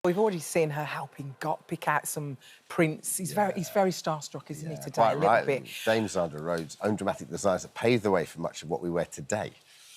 We've already seen her helping Gott pick out some prints. He's very starstruck, isn't he, today? Quite a little rightly. bit. Dame Sandra Rhodes' own dramatic designs that paved the way for much of what we wear today.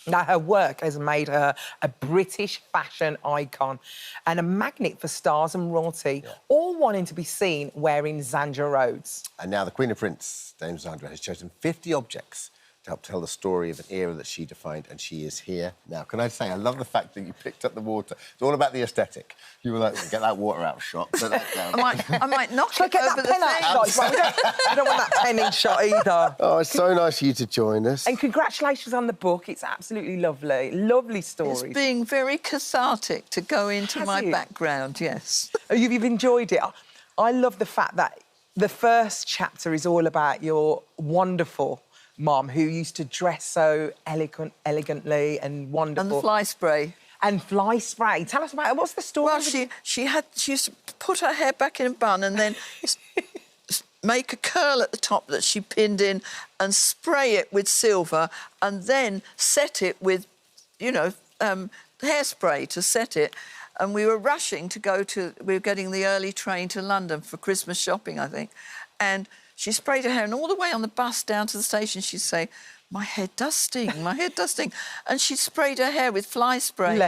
Now, her work has made her a British fashion icon and a magnet for stars and royalty, all wanting to be seen wearing Sandra Rhodes. And now the Queen of Prince, Dame Sandra, has chosen 50 objects to help tell the story of an era that she defined, and she is here now. Can I say, I love the fact that you picked up the water. It's all about the aesthetic. You were like, get that water out shot, put that down. I might knock it over the thing. We don't want that pen in shot either. Oh, it's so nice of you to join us. And congratulations on the book. It's absolutely lovely. Lovely stories. It's being very cathartic to go into my background, yes. You've enjoyed it. I love the fact that the first chapter is all about your wonderful mum who used to dress so elegantly and wonderful. And the fly spray. And fly spray. Tell us about it. What's the story? Well, she used to put her hair back in a bun and then make a curl at the top that she pinned in and spray it with silver and then set it with, you know, hairspray to set it. And we were rushing to go to... We were getting the early train to London for Christmas shopping, I think. And she sprayed her hair, and all the way on the bus down to the station, she'd say, my head does sting, my head does sting. And she sprayed her hair with fly spray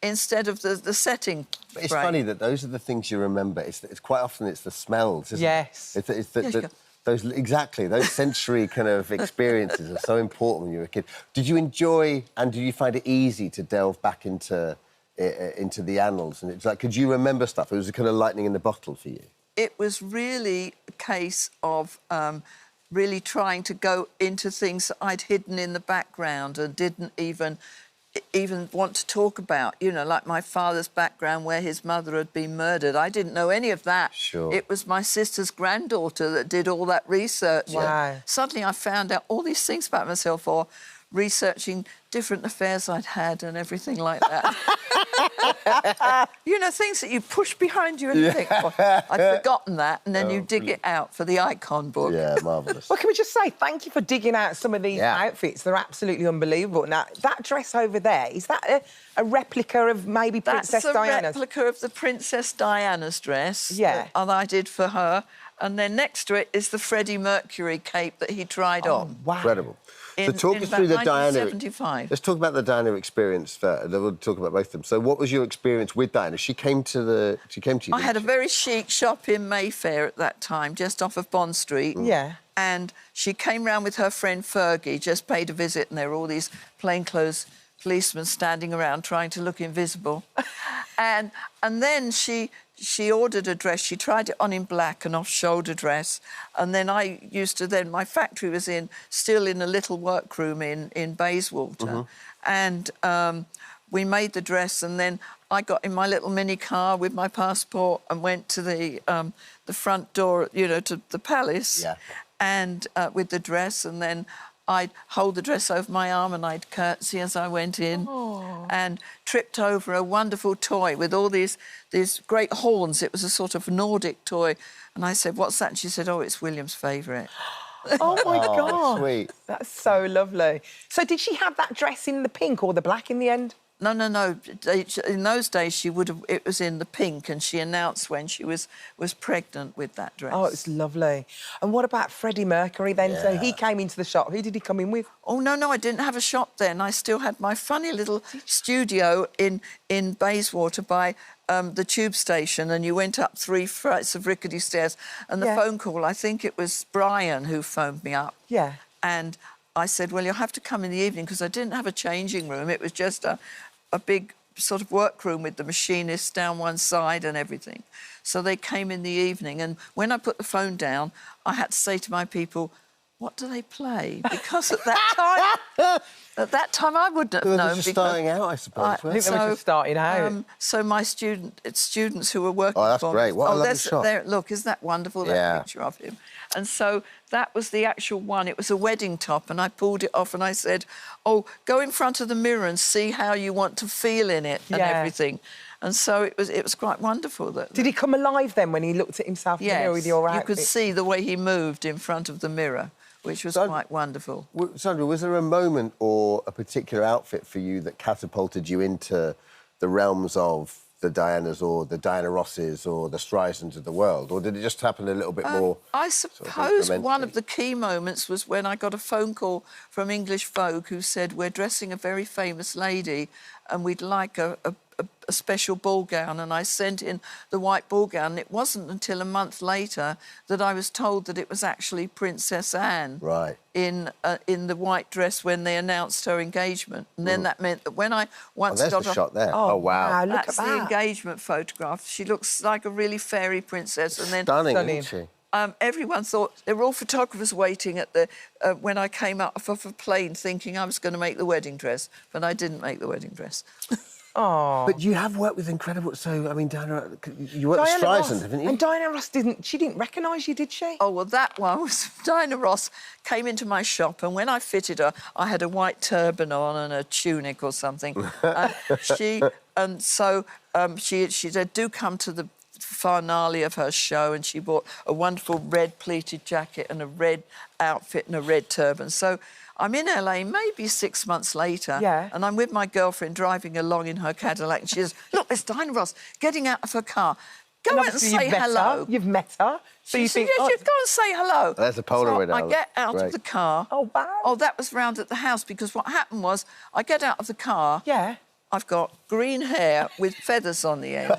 instead of the setting spray. It's funny that those are the things you remember. It's quite often it's the smells, isn't it? Those sensory kind of experiences are so important when you're a kid. Did you enjoy and did you find it easy to delve back into the annals? And it's like, could you remember stuff? It was a kind of lightning in the bottle for you. It was really a case of really trying to go into things that I'd hidden in the background and didn't even want to talk about. You know, like my father's background where his mother had been murdered. I didn't know any of that. Sure. It was my sister's granddaughter that did all that research. Wow. Suddenly I found out all these things about myself, or researching different affairs I'd had and everything like that. You know, things that you push behind you and you think, oh, I'd forgotten that, and then you dig it out for the icon book. Yeah, marvellous. Well, can we just say thank you for digging out some of these outfits? They're absolutely unbelievable. Now, that dress over there, is that a replica of maybe Princess Diana's? That's a replica of the Princess Diana's dress that I did for her. And then next to it is the Freddie Mercury cape that he tried on. Wow. Incredible. So talk us through the Diana... Let's talk about the Diana experience first. We'll talk about both of them. So what was your experience with Diana? She came to you, I had a very chic shop in Mayfair at that time, just off of Bond Street. Yeah. And she came round with her friend Fergie, just paid a visit, and there were all these plainclothes policemen standing around trying to look invisible. and then she ordered a dress. She tried it on in black, an off-shoulder dress. And then my factory was still in a little workroom in Bayswater. And we made the dress, and then I got in my little mini car with my passport and went to the front door, you know, to the palace, and with the dress, and then I'd hold the dress over my arm and I'd curtsy as I went in and tripped over a wonderful toy with all these great horns. It was a sort of Nordic toy. And I said, what's that? And she said, oh, it's William's favourite. Oh, my God. Sweet. That's so lovely. So did she have that dress in the pink or the black in the end? No. In those days, it was in the pink, and she announced when she was pregnant with that dress. Oh, it's lovely. And what about Freddie Mercury then? Yeah. So he came into the shop. Who did he come in with? Oh, no, I didn't have a shop then. I still had my funny little studio in Bayswater by the tube station, and you went up 3 flights of rickety stairs, and the phone call, I think it was Brian who phoned me up. Yeah. And I said, well, you'll have to come in the evening, because I didn't have a changing room. It was just a big sort of workroom with the machinists down one side and everything. So they came in the evening, and when I put the phone down, I had to say to my people, what do they play? Because at that time I wouldn't have known. They were just starting out, I suppose. I think they were just starting out. So my students who were working for me... Oh, that's great. What a lovely shot. Look, isn't that wonderful, that picture of him? And so that was the actual one. It was a wedding top, and I pulled it off and I said, oh, go in front of the mirror and see how you want to feel in it and everything. And so it was quite wonderful. Did he come alive then when he looked at himself in the mirror with your outfit? You could see the way he moved in front of the mirror, which was quite wonderful. Sandra, was there a moment or a particular outfit for you that catapulted you into the realms of the Dianas or the Diana Rosses or the Streisands of the world, or did it just happen a little bit more? I suppose one of the key moments was when I got a phone call from English Vogue who said, we're dressing a very famous lady and we'd like a special ball gown, and I sent in the white ball gown. And it wasn't until a month later that I was told that it was actually Princess Anne in the white dress when they announced her engagement. And then that meant that when I once there's got the shot there. Oh, wow. Look that's at that. the engagement photograph. She looks like a really fairy princess. And then Stunning, isn't she? Everyone thought, there were all photographers waiting at the when I came up off a plane thinking I was going to make the wedding dress, but I didn't make the wedding dress. Oh. But you have worked with incredible... So, I mean, Diana... You worked with Streisand, haven't you? And Diana Ross didn't recognise you, did she? Oh, well, that one was... Diana Ross came into my shop, and when I fitted her, I had a white turban on and a tunic or something. She said, do come to the finale of her show, and she bought a wonderful red pleated jacket and a red outfit and a red turban. So I'm in LA maybe 6 months later, and I'm with my girlfriend driving along in her Cadillac, and she says, look, there's Diana Ross getting out of her car. Go out and say hello. You've met her. So you think, yes, go and say hello. There's a Polaroid. So I get out of the car. Oh, wow. Oh, that was round at the house, because what happened was I get out of the car. Yeah. I've got green hair with feathers on the end,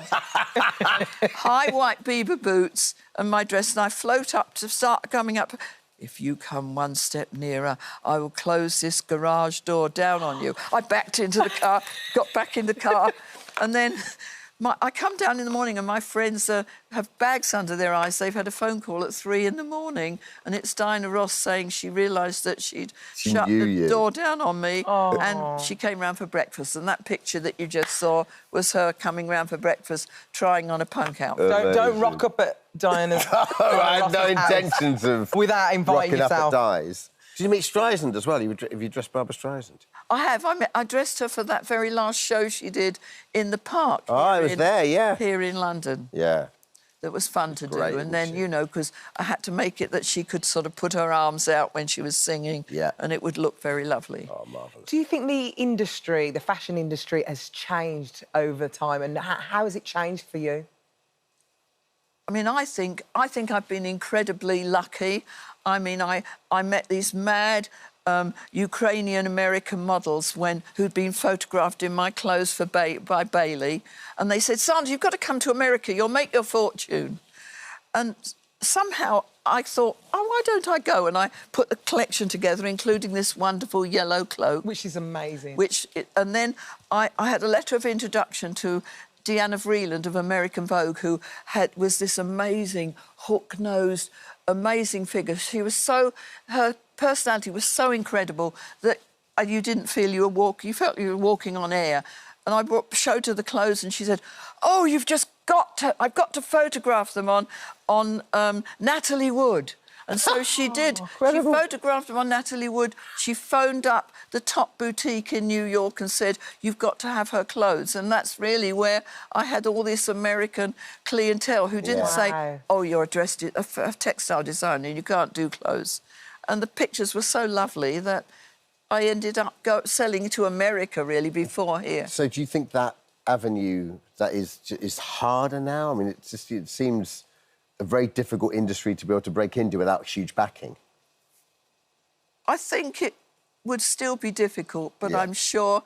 high white Bieber boots and my dress, and I float up to start coming up. If you come one step nearer, I will close this garage door down on you. I backed into the car, got back in the car, and then I come down in the morning and my friends have bags under their eyes. They've had a phone call at 3 in the morning, and it's Diana Ross saying she realised that she'd shut the door down on me, and she came round for breakfast. And that picture that you just saw was her coming round for breakfast, trying on a punk outfit. Don't rock up at Diana's. I had no intentions of without inviting rocking yourself. up at Di's. Did you meet Streisand as well? Have you dressed Barbara Streisand? I have. I dressed her for that very last show she did in the park. Oh, I was there, yeah. Here in London. Yeah. That was fun to do. And then, she? you know, because I had to make it that she could sort of put her arms out when she was singing. Yeah. And it would look very lovely. Oh, marvellous. Do you think the industry, the fashion industry, has changed over time? And how has it changed for you? I mean, I think I've been incredibly lucky. I mean, I met these mad Ukrainian-American models who'd been photographed in my clothes by Bailey, and they said, Sandra, you've got to come to America, you'll make your fortune. And somehow I thought, oh, why don't I go? And I put the collection together, including this wonderful yellow cloak. Which is amazing. And then I had a letter of introduction to Deanna Vreeland of American Vogue, who was this amazing, hook-nosed, amazing figure. Her personality was so incredible that you didn't feel you felt you were walking on air. And I showed her the clothes, and she said, "Oh, I've got to photograph them on Natalie Wood." And so she did. She photographed them on Natalie Wood. She phoned up the top boutique in New York and said, you've got to have her clothes. And that's really where I had all this American clientele who didn't say, oh, you're a textile designer and you can't do clothes. And the pictures were so lovely that I ended up selling to America, really, before here. So do you think that avenue that is harder now? I mean, it seems a very difficult industry to be able to break into without huge backing. I think it would still be difficult, but I'm sure,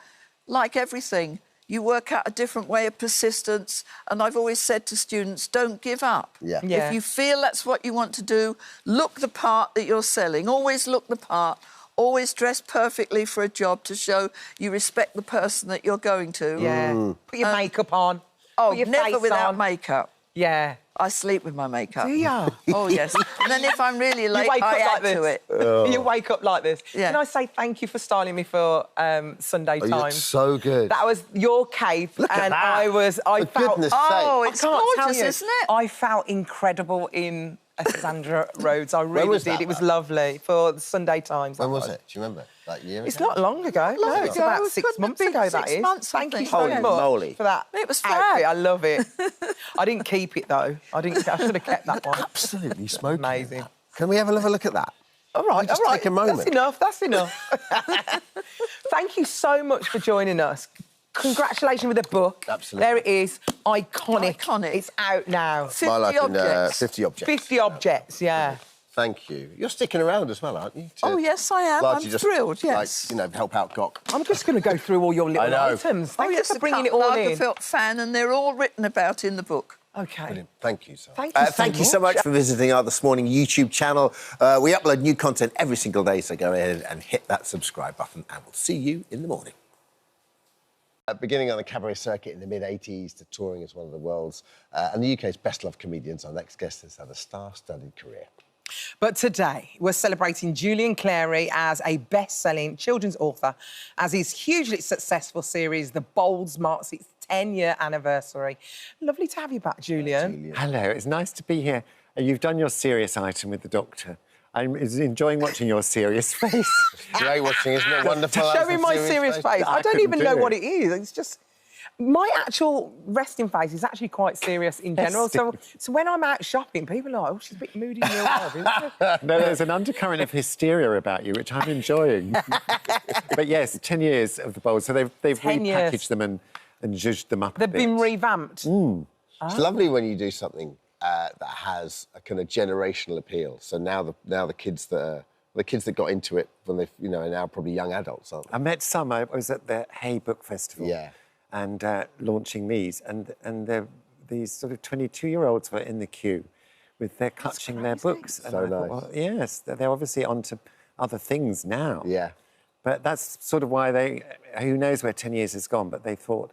like everything, you work out a different way of persistence. And I've always said to students, don't give up. Yeah. If you feel that's what you want to do, look the part that you're selling. Always look the part. Always dress perfectly for a job to show you respect the person that you're going to. Yeah. Put your makeup on. Oh, Put your never face without on. makeup. Yeah. I sleep with my makeup. Do you? Oh, yes. And then if I'm really late, You wake up I like add this. to it. Oh. You wake up like this. Yeah. Can I say thank you for styling me for Sunday Oh, you look Times? so good. That was your cape. Look at and that. I felt... goodness sake. Oh, I it's can't tell gorgeous, you, isn't it? I felt incredible in Sandra Rhodes. I really was did. that, It was though? lovely for the Sunday Times. When was it? Do you remember? That year It's ago? not long ago. No, it's ago. about It's 6 months ago, that 6 is. months, I Thank you think. so Holy much moly. for that It was outfit. fab. I love it. I didn't keep it, though. I should have kept that one. Absolutely smoking. Amazing. Can we have a look at that? All right, Just all right. take a moment. That's enough. Thank you so much for joining us. Congratulations with the book. Absolutely. There it is. Iconic. Iconic. It's out now. 50 My life objects. 50 objects. 50 objects, yeah. Thank you. You're sticking around as well, aren't you? Oh, yes, I am. I'm thrilled, yes. Like, you know, help out Gok. I'm just going to go through all your little items. Thank you for bringing it all in. Lagerfeld fan, and they're all written about in the book. OK. Brilliant. Thank you so much. Thank you so much for visiting our This Morning YouTube channel. We upload new content every single day, so go ahead and hit that subscribe button, and we'll see you in the morning. Beginning on the cabaret circuit in the mid-'80s to touring as one of the world's and the UK's best-loved comedians, our next guest has had a star-studded career. But today, we're celebrating Julian Clary as a best-selling children's author, as his hugely successful series, The Bolds, marks its 10-year anniversary. Lovely to have you back, Julian. Hello, it's nice to be here. You've done your serious item with the doctor. I'm enjoying watching your serious face. Great watching, isn't it wonderful? Show me my serious face. I don't even know what it is. It's just... My actual resting face is actually quite serious in general. So when I'm out shopping, people are like, oh, she's a bit moody in real life, isn't she? No, there's an undercurrent of hysteria about you, which I'm enjoying. But yes, 10 years of the Bolds. So they've repackaged them and zhuzhed them up a bit. They've been revamped. It's lovely when you do something that has a kind of generational appeal. So now the kids that got into it when they, you know, are now probably young adults, aren't they? I met some. I was at the Hay Book Festival. Yeah. And launching these, and these sort of 22-year-olds were in the queue, with their clutching their books. And So I thought, nice. well, yes, they're obviously onto other things now. Yeah. But that's sort of why who knows where 10 years has gone, but they thought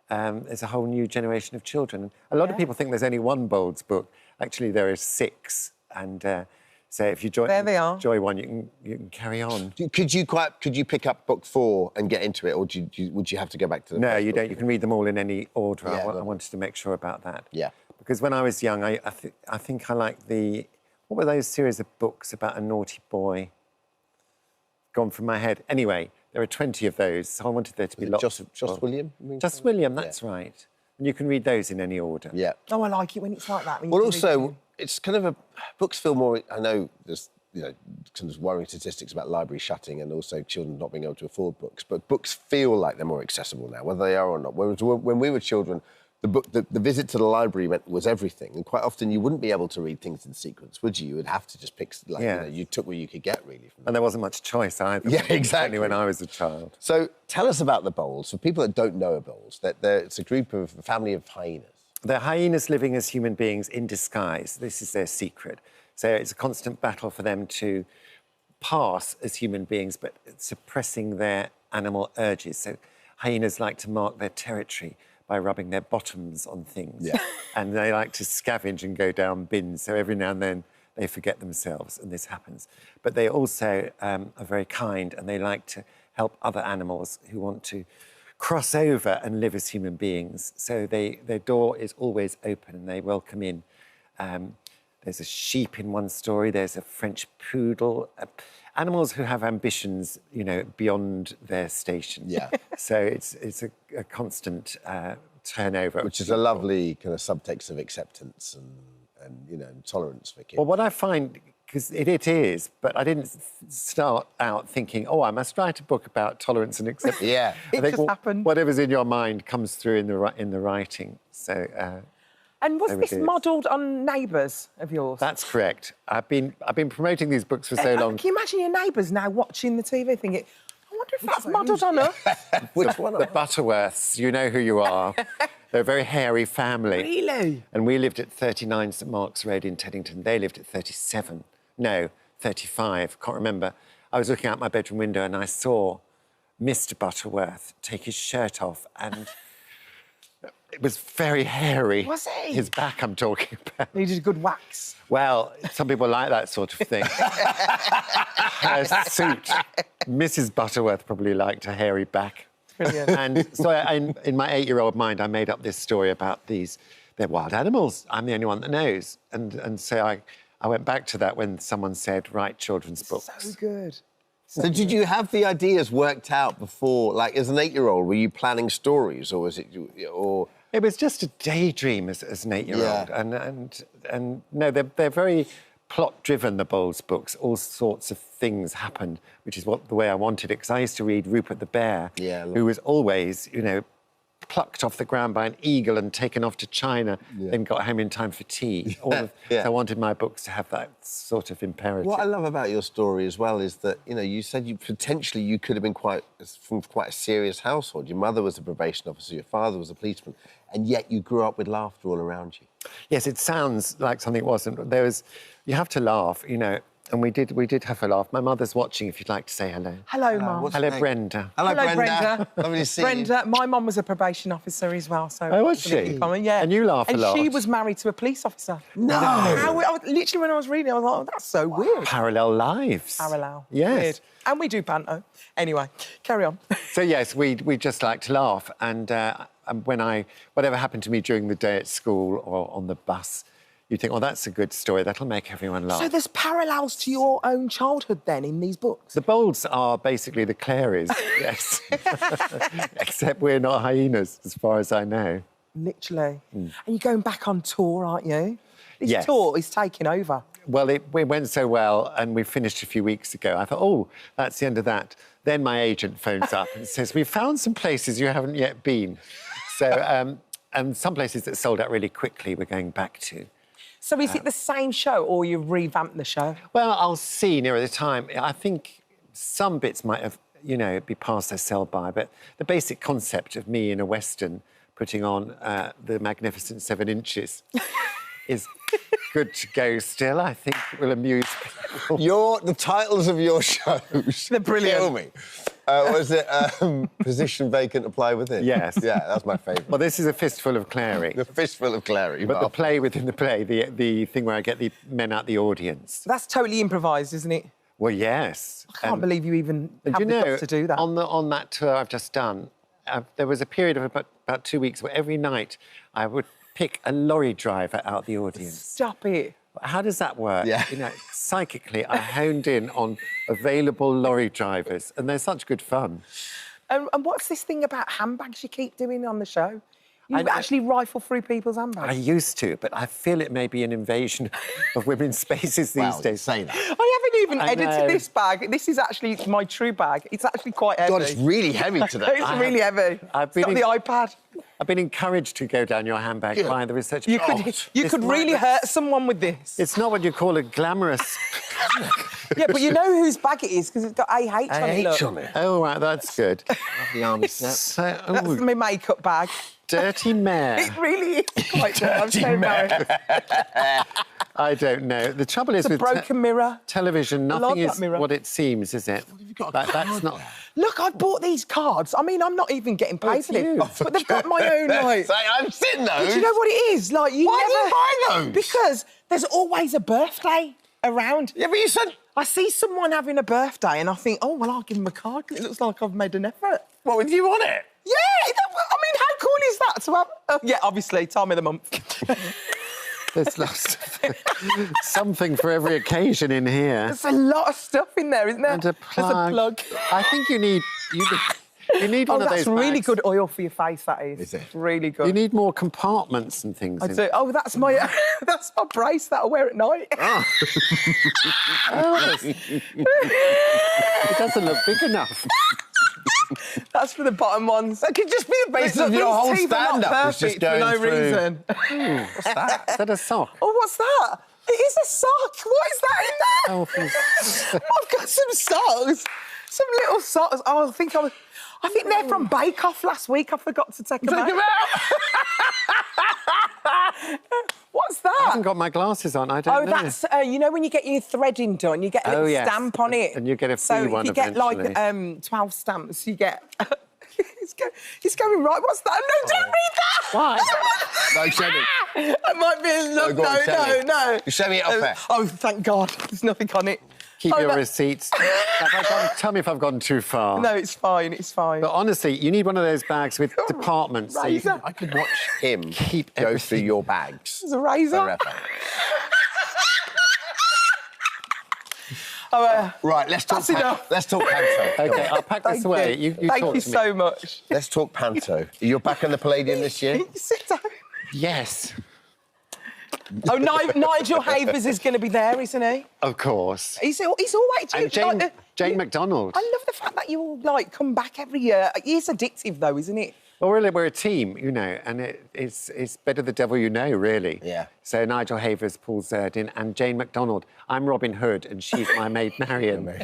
there's a whole new generation of children. A lot of people think there's only one Bolds book. Actually, there are 6, and so if you enjoy one, you can carry on. Could you pick up book 4 and get into it, or would you have to go back to the No, first you book? don't. You can read them all in any order. Yeah, I wanted to make sure about that. Yeah. Because when I was young, I think I liked what were those series of books about a naughty boy? Gone from my head. Anyway, there are 20 of those, so I wanted there to be lots. Just William? Just William, that's right. And you can read those in any order. Yeah. Oh, I like it when it's like that. Well, also, it's kind of books feel more... I know there's, you know, kind of worrying statistics about libraries shutting and also children not being able to afford books, but books feel like they're more accessible now, whether they are or not. Whereas when we were children, the visit to the library was everything, and quite often you wouldn't be able to read things in sequence, would you? You would have to just pick, like, you know, you took what you could get, really. And there wasn't much choice either. Yeah, exactly. When I was a child. So tell us about the Bolds. For people that don't know Bolds, it's a family of hyenas. They're hyenas living as human beings in disguise. This is their secret. So it's a constant battle for them to pass as human beings, but suppressing their animal urges. So hyenas like to mark their territory by rubbing their bottoms on things. Yeah. And they like to scavenge and go down bins. So every now and then they forget themselves, and this happens. But they also are very kind, and they like to help other animals who want to cross over and live as human beings. So their door is always open, and they welcome in. There's a sheep in one story. There's a French poodle. Animals who have ambitions, you know, beyond their station. Yeah. So it's a constant turnover. Which is a lovely kind of subtext of acceptance and you know, tolerance for kids. Well, what I find, because it is, but I didn't start out thinking, oh, I must write a book about tolerance and acceptance. Yeah. It just happened. Whatever's in your mind comes through in the writing. So. And was this modelled on neighbours of yours? That's correct. I've been promoting these books for so long. Can you imagine your neighbours now watching the TV thinking, I wonder if that's modelled on us? Which one? The Butterworths, you know who you are. They're a very hairy family. Really? And we lived at 39 St Mark's Road in Teddington. They lived at 37. No, 35, can't remember. I was looking out my bedroom window and I saw Mr Butterworth take his shirt off, and it was very hairy. Was he? His back, I'm talking about. Needed a good wax. Well, some people like that sort of thing. Her suit. Mrs Butterworth probably liked a hairy back. Brilliant. And so in my 8-year-old mind, I made up this story about they're wild animals. I'm the only one that knows. And so I went back to that when someone said, write children's books. So good. So did you have the ideas worked out before, like as an 8-year-old, were you planning stories, or was it, or... It was just a daydream as an 8-year-old. Yeah. And no, they're very plot-driven, the Bolds books. All sorts of things happened, which is the way I wanted it, because I used to read Rupert the Bear, Yeah, who was always, you know, plucked off the ground by an eagle and taken off to China, then got home in time for tea. So I wanted my books to have that sort of imperative. What I love about your story as well is that, you know, you said you could have been from quite a serious household. Your mother was a probation officer, your father was a policeman, and yet you grew up with laughter all around you. Yes, it sounds like something it wasn't. You have to laugh, you know. And we did have a laugh. My mother's watching, if you'd like to say hello. Hello, Mum. Hello, Brenda. Hello, Brenda. Lovely to see you. Brenda, my mum was a probation officer as well, so... Oh, was she? Yeah. And you laugh a lot. And she was married to a police officer. No! Literally, when I was reading, I was like, oh, that's so weird. Parallel lives. Parallel. Yes. Weird. And we do panto. Anyway, carry on. So, yes, we just like to laugh. And whatever happened to me during the day at school or on the bus, you think, well, that's a good story. That'll make everyone laugh. So there's parallels to your own childhood, then, in these books? The Bolds are basically the Claries, yes. Except we're not hyenas, as far as I know. Literally. And you're going back on tour, aren't you? This Yes. tour is taking over. Well, it went so well, and we finished a few weeks ago. I thought, oh, that's the end of that. Then my agent phones up and says, we've found some places you haven't yet been. So, and some places that sold out really quickly we're going back to. So is it the same show, or you've revamped the show? Well, I'll see nearer the time. I think some bits might have, you know, be past their sell-by, but the basic concept of me in a Western putting on the magnificent 7 inches is good to go still. I think it will amuse people. The titles of your shows... They're brilliant. Kill me. Was it Position Vacant, Apply Within? Yes. Yeah, that's my favourite. Well, this is A Fistful of Clary. The Fistful of Clary. But the play within the play, the thing where I get the men out the audience. That's totally improvised, isn't it? Well, yes. I can't believe you even have the guts to do that. On that tour I've just done, there was a period of about 2 weeks where every night I would pick a lorry driver out the audience. Stop it. How does that work? Yeah. You know, psychically, I honed in on available lorry drivers, and they're such good fun. And what's this thing about handbags you keep doing on the show? You actually rifle through people's handbags? I used to, but I feel it may be an invasion of women's spaces these days. Say that. I haven't even edited this bag. This is actually my true bag. It's actually quite heavy. God, it's really heavy today. It's really heavy. I've It's got the iPad. I've been encouraged to go down your handbag by the research. You could really hurt someone with this. It's not what you call a glamorous... Yeah, but you know whose bag it is because it's got AH on it. AH on it. Oh, right, that's good. The army snap. So, That's my makeup bag. Dirty mare. It really is quite good. I'm so embarrassed. I don't know. The trouble is It's a with broken mirror. television, love nothing that is mirror. what it seems, is it? What have you got? That's not... Look, I bought these cards. I mean, I'm not even getting paid it's for this. you. But they've got my own, like... Say, I've seen those. Do you know what it is? Like, you Why never... do you buy those? Because there's always a birthday around. Yeah, but you said... I see someone having a birthday and I think, oh, well, I'll give them a card because it looks like I've made an effort. What, with you on it? Yeah, I mean, how cool is that to have... Oh, yeah, obviously, time of the month. There's lots of... something for every occasion in here. There's a lot of stuff in there, isn't there? And a plug. There's a plug. I think you need one of those that's really bags. good oil for your face, that is. Is it? It's really good. You need more compartments and things. I do. Oh, that's my that's my brace that I wear at night. Oh. It doesn't look big enough. That's for the bottom ones. That could just be the basis of These your whole teeth are not stand-up. It's just perfect for going no through. reason. What's that? Is that a sock? Oh, what's that? It is a sock. What is that in there? Oh, please. I've got some socks. Some little socks. Oh, I think they're from Bake Off last week. I forgot to take them out. What's that? I haven't got my glasses on. I don't know. Oh, that's you know when you get your threading done, you get a little stamp on it, and you get a free one. So if you get like 12 stamps, you get. It's going right. What's that? No, don't read that. Why? No, show me. That might be a look. go on, show me. No. You show me it up there. Oh, thank God. There's nothing on it. Keep your receipts. Tell me if I've gone too far. No, it's fine. It's fine. But honestly, you need one of those bags with departments. So you can, I could watch him Keep go everything. through your bags. There's a razor. Forever. Right, let's talk. That's enough. Let's talk panto. Okay, I'll pack this away. You Thank talk you to me. so much. Let's talk panto. You're back on the Palladium this year? Sit down. Yes, Oh, Nigel Havers is going to be there, isn't he? of course. He's always... And Jane McDonald. I love the fact that you all, like, come back every year. It's addictive, though, isn't it? Well, really, we're a team, you know, and it's better the devil you know, really. Yeah. So Nigel Havers, Paul Zerdin and Jane MacDonald. I'm Robin Hood and she's my maid Marion.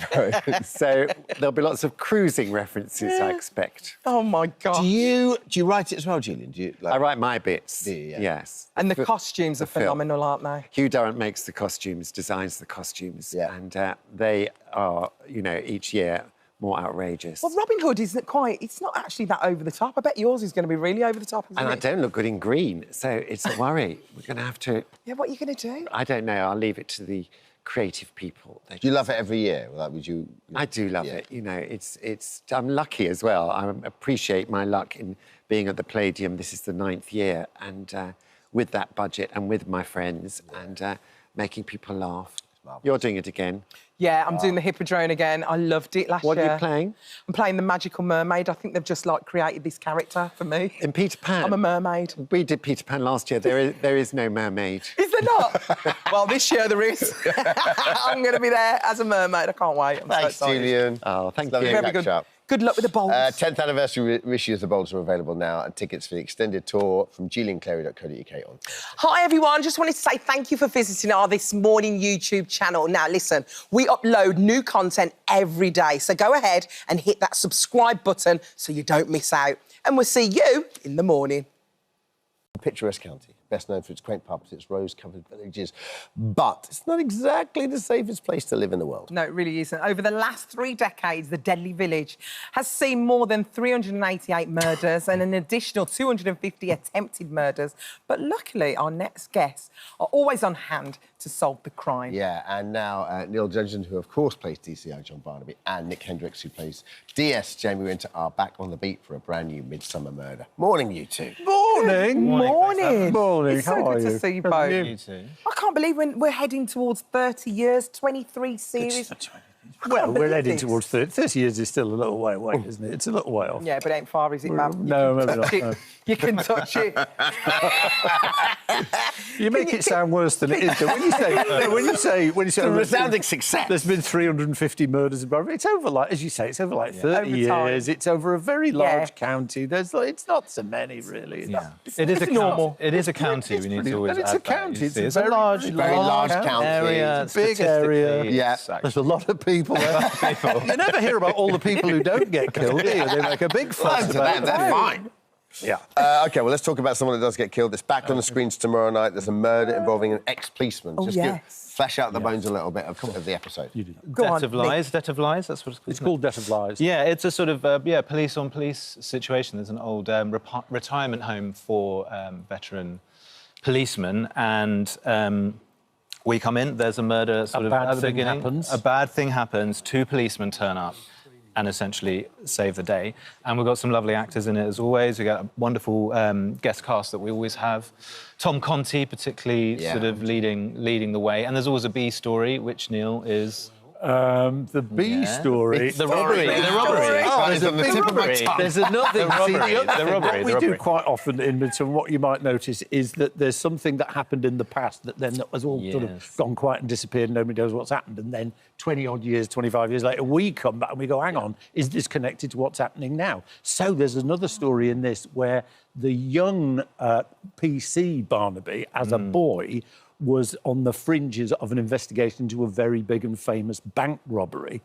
So there'll be lots of cruising references, I expect. Oh, my God. Do you write it as well, Julian? Do you, I write my bits, Do you? Yeah. yes. And the costumes are phenomenal, aren't they? Hugh Durrant makes the costumes, designs the costumes, and they are, you know, each year more outrageous. Well, Robin Hood isn't quite... It's not actually that over the top. I bet yours is going to be really over the top, isn't And it? I don't look good in green, so it's a worry. We're going to have to... Yeah, what are you going to do? I don't know. I'll leave it to the creative people. Do you love it every year? Like, would you... I do love it. You know, it's... I'm lucky as well. I appreciate my luck in being at the Palladium. This is the 9th year, and with that budget and with my friends and making people laugh. You're doing it again. Yeah, I'm doing the Hippodrome again. I loved it last year. What are you playing? I'm playing the Magical Mermaid. I think they've just, like, created this character for me. In Peter Pan? I'm a mermaid. We did Peter Pan last year. There is no mermaid. Is there not? Well, this year there is. I'm going to be there as a mermaid. I can't wait. I'm Thanks, so excited. Julian. Oh, thank Lovely you. to Very catch good. up. Good luck with the bowls. 10th anniversary issues of the Bowls are available now, and tickets for the extended tour from julianclary.co.uk on. Hi, everyone. Just wanted to say thank you for visiting our This Morning YouTube channel. Now, listen, we upload new content every day, so go ahead and hit that subscribe button so you don't miss out. And we'll see you in the morning. Picturesque county, best known for its quaint pubs, its rose-covered villages, but it's not exactly the safest place to live in the world. No, it really isn't. Over the last 3 decades, the deadly village has seen more than 388 murders and an additional 250 attempted murders. But luckily, our next guests are always on hand to solve the crime. Yeah, and now Neil Judgeon, who of course plays DCI John Barnaby, and Nick Hendricks, who plays DS Jamie Winter, are back on the beat for a brand new Midsummer Murder. Morning, you two. Morning. Morning. Morning. It's so How are good you? to see you both. You too. I can't believe we're heading towards 30 years, 23 series. Well, we're heading this. towards 30. 30 years is still a little way away, isn't it? It's a little way off. Yeah, but ain't far, is it, man? No, maybe not. No. You can touch it. You make it sound worse than it is. Though. When you say, It's a resounding success. There's been 350 murders in Barnaby. It's over like, as you say, it's over like 30 Over time. years. It's over a very large county. It's not so many really. It is a normal. county. It is a county. We need to always And it's add a that, county. you It's see. a It's very, a large, very large county. area. It's a big area. Statistically, Yeah. it's actually- There's a lot of people there. You never hear about all the people who don't get killed, do you? They make a big fuss about it. They're fine. Yeah. OK, well, let's talk about someone that does get killed. It's back on the screens tomorrow night. There's a murder involving an ex-policeman. Oh, yes. Flesh out the bones a little bit of the episode. You do. Go on, Debt of Nick. Lies. Debt of Lies. That's what it's called. It's called Death of Lies. Yeah, it's a sort of police-on-police situation. There's an old retirement home for veteran policemen, and we come in. There's a murder sort of bad at the thing beginning. happens. A bad thing happens. 2 policemen turn up and essentially save the day. And we've got some lovely actors in it as always. We've got a wonderful guest cast that we always have. Tom Conti particularly sort of leading the way. And there's always a B story, which Neil is... The B story. The robbery. The robbery. Oh, it's on the tip of my tongue. There's another The robbery. What we do quite often in Midsummer, what you might notice is that there's something that happened in the past that then has all sort of Yes. gone quiet and disappeared, and nobody knows what's happened. And then 20-odd years, 25 years later, we come back and we go, hang on, is this connected to what's happening now? So there's another story in this where the young PC Barnaby, as a boy, was on the fringes of an investigation into a very big and famous bank robbery,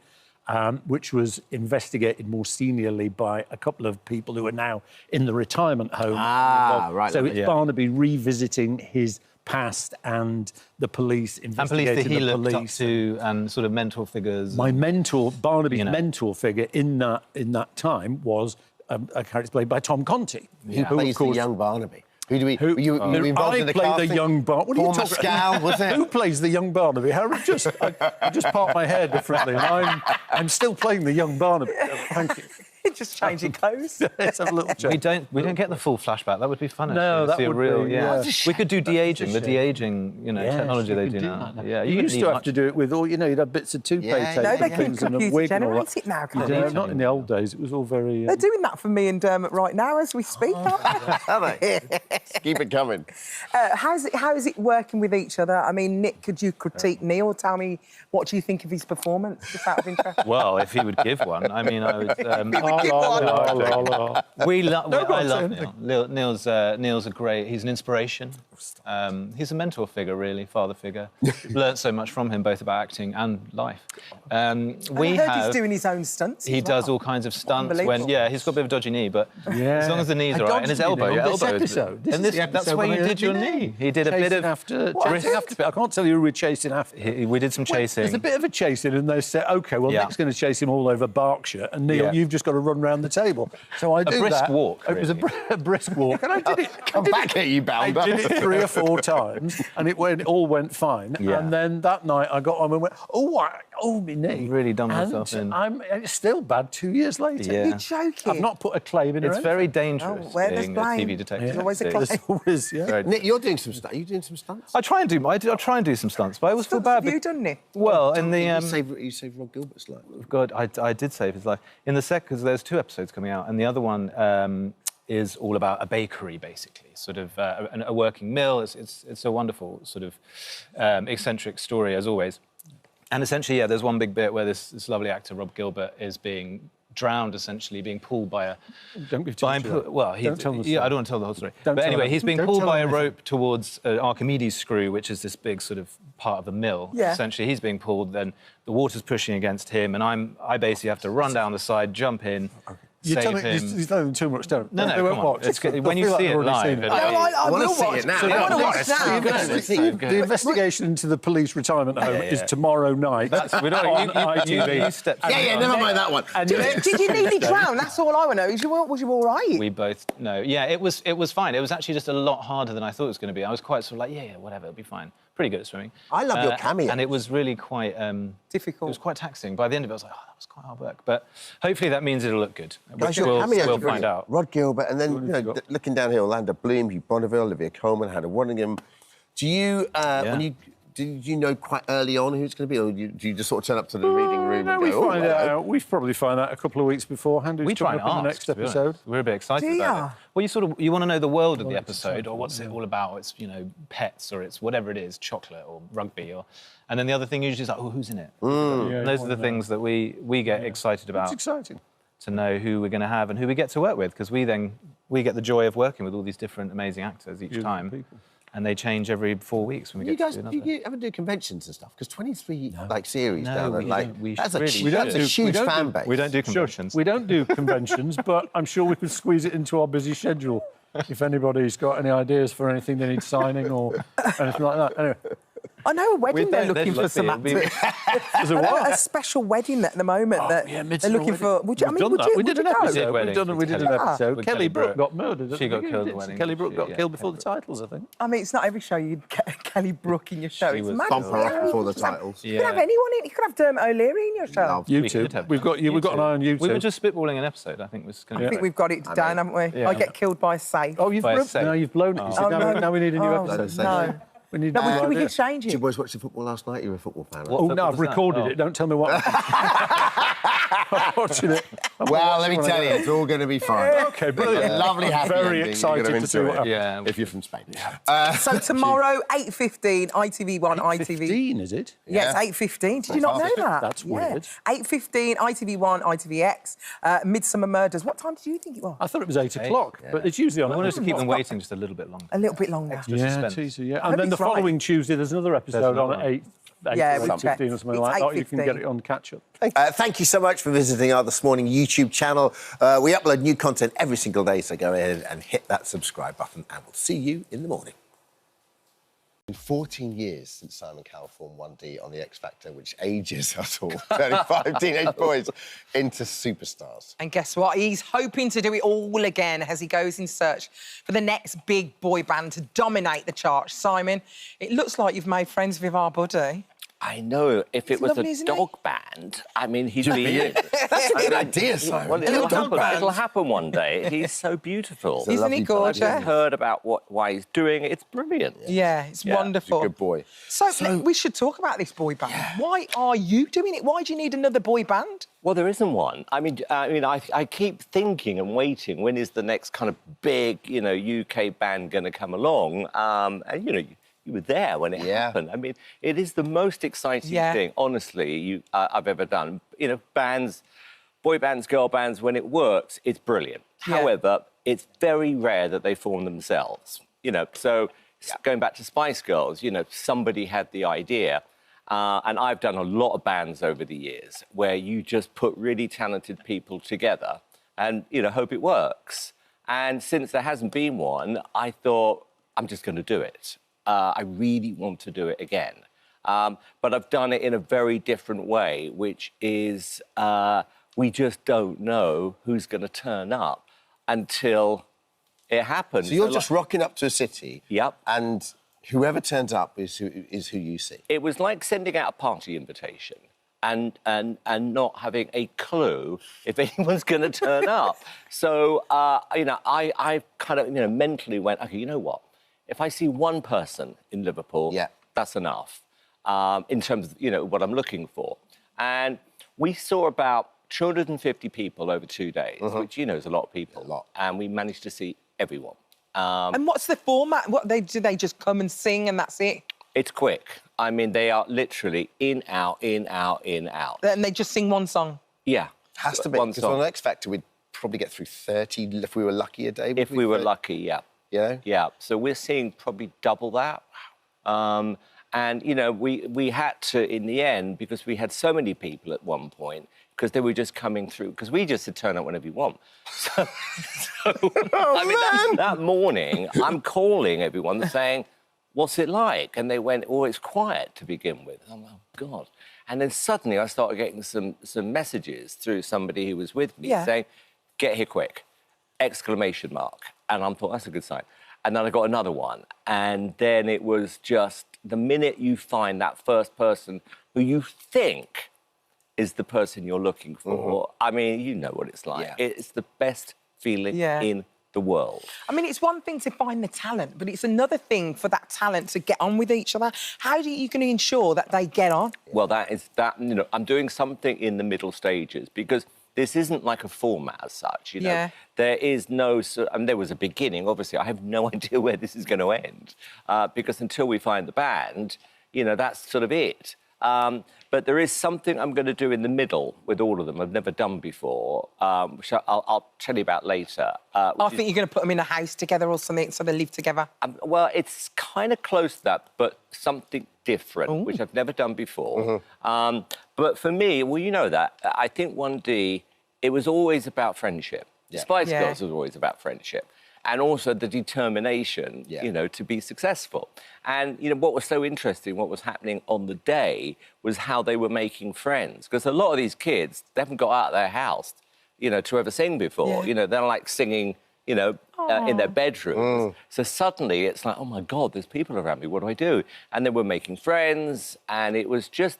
which was investigated more seniorly by a couple of people who are now in the retirement home. Right. So it's Barnaby revisiting his past and the police And police investigating that he the looked up police. to and sort of mentor figures. My mentor, Barnaby's You know. mentor figure in that time was a character played by Tom Conti. Who plays the young Barnaby? Who do we... Who, were you involved I in the play casting? the young Barnaby. What are Paul you talking Mescal, was it? Who plays the young Barnaby? I just part my hair differently, and I'm still playing the young Barnaby. Thank you. Just changing clothes. Let's have a little chat. we don't get the full flashback. That would be fun. No, actually, to that see a would real, be, yeah. yeah. We could do de-aging, the de-aging, Yes, technology you they could do do now. that. Yeah, You used to have to do it with all, you'd have bits of toupee Yeah, tape yeah, No, and they can things and a computer wig and all generate that. it now, You can't don't- they? Not in the old days. It was all very... They're doing that for me and Dermot right now as we speak, aren't they? Are they? Keep it coming. How is it working with each other? I mean, Nick, could you critique Neil? Tell me, what do you think of his performance, just out of interest? Well, if he would give one, I mean, I would. wicked one. I love Neil. Neil's a great... He's an inspiration. He's a mentor figure, really, father figure. We've learnt so much from him, both about acting and life. He's doing his own stunts. He does all kinds of stunts. He's got a bit of a dodgy knee, but as long as the knees are right, and his elbow. That's where you did your knee. He did a bit of... I can't tell you who we're chasing after. We did some chasing. There's a bit of a chasing, and they said, OK, well, Nick's going to chase him all over Berkshire, and Neil, you've just got to run round the table. So I did that. A brisk walk, really. It was a brisk walk, and I did it. Come back here, you bounder. I did it 3 or 4 times, and it all went fine. Yeah. And then that night I got on and went, my knee. I've really done myself in. It's still bad 2 years later. You're joking. I've not put a claim in. It's very dangerous being a TV detective. There's always a claim. Nick, you're doing some stunts. Are you doing some stunts? I try and do some stunts, but I always feel bad. What have you done, Nick? Well, in the You saved Rod Gilbert's life. God, I did save his life in the second, because there's 2 episodes coming out, and the other one is all about a bakery, basically, sort of a working mill. It's a wonderful sort of eccentric story, as always. And essentially, there's one big bit where this lovely actor, Rob Gilbert, is being drowned, essentially, being pulled by a... Don't give too much away. Well, don't tell the story. I don't want to tell the whole story. But anyway, he's being pulled by a rope towards an Archimedes screw, which is this big sort of part of the mill. Yeah. Essentially, he's being pulled, then the water's pushing against him, and I basically have to run down the side, jump in... You're telling him too much, don't No, they won't come on. watch. When you see it live... I will see it now. I want to watch it now. The investigation into the police retirement home is tomorrow night on ITV. Never mind that one. Did you nearly drown? That's all I want to know. Was you all right? We both know. Yeah, it was fine. It was actually just a lot harder than I thought it was going to be. I was quite sort of like, whatever, it'll be fine. Pretty good at swimming. I love your cameo. And it was really quite... difficult. It was quite taxing. By the end of it, I was like, that was quite hard work. But hopefully that means it'll look good. We'll find out. Rod Gilbert, and then, looking down here, Orlando Bloom, Hugh Bonneville, Olivia Colman, Hannah Waddingham. Do you, did you know quite early on who it's going to be, or do you just sort of turn up to the reading room and go, we probably find out a couple of weeks beforehand who's coming up in the next episode. We're a bit excited about it. Well, you want to know the world of the episode, or what's it all about. It's, pets, or it's whatever it is, chocolate or rugby, and then the other thing usually is like, who's in it? And those are the things that we get excited about. It's exciting to know who we're going to have and who we get to work with, because we get the joy of working with all these different amazing actors each time. And they change every 4 weeks when we get to do another. Do you ever do conventions and stuff? Because 23 series down there, that's a really huge fan base. We don't do conventions. We don't do conventions, but I'm sure we could squeeze it into our busy schedule if anybody's got any ideas for anything they need signing or anything like that. Anyway. I know a wedding they're looking for some actors. There's a special wedding at the moment that they're looking for. We did an episode. We did an episode. Kelly Brook got murdered. She got killed at the wedding. Kelly Brook got killed before the titles, I think. I mean, it's not every show you'd get Kelly Brook in your show. It's mad. Bump her off before the titles. You could have anyone in. You could have Dermot O'Leary in your show. YouTube. We've got an eye on YouTube. We were just spitballing an episode. I think we've got it down, haven't we? I get killed by a safe. Oh, you've blown it. Now we need a new episode. No. We can change it. Did you boys watch the football last night? You were a football fan, right? Oh, no, I've recorded it. Don't tell me what. I'm watching it. Well, let me tell you, it's all going to be fine. OK, brilliant. Lovely, happy Very ending. excited to see what happens. If you're from Spain. So tomorrow, 8:15, ITV1, ITV... 8:15, is it? Yes, 8:15. Did you not know that? That's weird. 8:15, ITV1, ITVX, Midsummer Murders. What time did you think it was? I thought it was 8 o'clock, but it's usually on. I want us to keep them waiting just a little bit longer. A little bit longer. Teaser, And then the following Tuesday, there's another episode on at 8. 8:15 or something like that. You can get it on catch-up. Thank you so much for visiting our This Morning YouTube channel. We upload new content every single day, so go ahead and hit that subscribe button, and we'll see you in the morning. It's been 14 years since Simon Cowell formed 1D on The X Factor, which ages us all, 35 teenage boys, into superstars. And guess what? He's hoping to do it all again as he goes in search for the next big boy band to dominate the charts. Simon, it looks like you've made friends with our buddy. I know. If it was lovely, a dog band, I mean, he'd be in. That's a good idea, Simon. Well, it'll happen one day. He's so beautiful. Isn't he gorgeous? I've heard about why he's doing it. It's brilliant. Yeah, it's wonderful. He's a good boy. So we should talk about this boy band. Yeah. Why are you doing it? Why do you need another boy band? Well, there isn't one. I keep thinking and waiting. When is the next kind of big, UK band going to come along? You were there when it happened. I mean, it is the most exciting thing, honestly, I've ever done. Bands boy bands, girl bands, when it works, it's brilliant. Yeah. However, it's very rare that they form themselves. You know, so going back to Spice Girls, you know, somebody had the idea. And I've done a lot of bands over the years where you just put really talented people together and, you know, hope it works. And since there hasn't been one, I thought, I'm just going to do it. I really want to do it again. But I've done it in a very different way, which is we just don't know who's going to turn up until it happens. So you're just rocking up to a city. Yep. And whoever turns up is who you see. It was like sending out a party invitation and not having a clue if anyone's going to turn up. So, you know, I kind of, you know, mentally went, OK, you know what? If I see one person in Liverpool, that's enough in terms of, you know, what I'm looking for. And we saw about 250 people over 2 days, which, you know, is a lot of people. A lot. And we managed to see everyone. And what's the format? Do they just come and sing and that's it? It's quick. I mean, they are literally in, out, in, out, in, out. And they just sing one song? Yeah. Has to be, because on X Factor, we'd probably get through 30 if we were lucky a day. If we were lucky, yeah. You know? Yeah. So we're seeing probably double that. And, you know, we had to, in the end, because we had so many people at one point, because they were just coming through, because we just said turn up whenever you want. So I mean, that morning, I'm calling everyone saying, what's it like? And they went, oh, it's quiet to begin with. I'm like, oh, God. And then suddenly I started getting some messages through somebody who was with me saying, get here quick, exclamation mark. And I thought, that's a good sign. And then I got another one. And then it was just the minute you find that first person who you think is the person you're looking for, I mean, you know what it's like. Yeah. It's the best feeling in the world. I mean, it's one thing to find the talent, but it's another thing for that talent to get on with each other. How are you going to ensure that they get on? Well, you know, I'm doing something in the middle stages because this isn't like a format as such, you know. Yeah. There is no... I mean, there was a beginning, obviously. I have no idea where this is going to end because until we find the band, you know, that's sort of it. But there is something I'm going to do in the middle with all of them I've never done before, which I'll tell you about later. I think you're going to put them in a house together or something so they live together. Well, it's kind of close to that, but something different, which I've never done before. But for me, well, you know that, I think 1D, it was always about friendship. Yeah. Spice Girls was always about friendship. And also the determination, you know, to be successful. And, you know, what was so interesting, what was happening on the day was how they were making friends. Because a lot of these kids, they haven't got out of their house, you know, to ever sing before. You know, they're like singing, you know, in their bedrooms. So suddenly it's like, oh, my God, there's people around me, what do I do? And they were making friends, and it was just...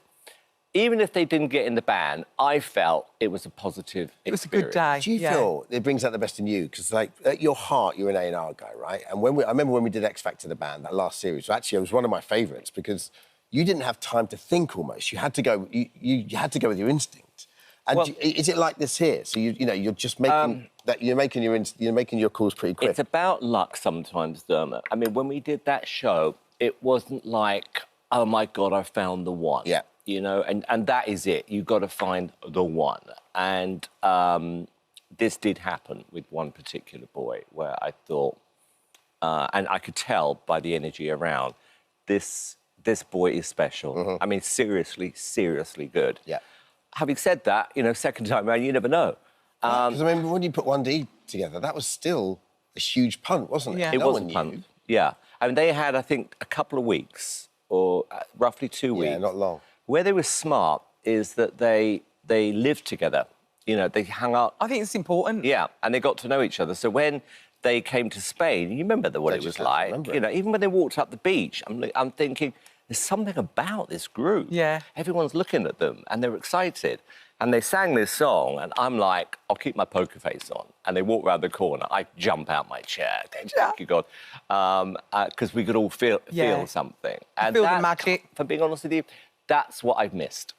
Even if they didn't get in the band, I felt it was a positive experience. It was a good day. Do you feel it brings out the best in you? Because, like, at your heart, you're an A&R guy, right? And I remember when we did X Factor, the band, that last series, actually, it was one of my favourites because you didn't have time to think almost. You had to go. You had to go with your instinct. And well, is it like this here? So you know, you're just making you're making your calls pretty quick. It's about luck sometimes, Dermot. I mean, when we did that show, it wasn't like, oh my God, I found the one. Yeah. You know, and that is it. You've got to find the one. And this did happen with one particular boy where I thought, and I could tell by the energy around, this boy is special. I mean, seriously, seriously good. Yeah. Having said that, you know, second time around, you never know. Because, I mean, when you put 1D together, that was still a huge punt, wasn't it? Yeah. It was a punt, yeah. I mean, they had, I think, a couple of weeks or roughly 2 weeks. Yeah, not long. Where they were smart is that they lived together. You know, they hung out. I think it's important. Yeah, and they got to know each other. So when they came to Spain, you remember what it was like. You know, even when they walked up the beach, I'm thinking, there's something about this group. Yeah. Everyone's looking at them and they're excited. And they sang this song, and I'm like, I'll keep my poker face on. And they walk around the corner. I jump out my chair. Thank you, God. Because we could all feel something. And feel the magic. For being honest with you, that's what I've missed,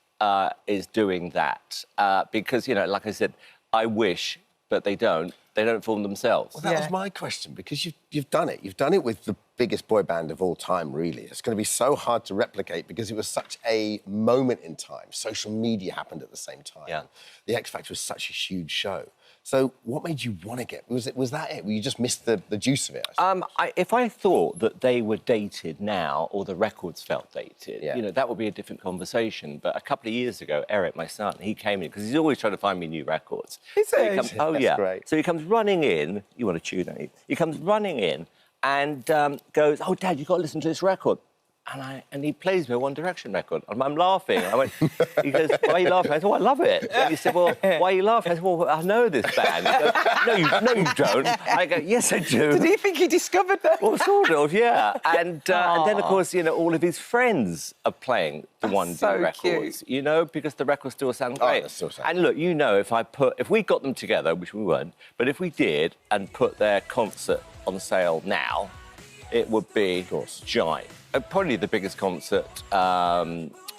is doing that. Because, you know, like I said, I wish, but they don't. They don't form themselves. Well, that was my question, because you've done it. You've done it with the biggest boy band of all time, really. It's going to be so hard to replicate because it was such a moment in time. Social media happened at the same time. Yeah. The X Factor was such a huge show. So what made you want to get... Was that it? You just missed the juice of it? If I thought that they were dated now or the records felt dated, Yeah. you know, that would be a different conversation. But a couple of years ago, Eric, my son, he came in because he's always trying to find me new records. Is So he? oh, That's yeah. great. So he comes running in. You want to tune, don't you? He comes running in and goes, "Oh, Dad, you've got to listen to this record." And he plays me a One Direction record. And I'm laughing. I went, he goes, "Why are you laughing?" I said, "Oh, I love it." And he said, "Well, why are you laughing?" I said, "Well, I know this band." He goes, no, you don't. I go, "Yes, I do." Did you think he discovered that? Well, sort of, yeah. And then, of course, you know, all of his friends are playing the One so records, cute. you know, because the records still sound Oh, great. they still sound And look, you know, if we got them together, which we weren't, but if we did and put their concert on sale now, it would be giant. Probably the biggest concert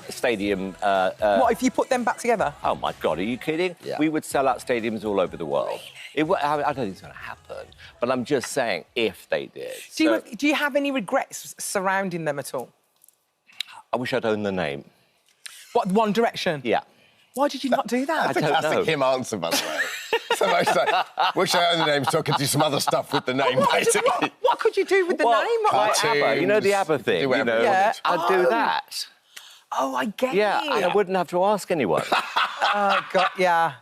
stadium. What, if you put them back together? Oh, my God, are you kidding? Yeah. We would sell out stadiums all over the world. I don't think it's going to happen, but I'm just saying if they did. Do you have any regrets surrounding them at all? I wish I'd owned the name. What, One Direction? Yeah. Why did you not do that? That's a classic him answer, by the way. So I say, wish I owned the name so I could do some other stuff with the name, basically. What could you do with the name? Like ABBA, you know the ABBA thing, Do you whatever know? you Yeah. wanted. I'd do that. Oh, I get Yeah, it. and I wouldn't have to ask anyone. Oh, got ya.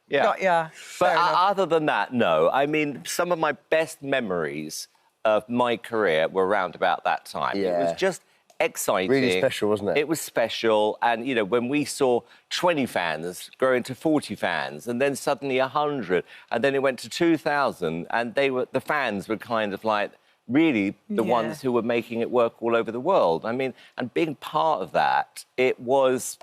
Yeah. Got ya. But Fair enough. other than that, no. I mean, some of my best memories of my career were around about that time. It Yeah. was just exciting. Really special, wasn't it? It was special. And, you know, when we saw 20 fans grow into 40 fans and then suddenly 100 and then it went to 2,000 and the fans were kind of like really the ones who were making it work all over the world. I mean, and being part of that, it was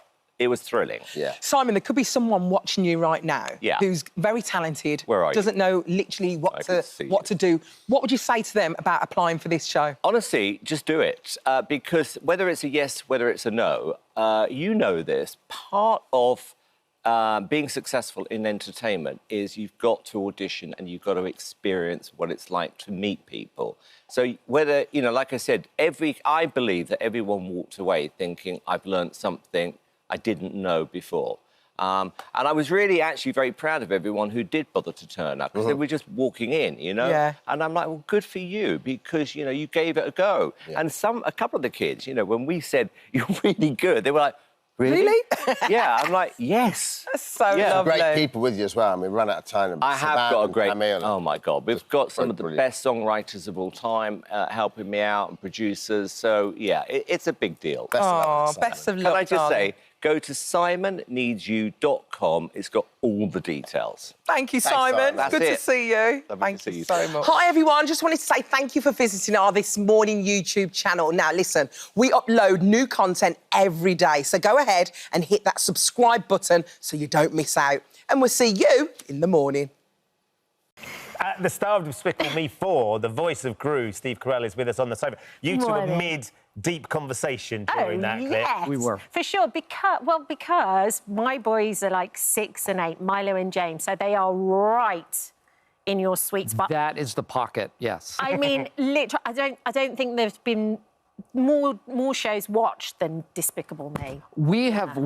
thrilling. Yeah. Simon, there could be someone watching you right now who's very talented, Where are you? doesn't know literally what to do. What would you say to them about applying for this show? Honestly, just do it. Because whether it's a yes, whether it's a no, you know this, part of being successful in entertainment is you've got to audition and you've got to experience what it's like to meet people. So whether, you know, like I said, I believe that everyone walked away thinking, I've learned something I didn't know before. And I was really actually very proud of everyone who did bother to turn up because they were just walking in, you know? Yeah. And I'm like, well, good for you because, you know, you gave it a go. Yeah. And a couple of the kids, you know, when we said, you're really good, they were like, really? Yeah, I'm like, yes. That's so lovely. Great people with you as well. I mean, run out of time. I have got a great... Camille. Oh, my God. We've got some of the Brilliant. best songwriters of all time helping me out and producers. So, yeah, it's a big deal. Best of luck, Oh, Simon. best of luck, Can I just darling. say, go to simonneedsyou.com. It's got all the details. Thank you, Thanks, Simon. Simon. That's Good to it. see you. Lovely Thank to see you you so too. much. Hi, everyone. Just wanted to say thank you for visiting our This Morning YouTube channel. Now, listen, we upload new content every day, so go ahead and hit that subscribe button so you don't miss out. And we'll see you in the morning. At the star of Despicable Me 4, the voice of Gru, Steve Carell, is with us on the sofa. You two were mid-deep conversation during that clip. Yes, we were. For sure, because my boys are like 6 and 8, Milo and James, so they are right in your sweet spot. That is the pocket, yes. I mean, literally, I don't think there's been more shows watched than Despicable Me. We have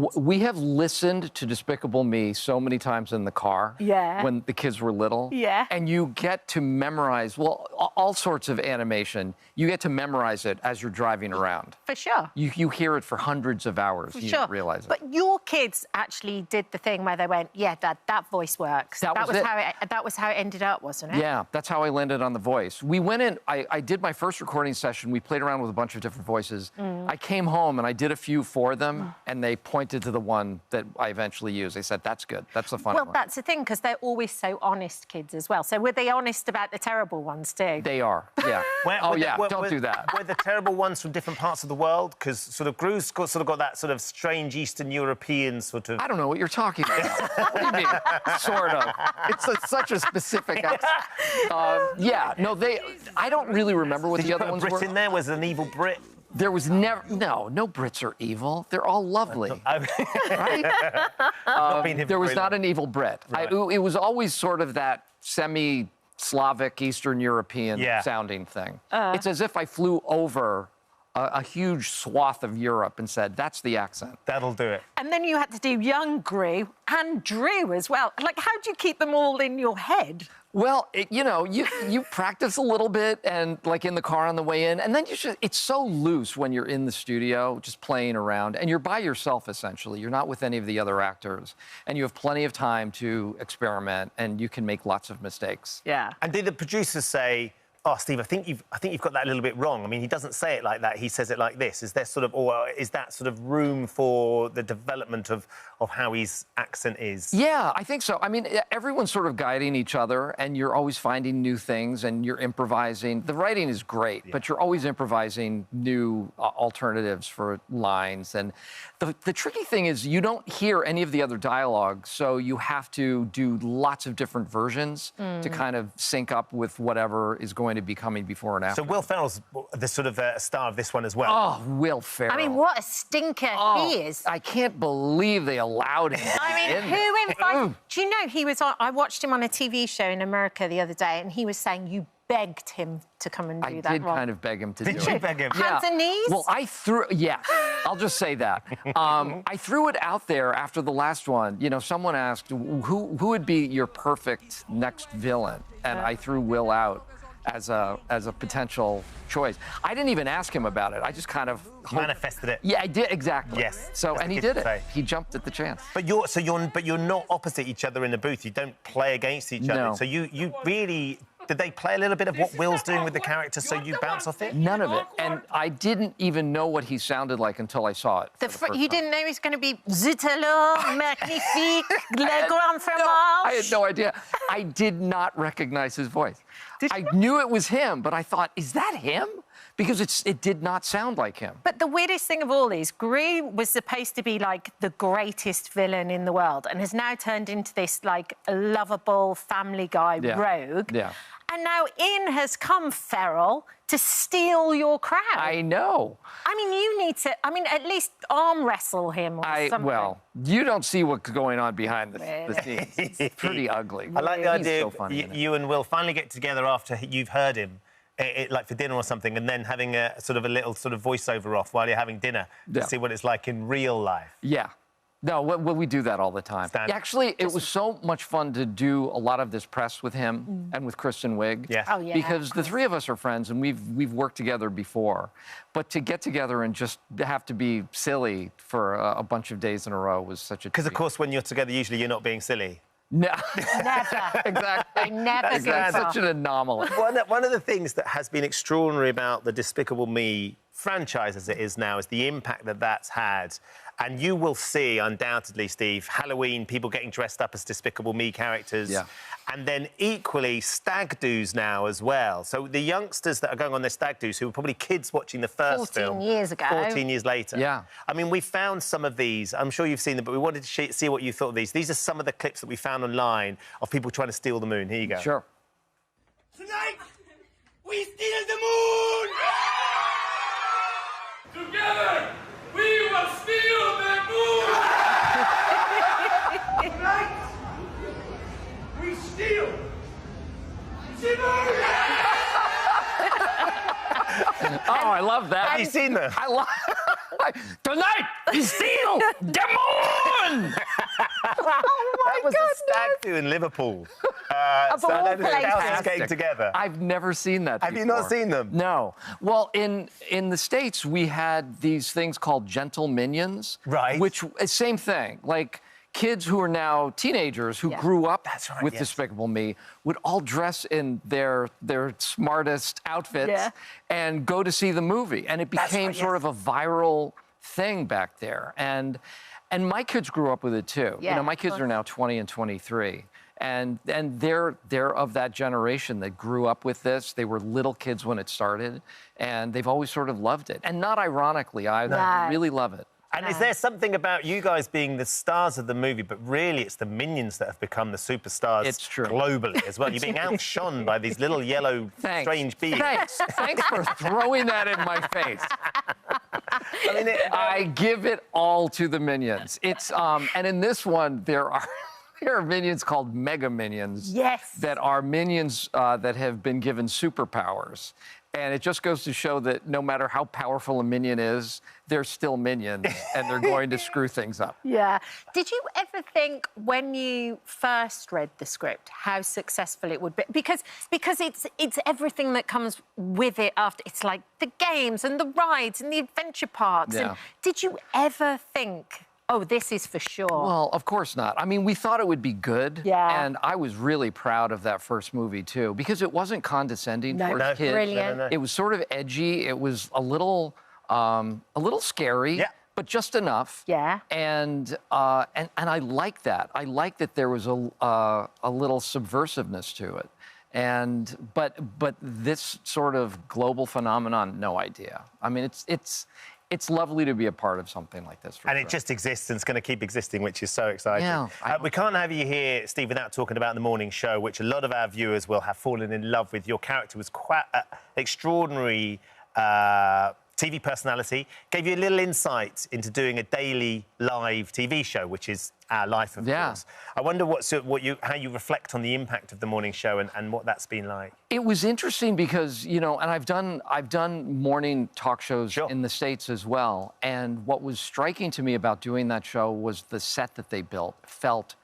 listened to Despicable Me so many times in the car. Yeah. When the kids were little. Yeah. And you get to memorize, all sorts of animation. You get to memorize it as you're driving around. For sure. You hear it for hundreds of hours. For You sure. don't realize it. But your kids actually did the thing where they went, yeah, Dad, that voice works. That was it. That was how it ended up, wasn't it? Yeah, that's how I landed on The Voice. We went in, I did my first recording session. We played around with a bunch of different voices. I came home and I did a few for them, and they pointed to the one that I eventually used. They said, that's good. That's the fun one. Well, that's the thing, because they're always so honest kids as well. So were they honest about the terrible ones too? They are, yeah. Don't do that. Were the terrible ones from different parts of the world? Because sort of Gru's sort of got that sort of strange Eastern European sort of... I don't know what you're talking about. What do you mean? Sort of. It's such a specific... yeah, no, I don't really remember what the other ones were. Brit in there? Was an evil Brit? There was never... No Brits are evil. They're all lovely. Right? Been here There was very not long. an evil Brit. Right. It was always sort of that Slavic, Eastern European sounding thing. It's as if I flew over a huge swath of Europe and said, that's the accent. That'll do it. And then you had to do young Gru and Drew as well. Like, how do you keep them all in your head? Well, you practice a little bit and like in the car on the way in, and then it's so loose when you're in the studio just playing around, and you're by yourself essentially. You're not with any of the other actors, and you have plenty of time to experiment, and you can make lots of mistakes. Yeah. And did the producers say, "Oh, Steve, I think you've got that a little bit wrong"? I mean, he doesn't say it like that. He says it like this. Is there sort of, or is that sort of room for the development of how his accent is? Yeah, I think so. I mean, everyone's sort of guiding each other, and you're always finding new things, and you're improvising. The writing is great, but you're always improvising new alternatives for lines. And the tricky thing is you don't hear any of the other dialogue, so you have to do lots of different versions to kind of sync up with whatever is going to be coming before and after. So Will Ferrell's the sort of star of this one as well. Oh, Will Ferrell. I mean, what a stinker he is. I can't believe they allowed him. I mean, who invited... Do you know, he was on... I watched him on a TV show in America the other day, and he was saying you begged him to come and do that. I did kind of beg him to do it. Did you beg him? Hands and knees? Well, I threw... Yeah, I'll just say that. I threw it out there after the last one. You know, someone asked, who would be your perfect next villain? And I threw Will out as a potential choice. I didn't even ask him about it. I just kind of manifested it. Yeah, I did, exactly. Yes. So, and he did it. He jumped at the chance. But you're not opposite each other in the booth. You don't play against each other. So you really... Did they play a little bit of what Will's doing with the character so you bounce off it? None of it. And I didn't even know what he sounded like until I saw it. You didn't know he was going to be Zut alors, magnifique, le grand fromage? I had no idea. I did not recognize his voice. I knew it was him, but I thought, is that him? Because it did not sound like him. But the weirdest thing of all is Gru was supposed to be, like, the greatest villain in the world and has now turned into this, like, lovable family guy rogue. Yeah. And now in has come Ferrell to steal your crowd. I know. I mean, you need to, at least arm wrestle him or something. Well, you don't see what's going on behind the scenes. It's pretty ugly. I like the idea so funny you and Will finally get together after you've heard him, like for dinner or something, and then having a little voiceover off while you're having dinner to see what it's like in real life. Yeah. No, we do that all the time. Actually, it was so much fun to do a lot of this press with him and with Kristen Wiig. Yes. Oh, yeah. Because the three of us are friends and we've worked together before. But to get together and just have to be silly for a bunch of days in a row was such a... Because, of course, when you're together, usually you're not being silly. No. Never. Exactly. I never It's such an anomaly. One of the things that has been extraordinary about the Despicable Me franchise as it is now is the impact that that's had. And you will see, undoubtedly, Steve, Halloween, people getting dressed up as Despicable Me characters. Yeah. And then equally, stag do's now as well. So the youngsters that are going on their stag do's, who were probably kids watching the first 14 years ago. 14 years later. Yeah. I mean, we found some of these. I'm sure you've seen them, but we wanted to see what you thought of these. These are some of the clips that we found online of people trying to steal the moon. Here you go. Sure. Tonight, we steal the moon! Together, we will steal the moon! Tonight, we steal the moon! Oh, I love that. Have you seen them? I love... Tonight, we steal the moon! That was a stag do in Liverpool. So all thousands getting together. I've never seen that Have you not seen them? No. Well, in the States, we had these things called gentle minions. Right. Which, same thing. Like, kids who are now teenagers who grew up with Despicable Me would all dress in their smartest outfits and go to see the movie. And it became sort of a viral thing back there. And my kids grew up with it, too. Yeah, you know, my kids are now 20 and 23. And they're of that generation that grew up with this. They were little kids when it started, and they've always sort of loved it. And not ironically either. They really love it. And is there something about you guys being the stars of the movie, but really it's the minions that have become the superstars globally as well? You're being outshone by these little yellow, strange beings. Thanks for throwing that in my face. I mean, I give it all to the minions. It's and in this one there are there are minions called Mega Minions. Yes. That are minions that have been given superpowers. And it just goes to show that no matter how powerful a minion is, they're still minions, and they're going to screw things up. Yeah. Did you ever think, when you first read the script, how successful it would be? Because it's everything that comes with it after. It's like the games and the rides and the adventure parks. Yeah. And did you ever think, oh, this is for sure? Well, of course not. I mean, we thought it would be good. Yeah. And I was really proud of that first movie, too, because it wasn't condescending for kids. Brilliant. It was sort of edgy. It was a little scary. Yeah. But just enough. Yeah. And I like that. I like that there was a little subversiveness to it. But this sort of global phenomenon, no idea. I mean, it's lovely to be a part of something like this. And it just exists and it's going to keep existing, which is so exciting. Yeah, we can't have you here, Steve, without talking about the morning show, which a lot of our viewers will have fallen in love with. Your character was quite extraordinary. TV personality, gave you a little insight into doing a daily live TV show, which is our life, of course. I wonder how you reflect on the impact of the morning show and what that's been like. It was interesting because, you know, and I've done morning talk shows in the States as well. And what was striking to me about doing that show was the set that they built felt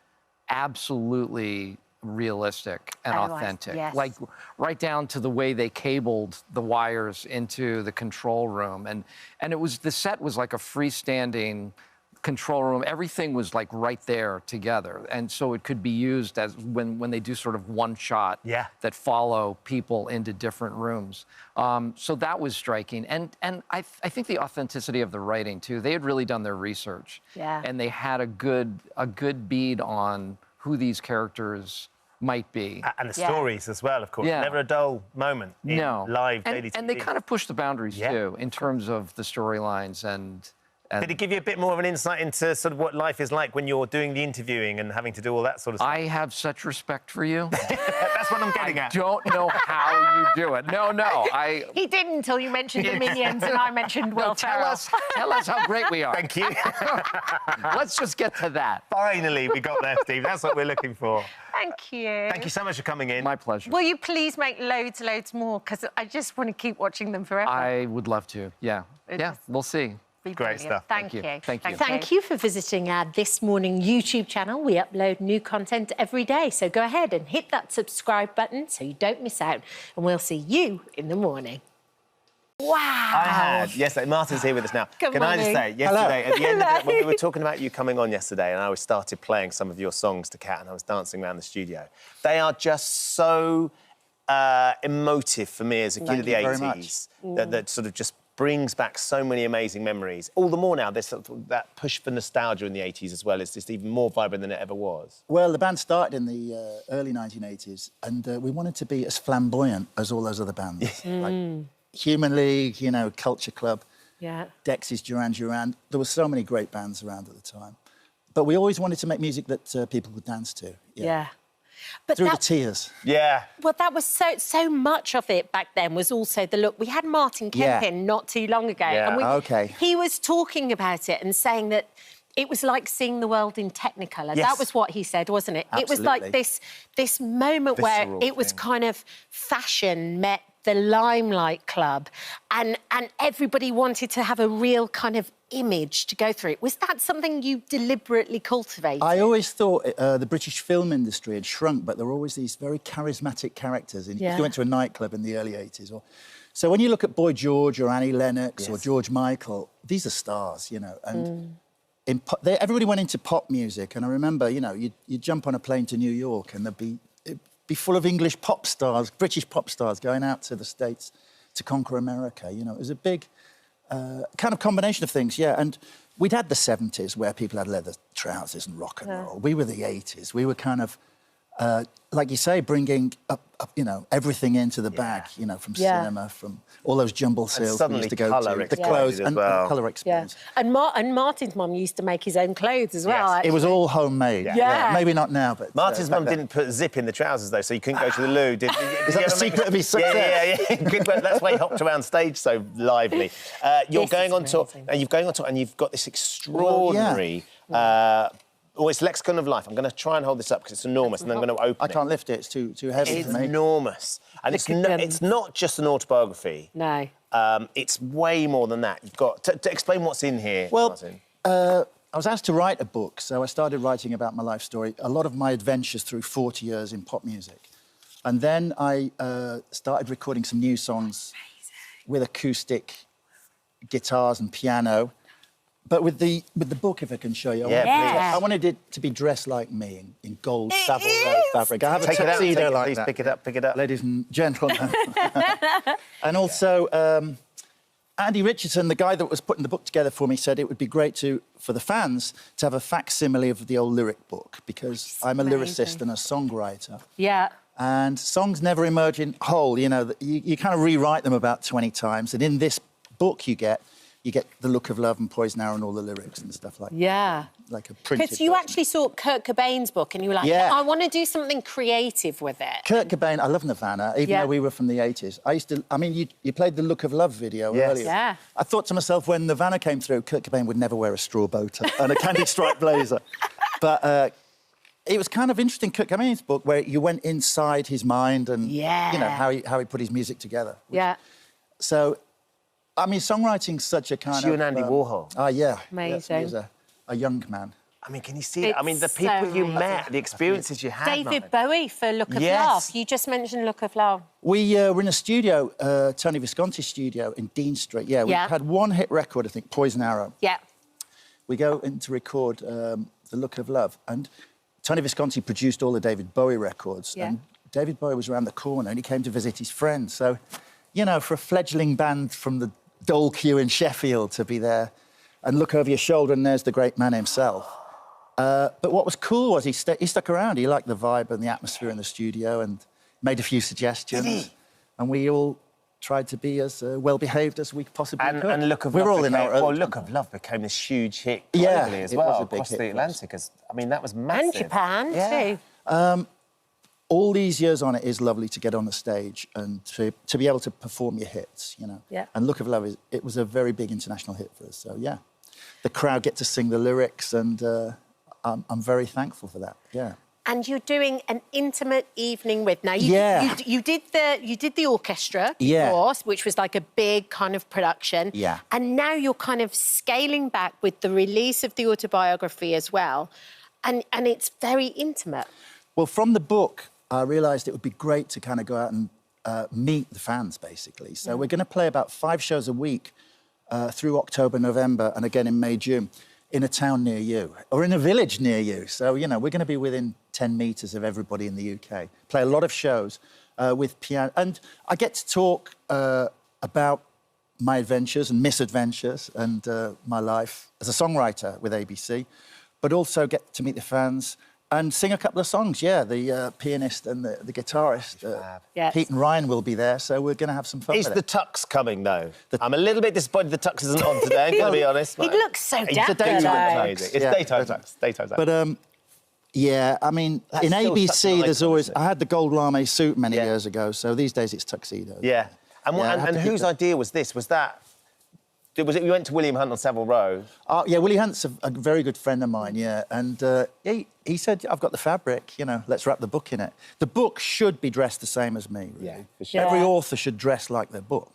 absolutely realistic and authentic. Yes. Like right down to the way they cabled the wires into the control room. And it was, the set was like a freestanding control room. Everything was like right there together. And so it could be used as when they do sort of one shot that follow people into different rooms. So that was striking. And I think the authenticity of the writing too, they had really done their research. Yeah. And they had a good bead on who these characters might be. And the stories as well, of course. Yeah. Never a dull moment in live daily TV. And they kind of push the boundaries too, in terms of the storylines and did it give you a bit more of an insight into sort of what life is like when you're doing the interviewing and having to do all that sort of stuff? I have such respect for you. That's what I'm getting at. I don't know how you do it. No, He didn't until you mentioned the Minions and I mentioned Will Ferrell. Tell us how great we are. Thank you. Let's just get to that. Finally, we got there, Steve. That's what we're looking for. Thank you. Thank you so much for coming in. My pleasure. Will you please make loads more? Because I just want to keep watching them forever. I would love to. Yeah. We'll see. Great stuff. Thank you. Thank you. Thank you for visiting our This Morning YouTube channel. We upload new content every day, so go ahead and hit that subscribe button so you don't miss out. And we'll see you in the morning. Wow. I had. Yes, Martin's here with us now. Good Can morning. I just say, yesterday, at the end of it, when we were talking about you coming on yesterday, and I started playing some of your songs to Kat, and I was dancing around the studio, they are just so emotive for me as a kid of the 80s. That sort of just brings back so many amazing memories. All the more now, there's sort of that push for nostalgia in the 80s as well. It's just even more vibrant than it ever was. Well, the band started in the early 1980s, and we wanted to be as flamboyant as all those other bands. Like Human League, you know, Culture Club, Dexys, Duran Duran. There were so many great bands around at the time. But we always wanted to make music that people could dance to. But through the tears. Yeah. Well, that was so much of it back then was also the look. We had Martin Kempin not too long ago. Yeah. And he was talking about it and saying that it was like seeing the world in Technicolor. Yes. That was what he said, wasn't it? Absolutely. It was like this moment where it was kind of fashion met the Limelight Club, and everybody wanted to have a real kind of image to go through. Was that something you deliberately cultivated? I always thought the British film industry had shrunk, but there were always these very charismatic characters. If you went to a nightclub in the early 80s. So when you look at Boy George or Annie Lennox or George Michael, these are stars, you know. And everybody went into pop music. And I remember, you know, you'd jump on a plane to New York and it'd be full of English pop stars, British pop stars going out to the States to conquer America. You know, it was a big kind of combination of things, And we'd had the 70s where people had leather trousers and rock and roll. We were the 80s. We were kind of, like you say, bringing up, you know, everything into the bag, you know, from cinema, from all those jumble sales we used to go to, the clothes and colour experience. And Martin's mum used to make his own clothes as well. It was all homemade. Maybe not now, but Martin's mum didn't put zip in the trousers though, so you couldn't go to the loo. Did Is that the secret of his success? Yeah. That's why he hopped around stage so lively. You're going on tour, and you've got this extraordinary. Oh, it's Lexicon of Life. I'm going to try and hold this up because it's enormous, and then I'm going to open it. I can't lift it. It's too heavy It's for me. enormous. And it's not just an autobiography. No. It's way more than that. You've got... To explain what's in here, Well, Martin. I was asked to write a book, so I started writing about my life story, a lot of my adventures through 40 years in pop music. And then I started recording some new songs with acoustic guitars and piano. But with the book, if I can show you, I wanted it to be dressed like me in gold Savile Row fabric. I have a tuxedo like that. Pick it up, pick it up. Ladies and gentlemen. And also, Andy Richardson, the guy that was putting the book together for me, said it would be great for the fans to have a facsimile of the old lyric book, because I'm a lyricist and a songwriter. Yeah. And songs never emerge in whole, you know. You kind of rewrite them about 20 times. And in this book you get The Look of Love and Poison Arrow and all the lyrics and stuff like that. Yeah. Like a printed Because you version. actually saw Kurt Cobain's book and you were like, I want to do something creative with it. Kurt Cobain, I love Nirvana, even though we were from the 80s. I mean, you played the Look of Love video earlier. Yeah. I thought to myself, when Nirvana came through, Kurt Cobain would never wear a straw bow tie and a candy stripe blazer. But it was kind of interesting, Kurt Cobain's book, where you went inside his mind and, you know, how he put his music together. So, I mean, songwriting's such a kind of... You and Andy Warhol. Oh, yeah. Amazing. He was a young man. I mean, can you see it? I mean, the people you met, the experiences you had. David Bowie for Look of Love. You just mentioned Look of Love. We were in a studio, Tony Visconti's studio in Dean Street. Yeah, we had one hit record, I think, Poison Arrow. Yeah. We go in to record The Look of Love, and Tony Visconti produced all the David Bowie records. Yeah. And David Bowie was around the corner and he came to visit his friend. So, you know, for a fledgling band from the Dole Queue in Sheffield to be there and look over your shoulder and there's the great man himself. But what was cool was he stuck around. He liked the vibe and the atmosphere in the studio and made a few suggestions. Did he? And we all tried to be as well-behaved as we possibly could. And Look of Love Look of Love became this huge hit globally as well, across the Atlantic. I mean, that was massive. And Japan, too. All these years on, it is lovely to get on the stage and to be able to perform your hits, you know. Yeah. And Look of Love, it was a very big international hit for us, so, yeah. The crowd get to sing the lyrics and I'm very thankful for that, yeah. And you're doing an intimate evening with... Now, you did the orchestra, of course, which was like a big kind of production. Yeah. And now you're kind of scaling back with the release of the autobiography as well. And it's very intimate. Well, from the book, I realised it would be great to kind of go out and meet the fans, basically. So we're going to play about 5 shows a week through October, November, and again in May, June, in a town near you, or in a village near you. So, you know, we're going to be within 10 metres of everybody in the UK. Play a lot of shows with piano. And I get to talk about my adventures and misadventures and my life as a songwriter with ABC, but also get to meet the fans and sing a couple of songs. Yeah, the pianist and the guitarist, Pete and Ryan, will be there, so we're going to have some fun. Is the tux coming, though? I'm a little bit disappointed the tux isn't on today, I'm going to be honest. He looks so dapper. It's a daytime tux. It's daytime tux. Daytime tux. But, yeah, I mean, in ABC, there's always... I had the gold lame suit many years ago, so these days it's tuxedo. Yeah. And whose idea was this? Was that... you went to William Hunt on Savile Row? Yeah, Willie Hunt's a very good friend of mine, yeah. And he said, I've got the fabric, you know, let's wrap the book in it. The book should be dressed the same as me, really. Yeah, for sure. Every author should dress like their book.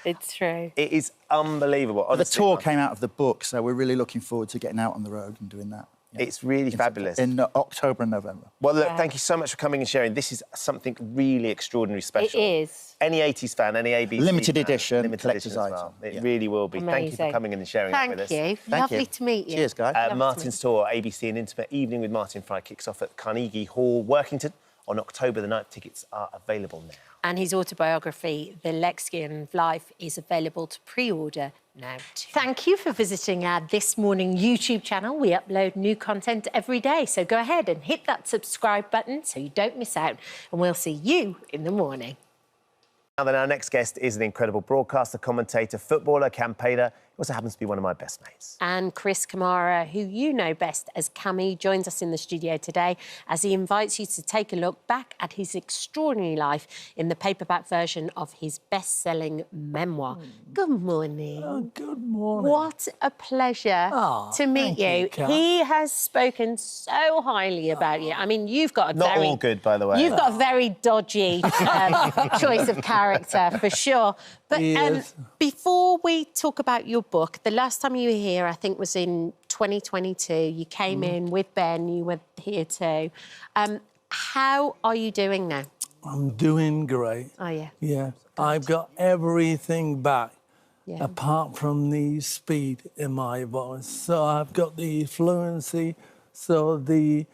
It's true. It is unbelievable. The tour came out of the book, so we're really looking forward to getting out on the road and doing that. Yeah. It's really fabulous. In October and November. Well, look, thank you so much for coming and sharing. This is something really extraordinary special. It is. Any 80s fan, any ABC Limited fan, edition, collector's item. Well. It really will be. Amazing. Thank you for coming in and sharing that with us. Thank you. Lovely to meet you. Cheers, guys. Martin's tour, ABC, An Intimate Evening with Martin Fry, kicks off at Carnegie Hall, Workington, on October the 9th. Tickets are available now. And his autobiography, The Lexicon of Life, is available to pre-order now too. Thank you for visiting our This Morning YouTube channel. We upload new content every day, so go ahead and hit that subscribe button so you don't miss out. And we'll see you in the morning. Now then, our next guest is an incredible broadcaster, commentator, footballer, campaigner. Also happens to be one of my best mates. And Chris Kamara, who you know best as Cammy, joins us in the studio today as he invites you to take a look back at his extraordinary life in the paperback version of his best-selling memoir. Good morning. Oh, good morning. What a pleasure to meet you. He has spoken so highly about you. I mean, you've got a Not all good, by the way. You've got a very dodgy choice of character, for sure. But before we talk about your book, the last time you were here, I think, was in 2022. You came in with Ben, you were here too. How are you doing now? I'm doing great. Oh, yeah? Yeah. I've got everything back, apart from the speed in my voice. So I've got the fluency, so the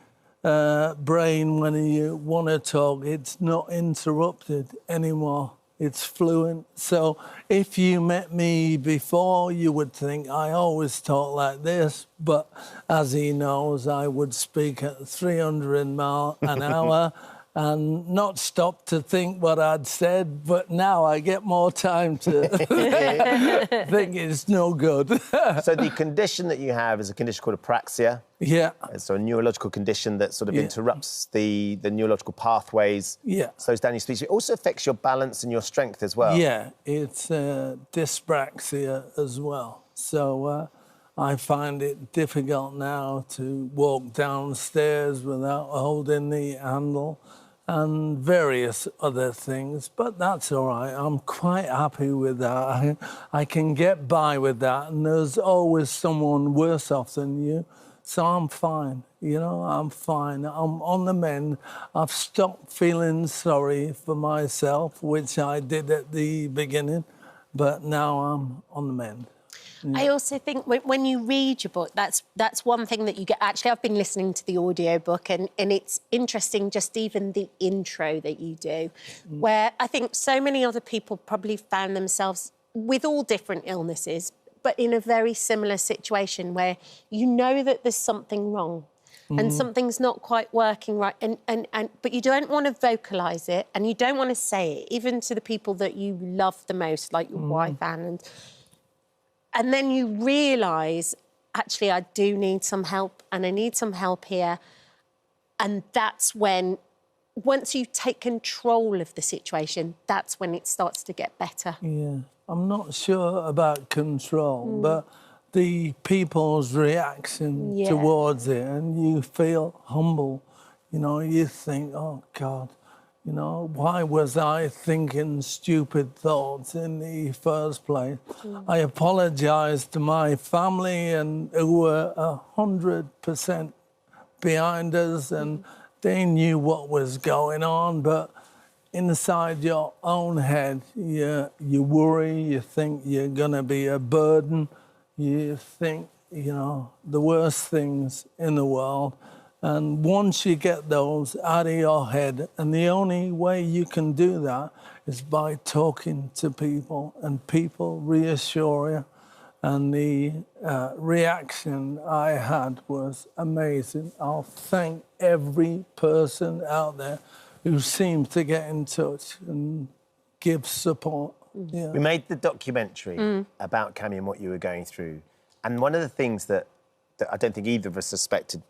brain, when you want to talk, it's not interrupted anymore. It's fluent. So if you met me before, you would think I always talk like this. But as he knows, I would speak at 300 miles an hour and not stop to think what I'd said. But now I get more time to think it's no good. So the condition that you have is a condition called apraxia. Yeah. It's a neurological condition that sort of interrupts the neurological pathways, slows down your speech. It also affects your balance and your strength as well. Yeah, it's dyspraxia as well. So I find it difficult now to walk downstairs without holding the handle and various other things, but that's all right. I'm quite happy with that. I can get by with that, and there's always someone worse off than you. So I'm fine, you know, I'm fine. I'm on the mend. I've stopped feeling sorry for myself, which I did at the beginning, but now I'm on the mend. I also think when you read your book, that's one thing that you get. Actually, I've been listening to the audiobook and it's interesting, just even the intro that you do, where I think so many other people probably found themselves with all different illnesses, but in a very similar situation where you know that there's something wrong and something's not quite working right, but you don't want to vocalise it and you don't want to say it, even to the people that you love the most, like your wife, Anne. And then you realise, actually, I do need some help and I need some help here. And that's when, once you take control of the situation, that's when it starts to get better. Yeah, I'm not sure about control, but the people's reaction towards it, and you feel humble. You know, you think, oh, God, you know, why was I thinking stupid thoughts in the first place? I apologise to my family and who were 100% behind us, and they knew what was going on, but inside your own head, you worry, you think you're going to be a burden, you think, you know, the worst things in the world. And once you get those out of your head, and the only way you can do that is by talking to people, and people reassure you. And the reaction I had was amazing. I'll thank every person out there who seems to get in touch and give support. Yeah. We made the documentary about Cammy and what you were going through. And one of the things that I don't think either of us suspected,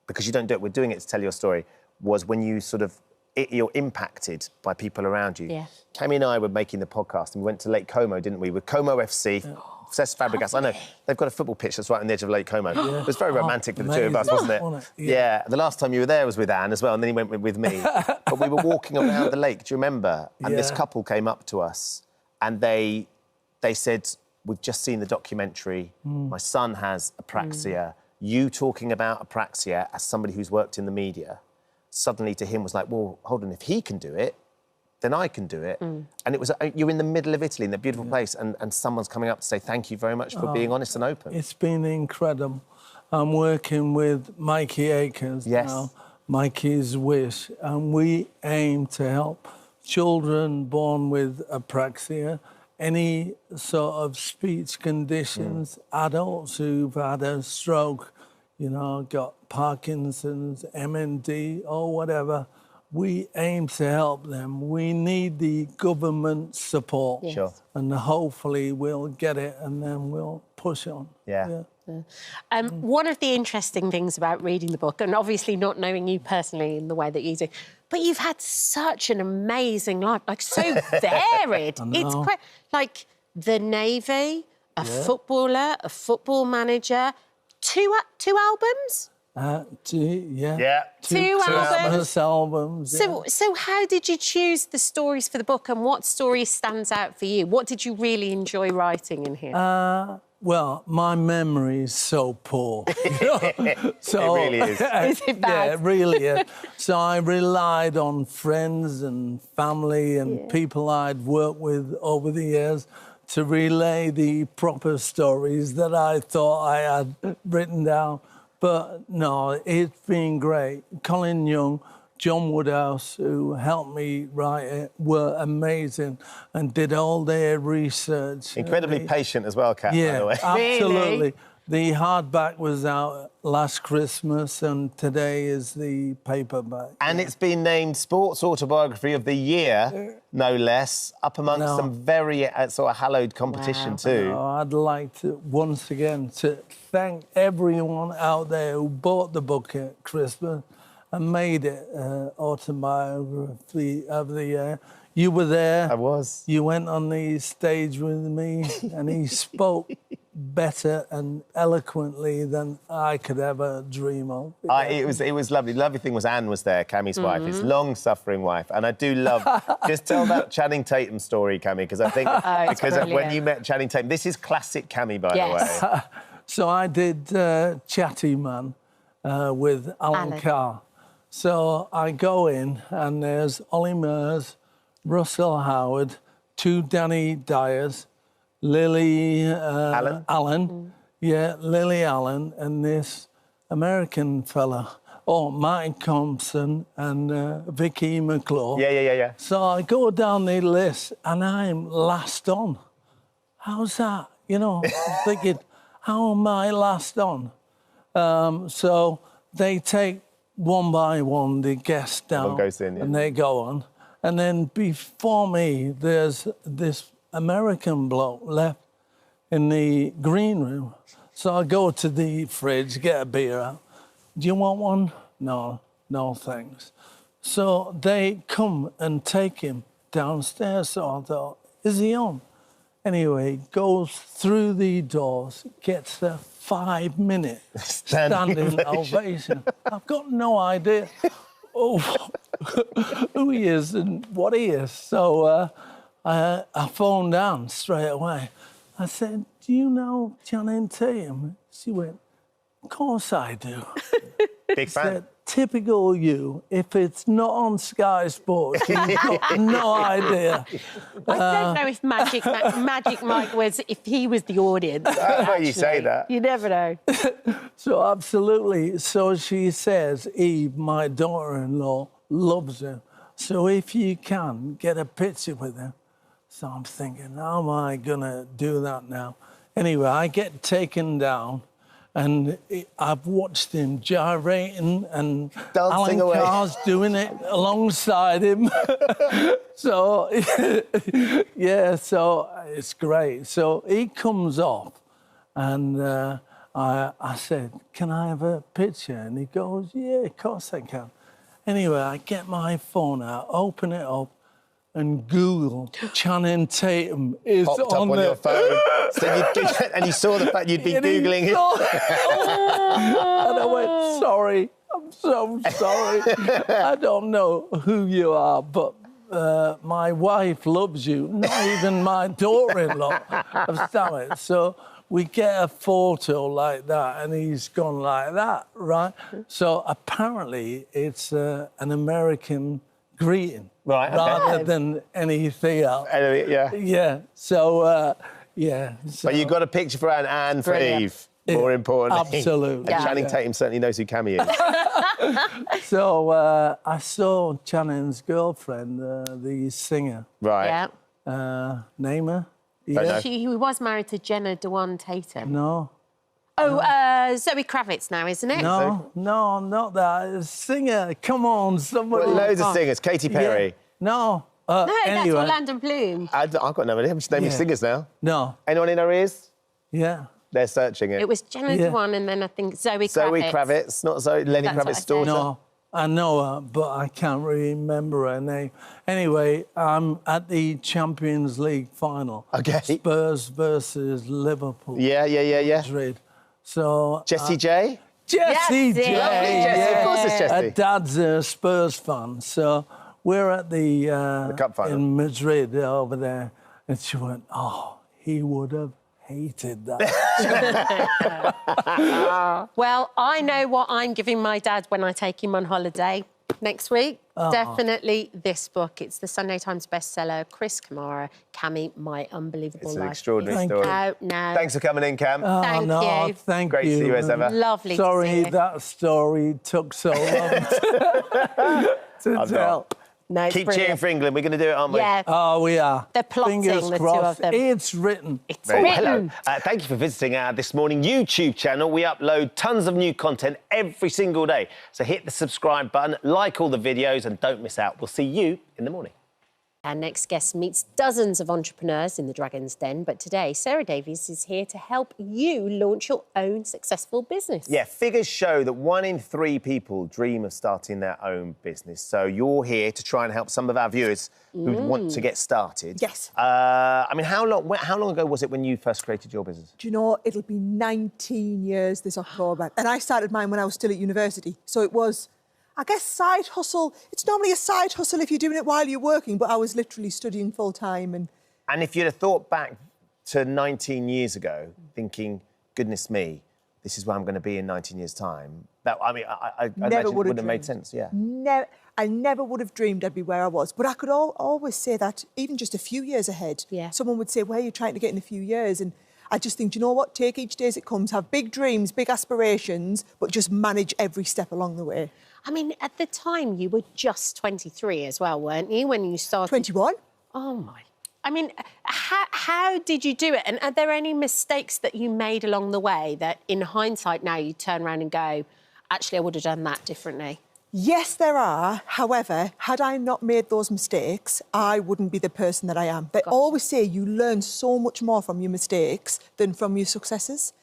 because you don't do it, we're doing it to tell your story, was when you sort of, you're impacted by people around you. Yeah. Cammy and I were making the podcast and we went to Lake Como, didn't we, with Como FC, Cesc Fabregas. I know, they've got a football pitch that's right on the edge of Lake Como. It was very romantic for the two of us, wasn't it? Yeah. The last time you were there was with Anne as well, and then he went with me. But we were walking around the lake, do you remember? And this couple came up to us and they said, we've just seen the documentary, my son has apraxia. You talking about apraxia as somebody who's worked in the media, suddenly to him was like, well, hold on, if he can do it, then I can do it. And it was, you're in the middle of Italy, in that beautiful place, and someone's coming up to say thank you very much for being honest and open. It's been incredible. I'm working with Mikey Akers now, Mikey's Wish, and we aim to help children born with apraxia, any sort of speech conditions, adults who've had a stroke, you know, got Parkinson's, MND or whatever. we aim to help them. We need the government support. Yes. Sure. And hopefully we'll get it and then we'll push on. Yeah. One of the interesting things about reading the book, and obviously not knowing you personally in the way that you do, but you've had such an amazing life, like so varied. It's quite like the Navy, a footballer, a football manager, two albums. Two albums. So how did you choose the stories for the book, and what story stands out for you? What did you really enjoy writing in here? Well, my memory is so poor. So, it really is. Is it bad? Yeah, it really is. So I relied on friends and family and people I'd worked with over the years to relay the proper stories that I thought I had written down. But no, it's been great. Colin Young, John Woodhouse, who helped me write it, were amazing and did all their research. Incredibly patient as well, Kat, by the way. Absolutely. Really? The hardback was out last Christmas and today is the paperback. And it's been named Sports Autobiography of the Year, no less, up amongst some very sort of hallowed competition too. I'd like to, once again, to thank everyone out there who bought the book at Christmas and made it Autobiography of the Year. You were there. I was. You went on the stage with me and he spoke better and eloquently than I could ever dream of. It was lovely. The lovely thing was Anne was there, Cammie's wife, his long-suffering wife. And I do love... Just tell that Channing Tatum story, Cammie, because I think... because when you met Channing Tatum... This is classic Cammie, by the way. So I did Chatty Man with Alan Carr. So I go in and there's Ollie Murs, Russell Howard, two Danny Dyers, Lily Allen. Yeah, Lily Allen, and this American fella. Oh, Martin Compson and Vicky McClure. Yeah. So I go down the list and I'm last on. How's that? You know, I'm thinking, how am I last on? So they take one by one the guests down and they go on. And then before me, there's this American bloke left in the green room. So I go to the fridge, get a beer out. Do you want one? No, thanks. So they come and take him downstairs. So I thought, is he on? Anyway, goes through the doors, gets a 5-minute standing ovation. I've got no idea who he is and what he is. So I phoned down straight away. I said, do you know Channing Tatum? She went, of course I do. Big fan. Said, typical you. If it's not on Sky Sports, you've got no idea. I don't know if Magic Mike was, if he was the audience. That's why you say that. You never know. So absolutely. So she says, Eve, my daughter-in-law, loves him. So if you can, get a picture with him. So I'm thinking, how am I going to do that now? Anyway, I get taken down and I've watched him gyrating and dancing Alan Carr's doing it alongside him. So, yeah, so it's great. So he comes off and I said, can I have a picture? And he goes, yeah, of course I can. Anyway, I get my phone out, open it up, and Google Channing Tatum is popped up on your phone. And you saw the fact you'd been Googling him. And I went, sorry, I'm so sorry. I don't know who you are, but my wife loves you. Not even my daughter-in-law have done it. So we get a photo like that, and he's gone like that, right? So apparently it's an American greeting. Right, rather than anything else. Yeah. So, yeah. So. But you got a picture for Anne and for Eve, more importantly. Absolutely. And Channing Tatum certainly knows who Cammie is. So I saw Channing's girlfriend, the singer. Right. Yeah. Name her? He was married to Jenna Dewan Tatum. No. Oh, Zoe Kravitz now, isn't it? No, not that. A singer. Come on, somebody. Well, loads of singers. Katy Perry. Yeah. No. No, anyway. that's Orlando Bloom. I've got no idea. I'm just naming singers now. No. Anyone in our ears? Yeah. They're searching it. It was Jenna Dewan and then I think Zoe Kravitz. Zoe Kravitz, not Zoe, Lenny Kravitz's daughter. No, I know her, but I can't remember her name. Anyway, I'm at the Champions League final. Okay. Spurs versus Liverpool. Yeah. Madrid. So... Jessie J? Jessie J. Lovely Jessie, of course it's Jessie. Her dad's a Spurs fan, so we're at the cup final in Madrid over there, and she went, "Oh, he would have hated that." Well, I know what I'm giving my dad when I take him on holiday next week. Definitely this book. It's the Sunday Times bestseller, Chris Kamara, Cammy, My Unbelievable It's Life. an extraordinary story. No. Thanks for coming in, Cam. Thank you. Thank Great you. to see you as ever. Lovely Sorry to see you. that story took so long to tell. No, it's Keep brilliant. cheering for England. We're going to do it, aren't we? Yeah. Oh, we are. They're plotting, Fingers the two crossed. of them. It's written. It's Hello. written. Thank you for visiting our This Morning YouTube channel. We upload tons of new content every single day. So hit the subscribe button, like all the videos, and don't miss out. We'll see you in the morning. Our next guest meets dozens of entrepreneurs in the Dragon's Den, but today Sarah Davies is here to help you launch your own successful business. Yeah, figures show that 1 in 3 people dream of starting their own business. So you're here to try and help some of our viewers who want to get started. Yes. I mean, how long ago was it when you first created your business? Do you know, it'll be 19 years this October. And I started mine when I was still at university. So it was, I guess, side hustle. It's normally a side hustle if you're doing it while you're working, but I was literally studying full time. And if you'd have thought back to 19 years ago, thinking, goodness me, this is where I'm going to be in 19 years' time, that, I mean, I imagine it would have made sense, yeah. I never would have dreamed I'd be where I was. But I could always say that, even just a few years ahead, someone would say, where are you trying to get in a few years? And I just think, do you know what? Take each day as it comes, have big dreams, big aspirations, but just manage every step along the way. I mean, at the time, you were just 23 as well, weren't you, when you started? 21. Oh, my. I mean, how did you do it? And are there any mistakes that you made along the way that, in hindsight, now you turn around and go, actually, I would have done that differently? Yes, there are. However, had I not made those mistakes, I wouldn't be the person that I am. They always say you learn so much more from your mistakes than from your successes.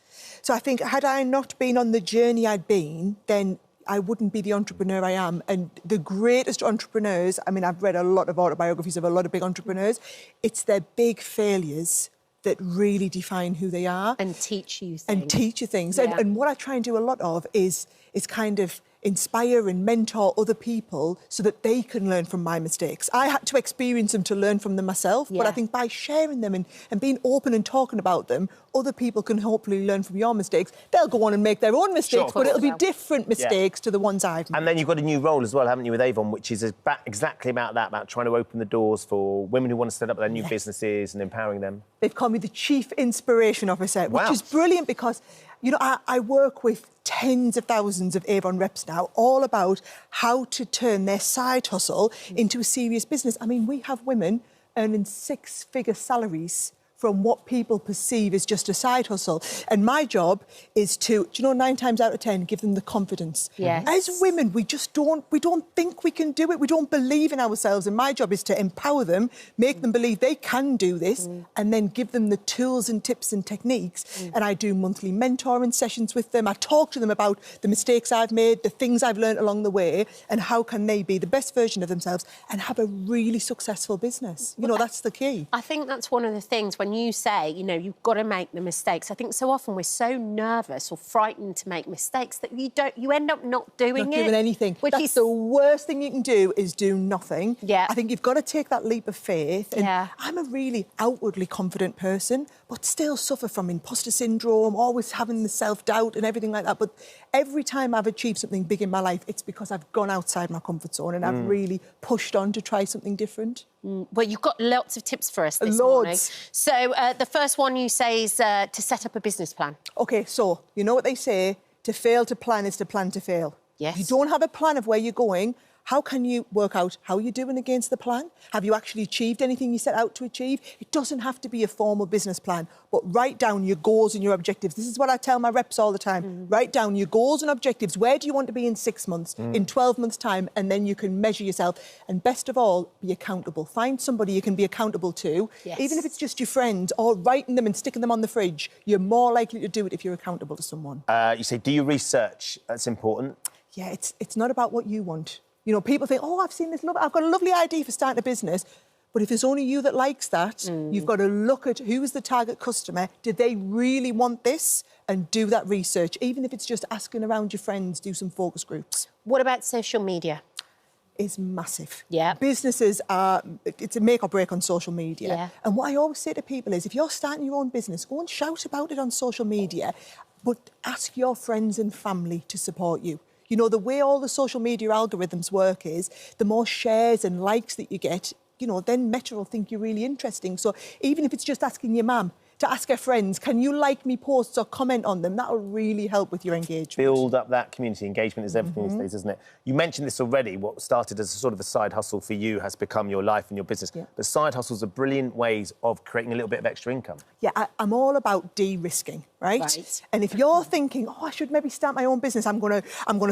So I think had I not been on the journey I'd been, then I wouldn't be the entrepreneur I am. And the greatest entrepreneurs, I mean, I've read a lot of autobiographies of a lot of big entrepreneurs, it's their big failures that really define who they are. And teach you things. And teach you things. Yeah. And what I try and do a lot of is kind of inspire and mentor other people so that they can learn from my mistakes. I had to experience them to learn from them myself, but I think by sharing them and being open and talking about them, other people can hopefully learn from your mistakes. They'll go on and make their own mistakes, but it'll be different mistakes to the ones I've made. And then you've got a new role as well, haven't you, with Avon, which is exactly about that, about trying to open the doors for women who want to set up their new businesses and empowering them. They've called me the Chief Inspiration Officer, which is brilliant because, you know, I work with tens of thousands of Avon reps now, all about how to turn their side hustle into a serious business. I mean, we have women earning 6-figure salaries from what people perceive as just a side hustle. And my job is to, do you know, 9 times out of 10, give them the confidence. Yes. As women, we don't think we can do it. We don't believe in ourselves. And my job is to empower them, make them believe they can do this, and then give them the tools and tips and techniques. And I do monthly mentoring sessions with them. I talk to them about the mistakes I've made, the things I've learned along the way, and how can they be the best version of themselves and have a really successful business. You know, that's the key. I think that's one of the things when you say, you know, you've got to make the mistakes. I think so often we're so nervous or frightened to make mistakes that you end up not doing Not doing anything. That's the worst thing you can do is do nothing. Yeah. I think you've got to take that leap of faith. And I'm a really outwardly confident person, but still suffer from imposter syndrome, always having the self-doubt and everything like that. But every time I've achieved something big in my life, it's because I've gone outside my comfort zone and I've really pushed on to try something different. Well, you've got lots of tips for us this morning. So the first one you say is to set up a business plan. OK, so you know what they say? To fail to plan is to plan to fail. Yes. If you don't have a plan of where you're going, How can you work out how you're doing against the plan? Have you actually achieved anything you set out to achieve? It doesn't have to be a formal business plan, but write down your goals and your objectives. This is what I tell my reps all the time. Write down your goals and objectives. Where do you want to be in 6 months, in 12 months' time? And then you can measure yourself. And best of all, be accountable. Find somebody you can be accountable to, even if it's just your friends, or writing them and sticking them on the fridge. You're more likely to do it if you're accountable to someone. You say, do your research. That's important. Yeah, it's not about what you want. You know, people think, oh, I've got a lovely idea for starting a business. But if it's only you that likes that, you've got to look at who is the target customer. Did they really want this? And do that research. Even if it's just asking around your friends, do some focus groups. What about social media? It's massive. Yeah. Businesses it's a make or break on social media. Yeah. And what I always say to people is, if you're starting your own business, go and shout about it on social media, but ask your friends and family to support you. You know, the way all the social media algorithms work is the more shares and likes that you get, you know, then Meta will think you're really interesting. So even if it's just asking your mum to ask her friends, can you like me posts or comment on them? That'll really help with your engagement. Build up that community. Engagement is everything these days, isn't it? You mentioned this already. What started as a sort of a side hustle for you has become your life and your business. Yeah. But side hustles are brilliant ways of creating a little bit of extra income. Yeah, I'm all about de-risking, right? And if you're thinking, oh, I should maybe start my own business, I'm gonna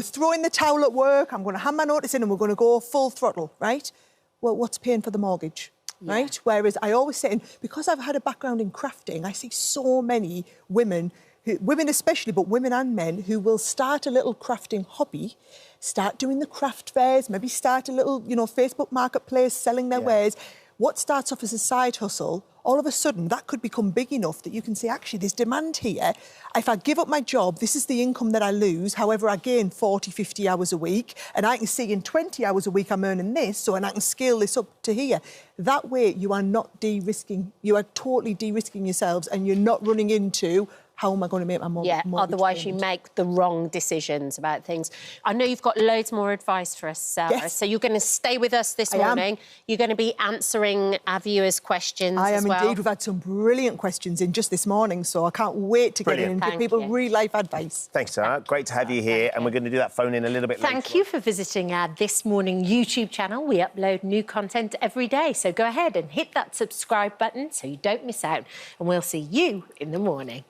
throw in the towel at work, I'm gonna hand my notice in and we're gonna go full throttle, right? Well, what's paying for the mortgage? Right? Whereas I always say, and because I've had a background in crafting, I see so many women, women especially, but women and men, who will start a little crafting hobby, start doing the craft fairs, maybe start a little, you know, Facebook marketplace, selling their wares. What starts off as a side hustle, all of a sudden that could become big enough that you can say, actually, there's demand here. If I give up my job, this is the income that I lose. However, I gain 40, 50 hours a week, and I can see in 20 hours a week I'm earning this, and I can scale this up to here. That way, you are not de-risking. You are totally de-risking yourselves, and you're not running into, how am I going to make my mortgage otherwise payment? you make the wrong decisions about things. I know you've got loads more advice for us, Sarah. So you're going to stay with us this morning. You're going to be answering our viewers' questions I as am well. indeed. We've had some brilliant questions in just this morning, so I can't wait to get in and give people real life advice. Thanks, Sarah. Great to have you here, and we're going to do that phone in a little bit later. Thank you for visiting our This Morning YouTube channel. We upload new content every day, so go ahead and hit that subscribe button so you don't miss out, and we'll see you in the morning.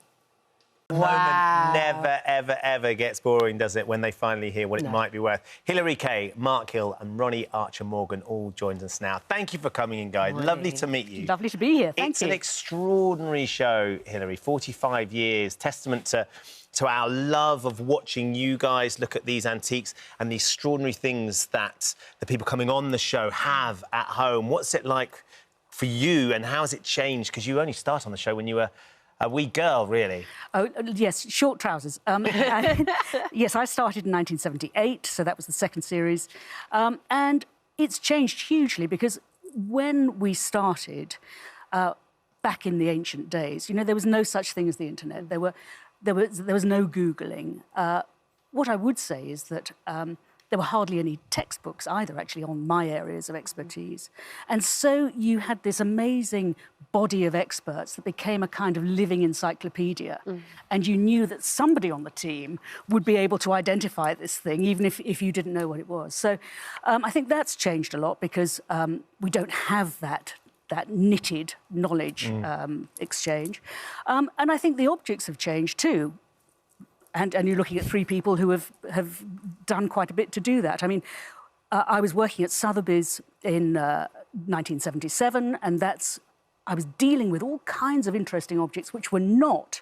Wow. Never, ever, ever gets boring, does it, when they finally hear what it might be worth. Hilary Kay, Mark Hill and Ronnie Archer-Morgan all joined us now. Thank you for coming in, guys. Lovely to meet you. Lovely to be here. Thank you. It's an extraordinary show, Hilary. 45 years, testament to our love of watching you guys look at these antiques and the extraordinary things that the people coming on the show have at home. What's it like for you, and how has it changed? Because you only started on the show when you were a wee girl, really. Oh, yes, short trousers. Yes, I started in 1978, so that was the second series. And it's changed hugely because when we started, back in the ancient days, you know, there was no such thing as the internet. There was no Googling. What I would say is that there were hardly any textbooks either, actually, on my areas of expertise. And so you had this amazing body of experts that became a kind of living encyclopedia. And you knew that somebody on the team would be able to identify this thing, even if you didn't know what it was. So I think that's changed a lot because we don't have that knitted knowledge exchange. And I think the objects have changed too. And you're looking at three people who have done quite a bit to do that. I mean, I was working at Sotheby's in 1977, and I was dealing with all kinds of interesting objects which were not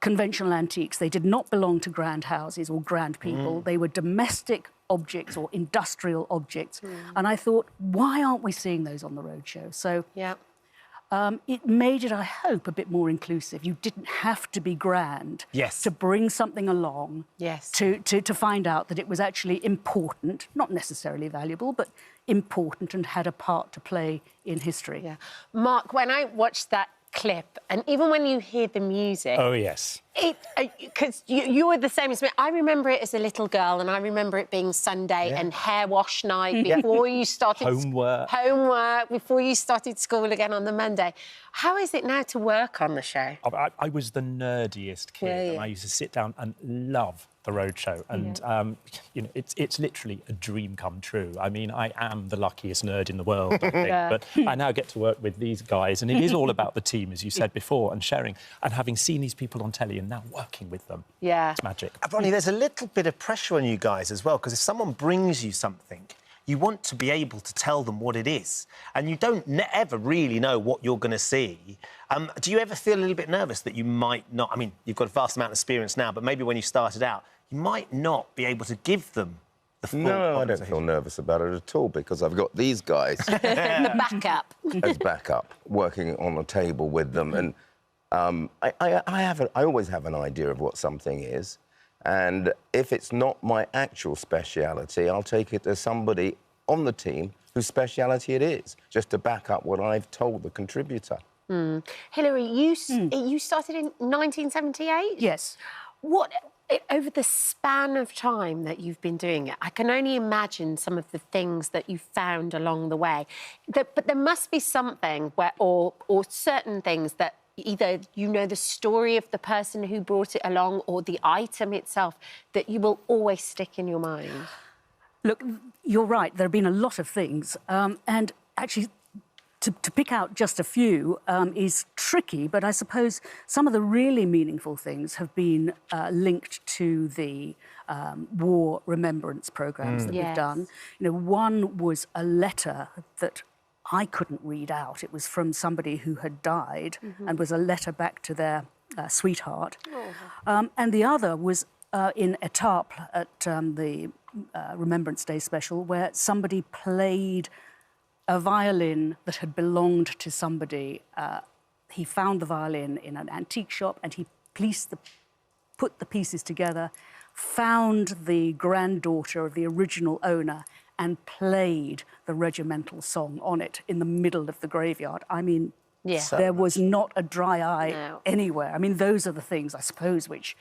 conventional antiques. They did not belong to grand houses or grand people. They were domestic objects or industrial objects. And I thought, why aren't we seeing those on the roadshow? So it made it, I hope, a bit more inclusive. You didn't have to be grand to bring something along to find out that it was actually important, not necessarily valuable, but important and had a part to play in history. Yeah. Mark, when I watched that clip, and even when you hear the music... Oh, yes. Because you were the same as me. I remember it as a little girl, and I remember it being Sunday and hair wash night before you started... Homework, before you started school again on the Monday. How is it now to work on the show? I was the nerdiest kid, and I used to sit down and love the roadshow, and you know, it's literally a dream come true. I mean, I am the luckiest nerd in the world, I think, but I now get to work with these guys, and it is all about the team, as you said before, and sharing, and having seen these people on telly and now working with them. Yeah, it's magic. Ronnie, there's a little bit of pressure on you guys as well, because if someone brings you something, you want to be able to tell them what it is, and you don't ever really know what you're going to see. Do you ever feel a little bit nervous that you might not... I mean, you've got a vast amount of experience now, but maybe when you started out, you might not be able to give them the full... No, I don't feel nervous about it at all, because I've got these guys... The backup. as backup, working on a table with them, and I always have an idea of what something is. And if it's not my actual speciality, I'll take it to somebody on the team whose speciality it is, just to back up what I've told the contributor. Hilary, you started in 1978? Yes. What, over the span of time that you've been doing it, I can only imagine some of the things that you found along the way. But there must be something where, or certain things that either you know the story of the person who brought it along or the item itself that you will always stick in your mind. Look, you're right. There have been a lot of things. And actually, to pick out just a few is tricky, but I suppose some of the really meaningful things have been linked to the war remembrance programmes that we've done. You know, one was a letter that I couldn't read out. It was from somebody who had died and was a letter back to their sweetheart. And the other was in Étaples at the Remembrance Day special, where somebody played a violin that had belonged to somebody. He found the violin in an antique shop and he put the pieces together, found the granddaughter of the original owner and played the regimental song on it in the middle of the graveyard. I mean, there was not a dry eye anywhere. I mean, those are the things, I suppose, which,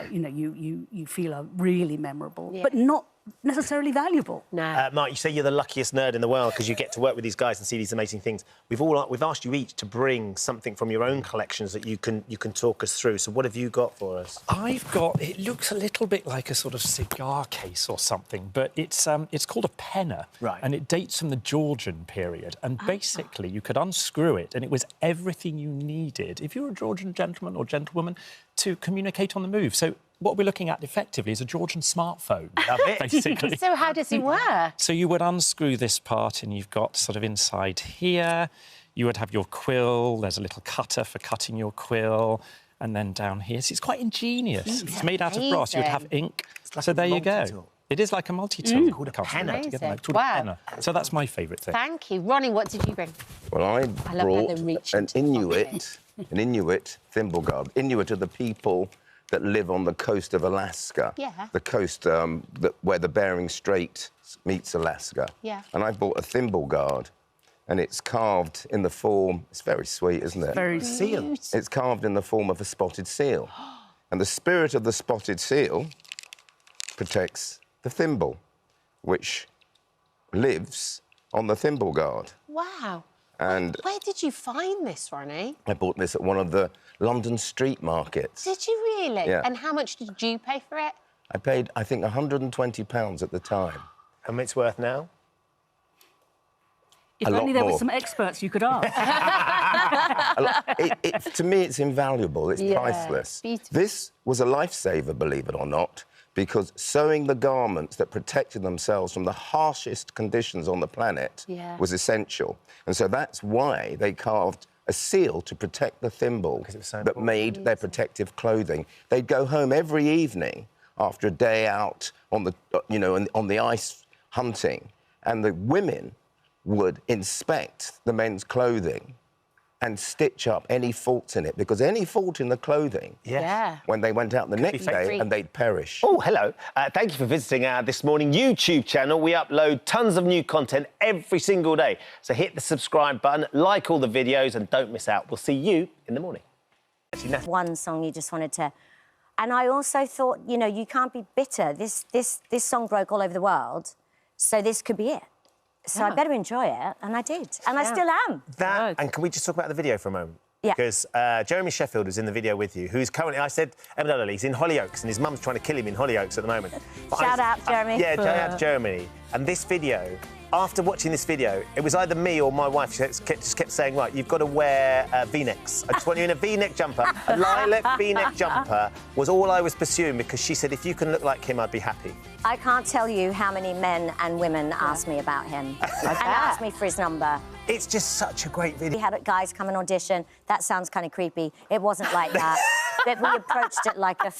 you know, you feel are really memorable, but not necessarily valuable. No. Mark, you say you're the luckiest nerd in the world because you get to work with these guys and see these amazing things. We've asked you each to bring something from your own collections that you can talk us through. So what have you got for us? I've got... It looks a little bit like a sort of cigar case or something, but it's called a penna. Right. And it dates from the Georgian period. And basically, you could unscrew it, and it was everything you needed, if you're a Georgian gentleman or gentlewoman, to communicate on the move. So what we're looking at effectively is a Georgian smartphone. Love it. Basically. So how does it work? So you would unscrew this part and you've got sort of inside here, you would have your quill, there's a little cutter for cutting your quill, and then down here. So it's quite ingenious. It's made out of brass. You would have ink. So there you go. It is like a multi-tool. Called a penna. Penna. So that's my favourite thing. Thank you. Ronnie, what did you bring? Well, I brought an Inuit thimble guard. Inuit are the people that live on the coast of Alaska. The coast where the Bering Strait meets Alaska. And I bought a thimble guard, and it's carved in the form... It's very sweet, isn't it? Very seal. It's carved in the form of a spotted seal. And the spirit of the spotted seal protects the thimble, which lives on the thimble guard. Wow. And where did you find this, Ronnie? I bought this at one of the London street markets. Did you really? Yeah. And how much did you pay for it? I paid, I think, £120 at the time. How much it's worth now? If only there were some experts you could ask. To me, it's invaluable. It's priceless. Beautiful. This was a lifesaver, believe it or not, because sewing the garments that protected themselves from the harshest conditions on the planet was essential. And so that's why they carved a seal to protect the thimble that made their protective clothing. They'd go home every evening after a day out on the, on the ice hunting, and the women would inspect the men's clothing and stitch up any faults in it, because any fault in the clothing, when they went out the next day, and they'd perish. Oh, hello. Thank you for visiting our This Morning YouTube channel. We upload tons of new content every single day. So hit the subscribe button, like all the videos, and don't miss out. We'll see you in the morning. One song you just wanted to... And I also thought, you know, you can't be bitter. This song broke all over the world, so this could be it. So I better enjoy it, and I did. And I still am. And can we just talk about the video for a moment? Because Jeremy Sheffield was in the video with you, who's currently, I said, evidently, he's in Hollyoaks, and his mum's trying to kill him in Hollyoaks at the moment. Shout out, Jeremy. Yeah, shout out to Jeremy. And this video, after watching this video, it was either me or my wife just kept saying, right, you've got to wear V-necks. I just want you in a V-neck jumper. A lilac V-neck jumper was all I was pursuing because she said, if you can look like him, I'd be happy. I can't tell you how many men and women asked me about him and asked me for his number. It's just such a great video. We had guys come and audition. That sounds kind of creepy. It wasn't like that. But we approached it like a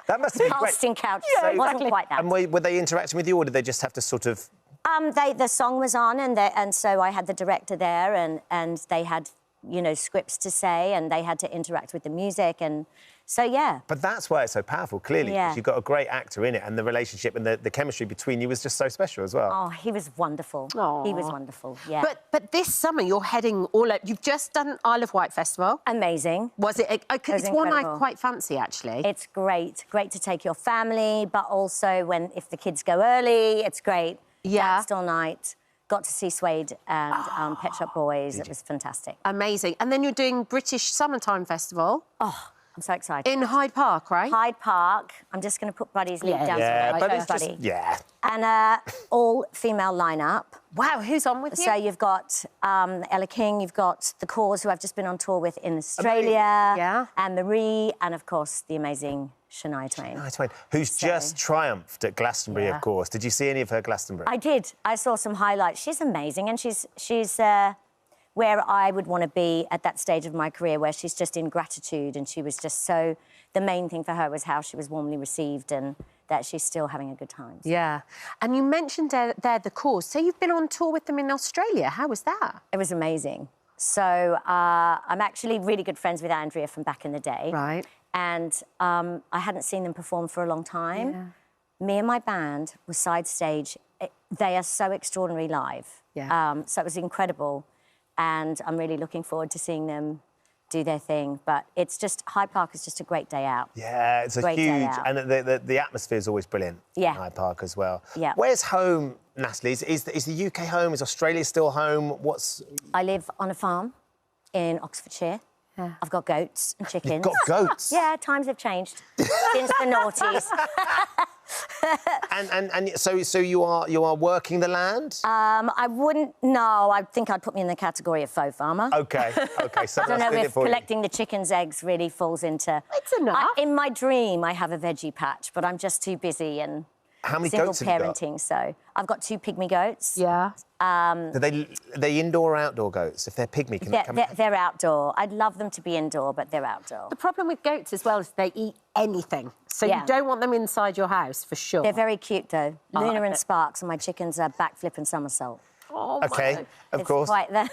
that must have been casting couch. Yeah, so it wasn't quite that. And were they interacting with you, or did they just have to sort of... The song was on, and so I had the director there, and they had, you know, scripts to say, and they had to interact with the music, and so, yeah. But that's why it's so powerful, clearly, because you've got a great actor in it, and the relationship and the chemistry between you was just so special as well. Oh, he was wonderful. Aww. He was wonderful, yeah. But this summer, you're heading all over... You've just done Isle of Wight Festival. Amazing. Was it? It's one I quite fancy, actually. It's great. Great to take your family, but also if the kids go early, it's great. Yeah. Danced all night. Got to see Suede and Pet Shop Boys. It was fantastic. Amazing. And then you're doing British Summertime Festival. Oh, I'm so excited. In Hyde Park, right? Hyde Park. I'm just going to put Buddy's link down. Yeah, but it's Buddy. just... Yeah. And all-female lineup. Wow, who's on with you? So you've got Ella King, you've got The Cause, who I've just been on tour with in Australia, and Marie, and, of course, the amazing Shania Twain. Shania Twain, who's just triumphed at Glastonbury, of course. Did you see any of her Glastonbury? I did. I saw some highlights. She's amazing, and she's where I would want to be at that stage of my career, where she's just in gratitude, and she was just so... The main thing for her was how she was warmly received and that she's still having a good time. Yeah. And you mentioned there The Cause. So you've been on tour with them in Australia. How was that? It was amazing. So I'm actually really good friends with Andrea from back in the day. Right. And I hadn't seen them perform for a long time. Yeah. Me and my band were side stage. They are so extraordinary live. Yeah. So it was incredible. And I'm really looking forward to seeing them do their thing. But it's just... Hyde Park is just a great day out. Yeah, it's a huge... And the atmosphere is always brilliant in Hyde Park as well. Yeah. Where's home, Natalie? Is the UK home? Is Australia still home? I live on a farm in Oxfordshire. Yeah. I've got goats and chickens. You've got goats? Yeah, times have changed since the noughties. and so you are working the land? I wouldn't... No, I think I'd put me in the category of faux farmer. OK. So I don't know if collecting the chickens' eggs really falls into... It's enough. In my dream, I have a veggie patch, but I'm just too busy and... How many single goats have you got? parenting, so I've got 2 pygmy goats. Yeah. Are they indoor or outdoor goats? If they're pygmy, can they come... They're outdoor. I'd love them to be indoor, but they're outdoor. The problem with goats as well is they eat anything. So you don't want them inside your house, for sure. They're very cute, though. Luna and Sparks, and my chickens are backflip and somersault. Oh, OK, of course. Quite the...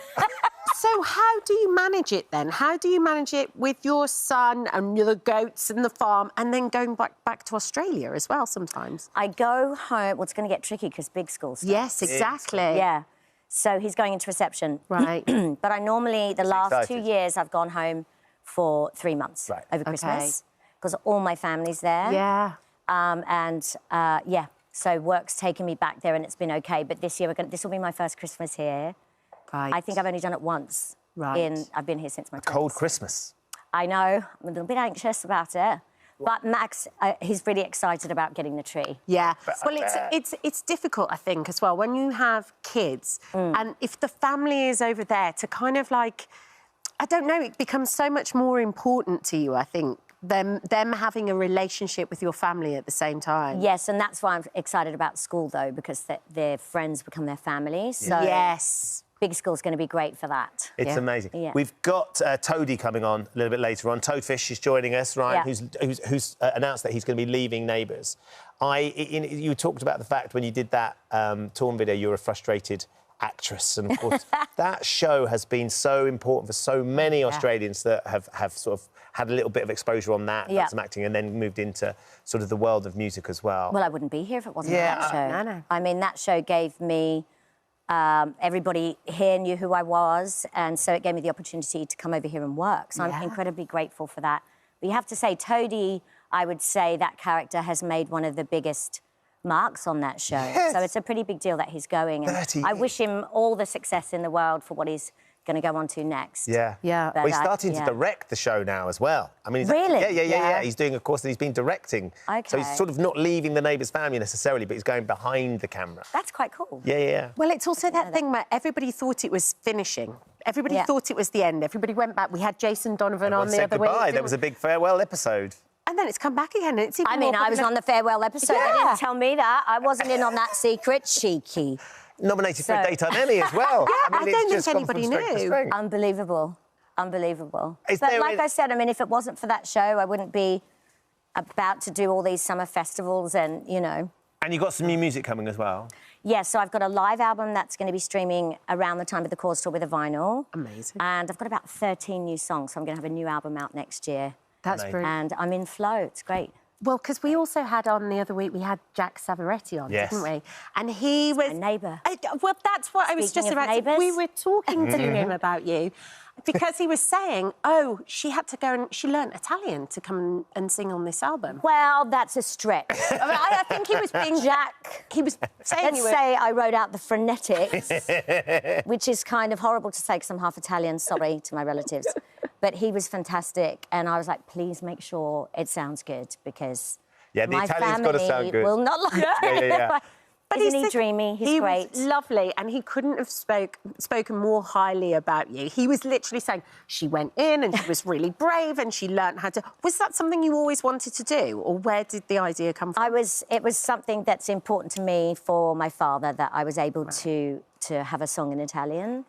So how do you manage it, then? How do you manage it with your son and the goats and the farm and then going back to Australia as well sometimes? I go home... Well, it's going to get tricky because big school stuff. Yes, exactly. Yeah. So he's going into reception. Right. But I normally... The last 2 years, I've gone home for 3 months over Christmas because all my family's there. Yeah. Yeah, so work's taken me back there and it's been OK. But this year, this will be my first Christmas here. Right. I think I've only done it once. Right. I've been here since my 20s. Cold Christmas. I know. I'm a little bit anxious about it. But Max, he's really excited about getting the tree. Yeah. Well, it's difficult, I think, as well, when you have kids and if the family is over there to kind of like, I don't know, it becomes so much more important to you, I think, them having a relationship with your family at the same time. Yes, and that's why I'm excited about school, though, because their friends become their families. So yes. Big school's going to be great for that. It's amazing. Yeah. We've got Toadie coming on a little bit later on. Toadfish is joining us, right? Yeah. Who's announced that he's going to be leaving Neighbours. You talked about the fact when you did that Torn video, you were a frustrated actress, and of course that show has been so important for so many Australians that have sort of had a little bit of exposure on that, some acting, and then moved into sort of the world of music as well. Well, I wouldn't be here if it wasn't for that show. No. I mean, that show gave me... everybody here knew who I was, and so it gave me the opportunity to come over here and work. So I'm incredibly grateful for that. But you have to say, Toadie, I would say that character has made one of the biggest marks on that show. Yes. So it's a pretty big deal that he's going. And I wish him all the success in the world for what he's going to go on to next. Yeah. Yeah. Well, he's starting to direct the show now as well. I mean, really? Yeah. He's doing a course and he's been directing. Okay. So he's sort of not leaving the Neighbours family necessarily, but he's going behind the camera. That's quite cool. Yeah. Well, it's also that thing where everybody thought it was finishing. Everybody thought it was the end. Everybody went back. We had Jason Donovan on the other week. There was a big farewell episode. And then it's come back again. And it's even I mean, I was on the farewell episode. Yeah. They didn't tell me that. I wasn't in on that secret. Cheeky. Nominated for a Daytime Emmy as well. I don't think anybody knew. Unbelievable. Unbelievable. Is But there like I said, I mean, if it wasn't for that show, I wouldn't be about to do all these summer festivals and, you know. And you've got some new music coming as well. Yeah, so I've got a live album that's going to be streaming around the time of the Cause Tour with a vinyl. Amazing. And I've got about 13 new songs, so I'm going to have a new album out next year. That's brilliant. And I'm in flow. It's great. Well, because we also had on the other week, we had Jack Savaretti on, didn't we? And he was... My neighbour. Well, that's what I was just about to... We were talking to him about you because he was saying, oh, she had to go and... She learnt Italian to come and sing on this album. Well, that's a stretch. I mean, I think he was being Jack. He was saying... Let's say I wrote out the phonetics, which is kind of horrible to say because I'm half Italian, sorry to my relatives. But he was fantastic, and I was like, please make sure it sounds good, because the my Italian's got to sound family good. will not like it. Yeah. But isn't he dreamy? He's great. Was lovely, and he couldn't have spoken more highly about you. He was literally saying she went in and she was really brave and she learnt how to... Was that something you always wanted to do, or where did the idea come from? It was something that's important to me for my father, that I was able to have a song in Italian.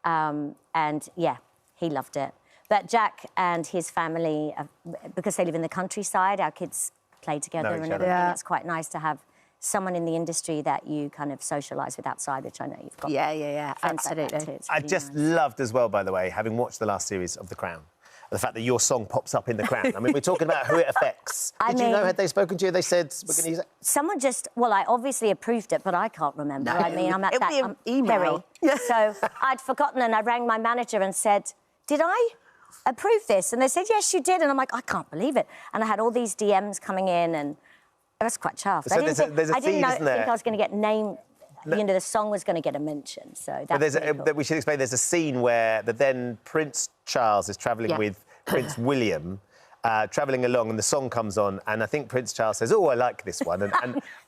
And, yeah, he loved it. But Jack and his family, because they live in the countryside, our kids play together and everything. Yeah. It's quite nice to have someone in the industry that you kind of socialise with outside, which I know you've got. Yeah, absolutely. I just loved as well, by the way, having watched the last series of The Crown, the fact that your song pops up in The Crown. I mean, we're talking about who it affects. Did you know, had they spoken to you, they said, we're going to use it? Someone just... Well, I obviously approved it, but I can't remember. No. I mean, I'm at that... email. So I'd forgotten, and I rang my manager and said, did I approve this? And they said, yes, you did. And I'm like, I can't believe it. And I had all these DMs coming in, and I was quite chuffed. So there's a I didn't scene, isn't there? think I was going to get named... You know, the song was going to get a mention, so that's cool. We should explain, there's a scene where the then Prince Charles is travelling with Prince William, travelling along, and the song comes on, and I think Prince Charles says, oh, I like this one,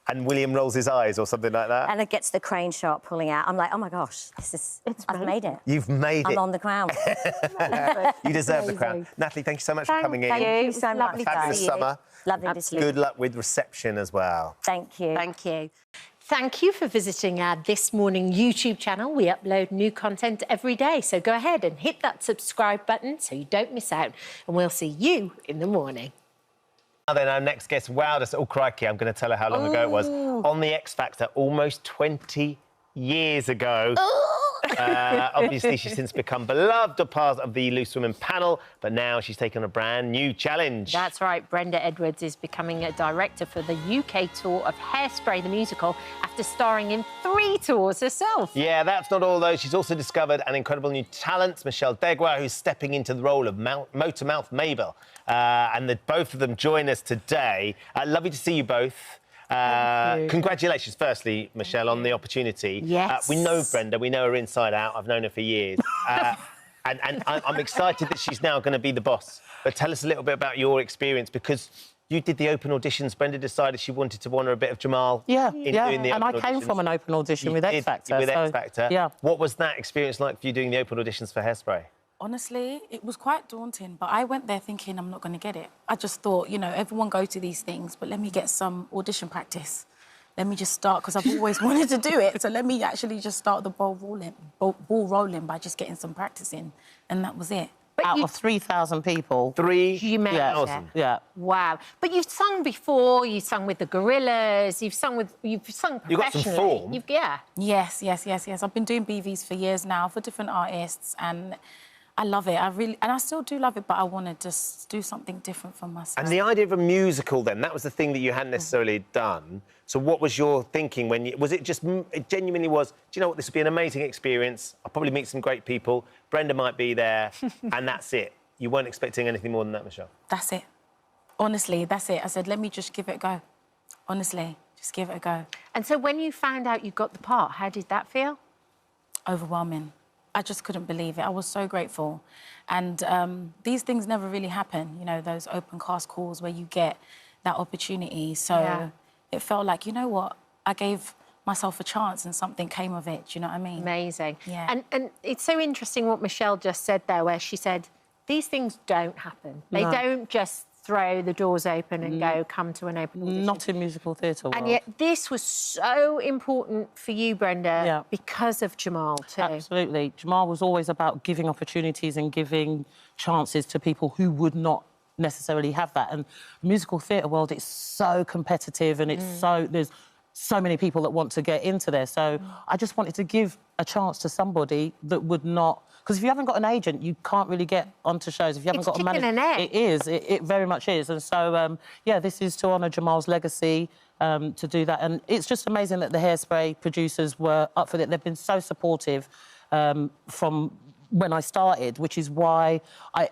and William rolls his eyes or something like that. And it gets the crane shot pulling out. I'm like, oh, my gosh, I've made it. You've made it. I'm on the crown. You deserve the crown. Natalie, thank you so much for coming in. Thank you so much. Fabulous summer. Lovely to see you. Good luck with reception as well. Thank you. Thank you. Thank you for visiting our This Morning YouTube channel. We upload new content every day, so go ahead and hit that subscribe button so you don't miss out, and we'll see you in the morning. Now then, our next guest wowed us. Oh, crikey, I'm going to tell her how long ago it was. On the X Factor, almost 20 years ago. Obviously, she's since become beloved, a part of the Loose Women panel, but now she's taken a brand new challenge. That's right. Brenda Edwards is becoming a director for the UK tour of Hairspray the Musical after starring in 3 tours herself. Yeah, that's not all, though. She's also discovered an incredible new talent, Michelle Degwa, who's stepping into the role of Motormouth Mabel. And both of them join us today. Lovely to see you both. Congratulations, firstly, Michelle, on the opportunity. Yes. We know Brenda, we know her inside out. I've known her for years. And I'm excited that she's now going to be the boss. But tell us a little bit about your experience, because you did the open auditions. Brenda decided she wanted to honour a bit of Jamal. Yeah, doing the and I came from an open audition with X Factor. With X Factor. Yeah. What was that experience like for you doing the open auditions for Hairspray? Honestly, it was quite daunting, but I went there thinking I'm not going to get it. I just thought, you know, everyone go to these things, but let me get some audition practice. Let me just start, because I've always wanted to do it. So let me actually just start the ball rolling by just getting some practice in. And that was it. Out of 3,000 people. 3,000? Yeah. Wow. But you've sung before, you've sung with the Gorillas, you've sung professionally. You've got some form. Yes. I've been doing BVs for years now, for different artists, and I love it. I still do love it, but I want to just do something different for myself. And the idea of a musical, then, that was the thing that you hadn't necessarily done. So what was your thinking when was it just, it genuinely was, do you know what, this would be an amazing experience, I'll probably meet some great people, Brenda might be there, and that's it? You weren't expecting anything more than that, Michelle? That's it. Honestly, that's it. I said, let me just give it a go. Honestly, just give it a go. And so when you found out you got the part, how did that feel? Overwhelming. I just couldn't believe it. I was so grateful. And these things never really happen, you know, those open cast calls where you get that opportunity. So it felt like, you know what, I gave myself a chance and something came of it, do you know what I mean? Amazing. Yeah. And it's so interesting what Michelle just said there, where she said, these things don't happen. They don't just throw the doors open and go, come to an open audition. Not in musical theatre world. And yet this was so important for you, Brenda, because of Jamal too. Absolutely. Jamal was always about giving opportunities and giving chances to people who would not necessarily have that. And the musical theatre world, it's so competitive and it's there's so many people that want to get into there. So I just wanted to give a chance to somebody that would not... Because if you haven't got an agent, you can't really get onto shows. If you haven't got a manager... It is. It very much is. And so, yeah, this is to honour Jamal's legacy, to do that. And it's just amazing that the Hairspray producers were up for it. They've been so supportive from when I started, which is why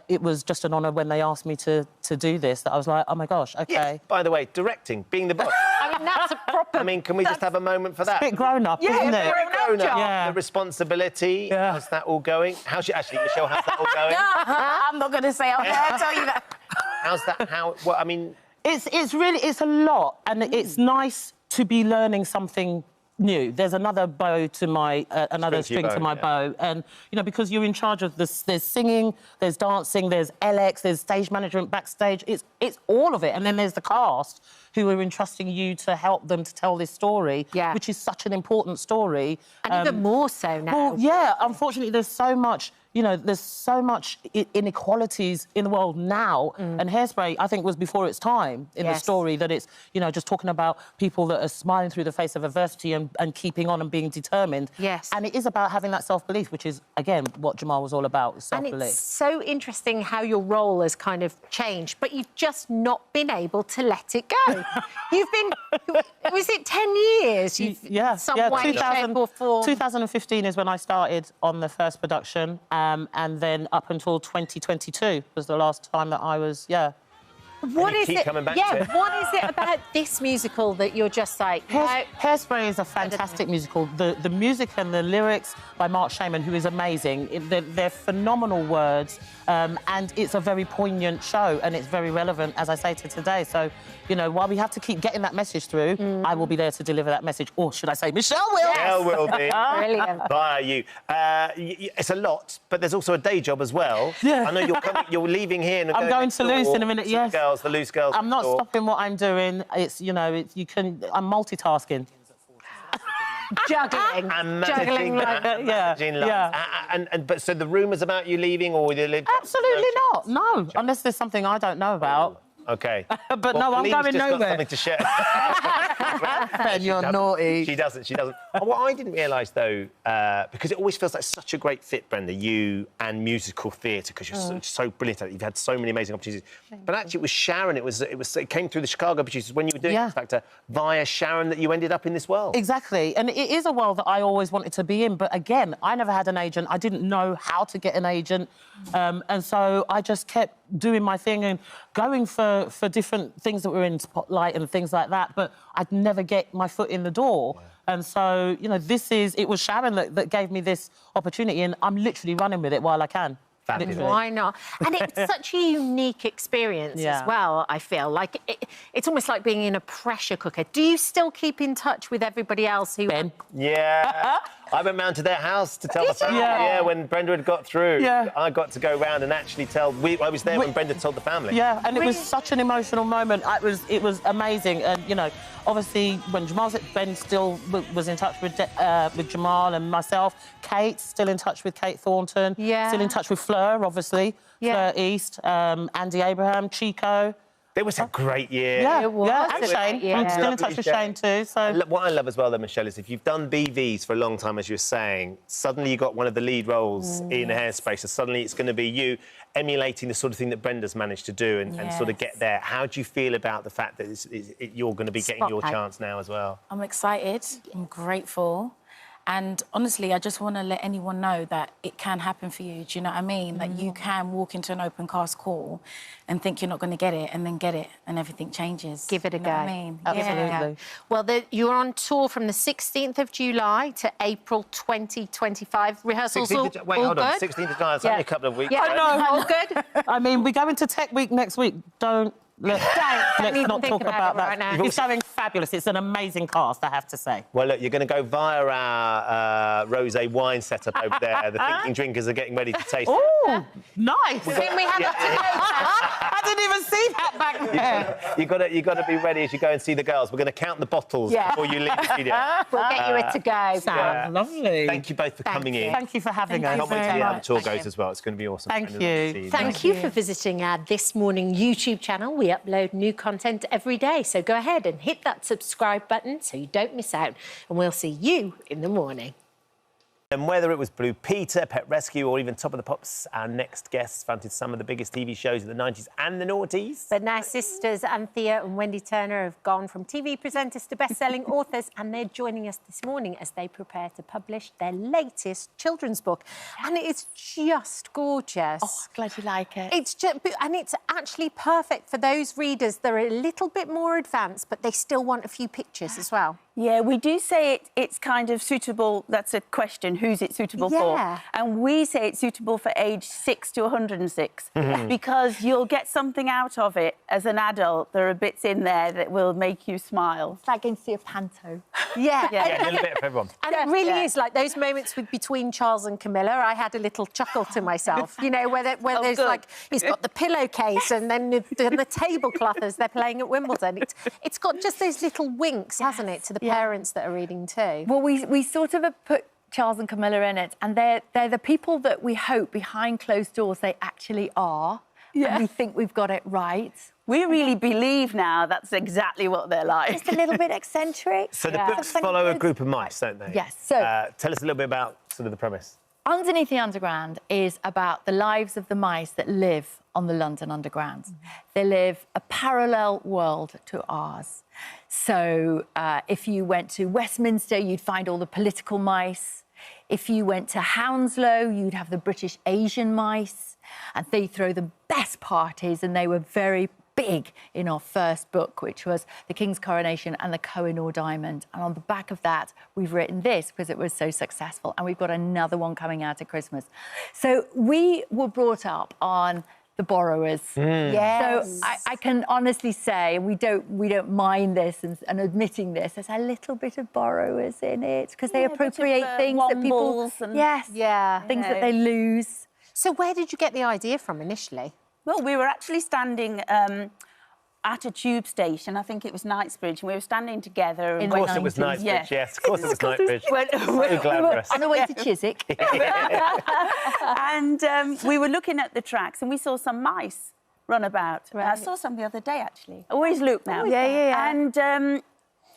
it was just an honour when they asked me to do this, that I was like, oh, my gosh, OK. Yeah, by the way, directing, being the boss. I mean, that's a proper... I mean, can we just have a moment for that? It's a bit grown-up, isn't it? Very grown-up. Yeah. The responsibility, how's that all going? How's actually, Michelle, how's that all going? I'm not going to say, I'll tell you that. How's that, well, I mean... It's really, it's a lot, and it's nice to be learning something new. There's another bow to my, another string to my bow. And, you know, because you're in charge of this, there's singing, there's dancing, there's LX, there's stage management backstage. It's all of it. And then there's the cast who are entrusting you to help them to tell this story, which is such an important story. And even more so now. Well, yeah, unfortunately, there's so much... You know, there's so much inequalities in the world now. And Hairspray, I think, was before its time in the story, that it's, you know, just talking about people that are smiling through the face of adversity and keeping on and being determined. Yes. And it is about having that self-belief, which is, again, what Jamal was all about, self-belief. And it's so interesting how your role has kind of changed, but you've just not been able to let it go. You've been... Was it 10 years? Some way, shape or form. 2015 is when I started on the first production. And then up until 2022 was the last time that I was, What is it? What is it about this musical that you're just like... Hairspray is a fantastic musical. The music and the lyrics by Mark Shaman, who is amazing. They're phenomenal words, and it's a very poignant show, and it's very relevant, as I say, to today. So, you know, while we have to keep getting that message through, I will be there to deliver that message. Or should I say, Michelle will? Michelle will be. Brilliant. Via you. It's a lot, but there's also a day job as well. Yeah. I know you're leaving here and I'm going to Loose in a minute, yes. The Loose Girls. I'm not stopping what I'm doing. It's, you know, I'm multitasking. Juggling. And managing but so the rumours about you leaving, or will you live? Absolutely not. No, unless there's something I don't know about. OK. But no, I'm going just nowhere. Got something to share. Ben, you're naughty. She doesn't. What I didn't realise, though, because it always feels like such a great fit, Brenda, you and musical theatre, because you're so brilliant at it. You've had so many amazing opportunities. But actually, it was Sharon. It came through the Chicago producers when you were doing X Factor via Sharon that you ended up in this world. Exactly. And it is a world that I always wanted to be in. But again, I never had an agent. I didn't know how to get an agent. And so I just kept doing my thing and going for different things that were in Spotlight and things like that, but I'd never get my foot in the door. And so, you know, it was Sharon that gave me this opportunity, and I'm literally running with it while I can. Why not? And it's such a unique experience as well, I feel. Like, it's almost like being in a pressure cooker. Do you still keep in touch with everybody else who... Ben? Yeah. I went round to their house to tell the family. Yeah, when Brenda had got through. Yeah. I got to go round and actually tell... I was there when Brenda told the family. Yeah, and it was such an emotional moment. It was amazing. And, you know, obviously, when Ben still was in touch with Jamal and myself. Kate, still in touch with Kate Thornton. Yeah. Still in touch with Fleur, obviously. Yeah. Fleur East, Andy Abraham, Chico. It was a great year. Yeah, it was. And Shane. I'm still in touch with Shane too. So what I love as well, though, Michelle, is if you've done BVs for a long time, as you were saying, suddenly you got one of the lead roles in Hairspray, so suddenly it's going to be you emulating the sort of thing that Brenda's managed to do and sort of get there. How do you feel about the fact that you're going to be getting your chance now as well? I'm excited. I'm grateful. And honestly, I just want to let anyone know that it can happen for you. Do you know what I mean? That you can walk into an open cast call and think you're not going to get it, and then get it, and everything changes. Give it a go. What I mean? Absolutely. Well, you're on tour from the 16th of July to April 2025. Rehearsals all good? Wait, hold on. 16th of July, it's only a couple of weeks. Yeah, all good? I mean, we go into Tech Week next week. Let's not talk about that. Right now. It's going fabulous. It's an amazing cast, I have to say. Well, look, you're going to go via our rosé wine setup over there. The thinking drinkers are getting ready to taste. Oh, nice. I think we have I didn't even see that back there. You got to be ready as you go and see the girls. We're going to count the bottles before you leave the studio. We'll get you it to go. Yeah. Lovely. Thank you both for coming in. Thank you for having us. I can't wait to see how the tour goes as well. It's going to be awesome. Thank you. Thank you for visiting our This Morning YouTube channel. We upload new content every day, so go ahead and hit that subscribe button so you don't miss out, and we'll see you in the morning. And whether it was Blue Peter, Pet Rescue, or even Top of the Pops, our next guests fronted some of the biggest TV shows of the 90s and the noughties. But now sisters Anthea and Wendy Turner have gone from TV presenters to best-selling authors, and they're joining us this morning as they prepare to publish their latest children's book. And it is just gorgeous. Oh, glad you like it. It's just, and it's actually perfect for those readers that are a little bit more advanced, but they still want a few pictures as well. Yeah, we do say it's kind of suitable. That's a question. Who's it suitable for? And we say it's suitable for age 6 to 106 because you'll get something out of it as an adult. There are bits in there that will make you smile. It's like going to see a panto. Yeah. Yeah, a little bit of everyone. And it really is like those moments between Charles and Camilla. I had a little chuckle to myself, you know, where there's like he's got the pillowcase and then the tablecloth as they're playing at Wimbledon. It's got just those little winks, hasn't it, to the parents that are reading too. Well, we sort of have put Charles and Camilla in it, and they're the people that we hope behind closed doors they actually are. Yeah. And we think we've got it right. We really believe now that's exactly what they're like. Just a little bit eccentric. So the books follow a group of mice, don't they? Yes. So tell us a little bit about sort of the premise. Underneath the Underground is about the lives of the mice that live on the London Underground. They live a parallel world to ours. So if you went to Westminster, you'd find all the political mice. If you went to Hounslow, you'd have the British Asian mice. And they throw the best parties, and they were very big in our first book, which was The King's Coronation and the Koh-i-Noor Diamond. And on the back of that, we've written this because it was so successful. And we've got another one coming out at Christmas. So we were brought up on the borrowers. Yes. So I can honestly say we don't mind this and admitting this. There's a little bit of borrowers in it because they appropriate things that people... things that they lose. So where did you get the idea from initially? Well, we were actually standing at a tube station. I think it was Knightsbridge, and we were standing together. Of course it was Knightsbridge, yes. Of course it was Knightsbridge. So glamorous. On the way to Chiswick. And we were looking at the tracks, and we saw some mice run about. Right. I saw some the other day, actually. I always look now. Yeah. And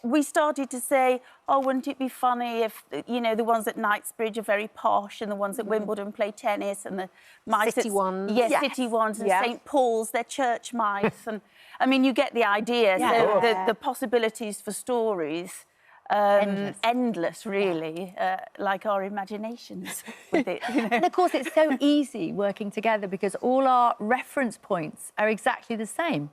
we started to say, oh, wouldn't it be funny if, you know, the ones at Knightsbridge are very posh and the ones at Wimbledon play tennis and the mice... City ones. Yes, city ones. And St Paul's, they're church mice. And, I mean, you get the idea. Yeah. So the possibilities for stories... endless, really, like our imaginations with it. You know? And, of course, it's so easy working together because all our reference points are exactly the same.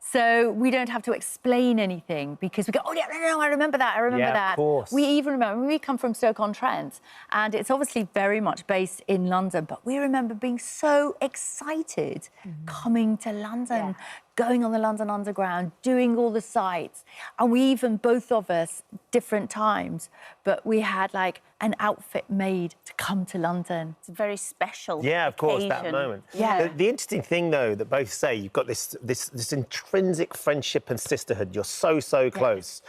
So we don't have to explain anything because we go, oh, yeah, no, I remember that, that. Of course. We even remember, we come from Stoke-on-Trent, and it's obviously very much based in London, but we remember being so excited coming to London, going on the London Underground, doing all the sites. And we even, both of us, different times, but we had like an outfit made to come to London. It's a very special of course, that moment. Yeah. The interesting thing, though, that both say, you've got this intrinsic friendship and sisterhood. You're so close.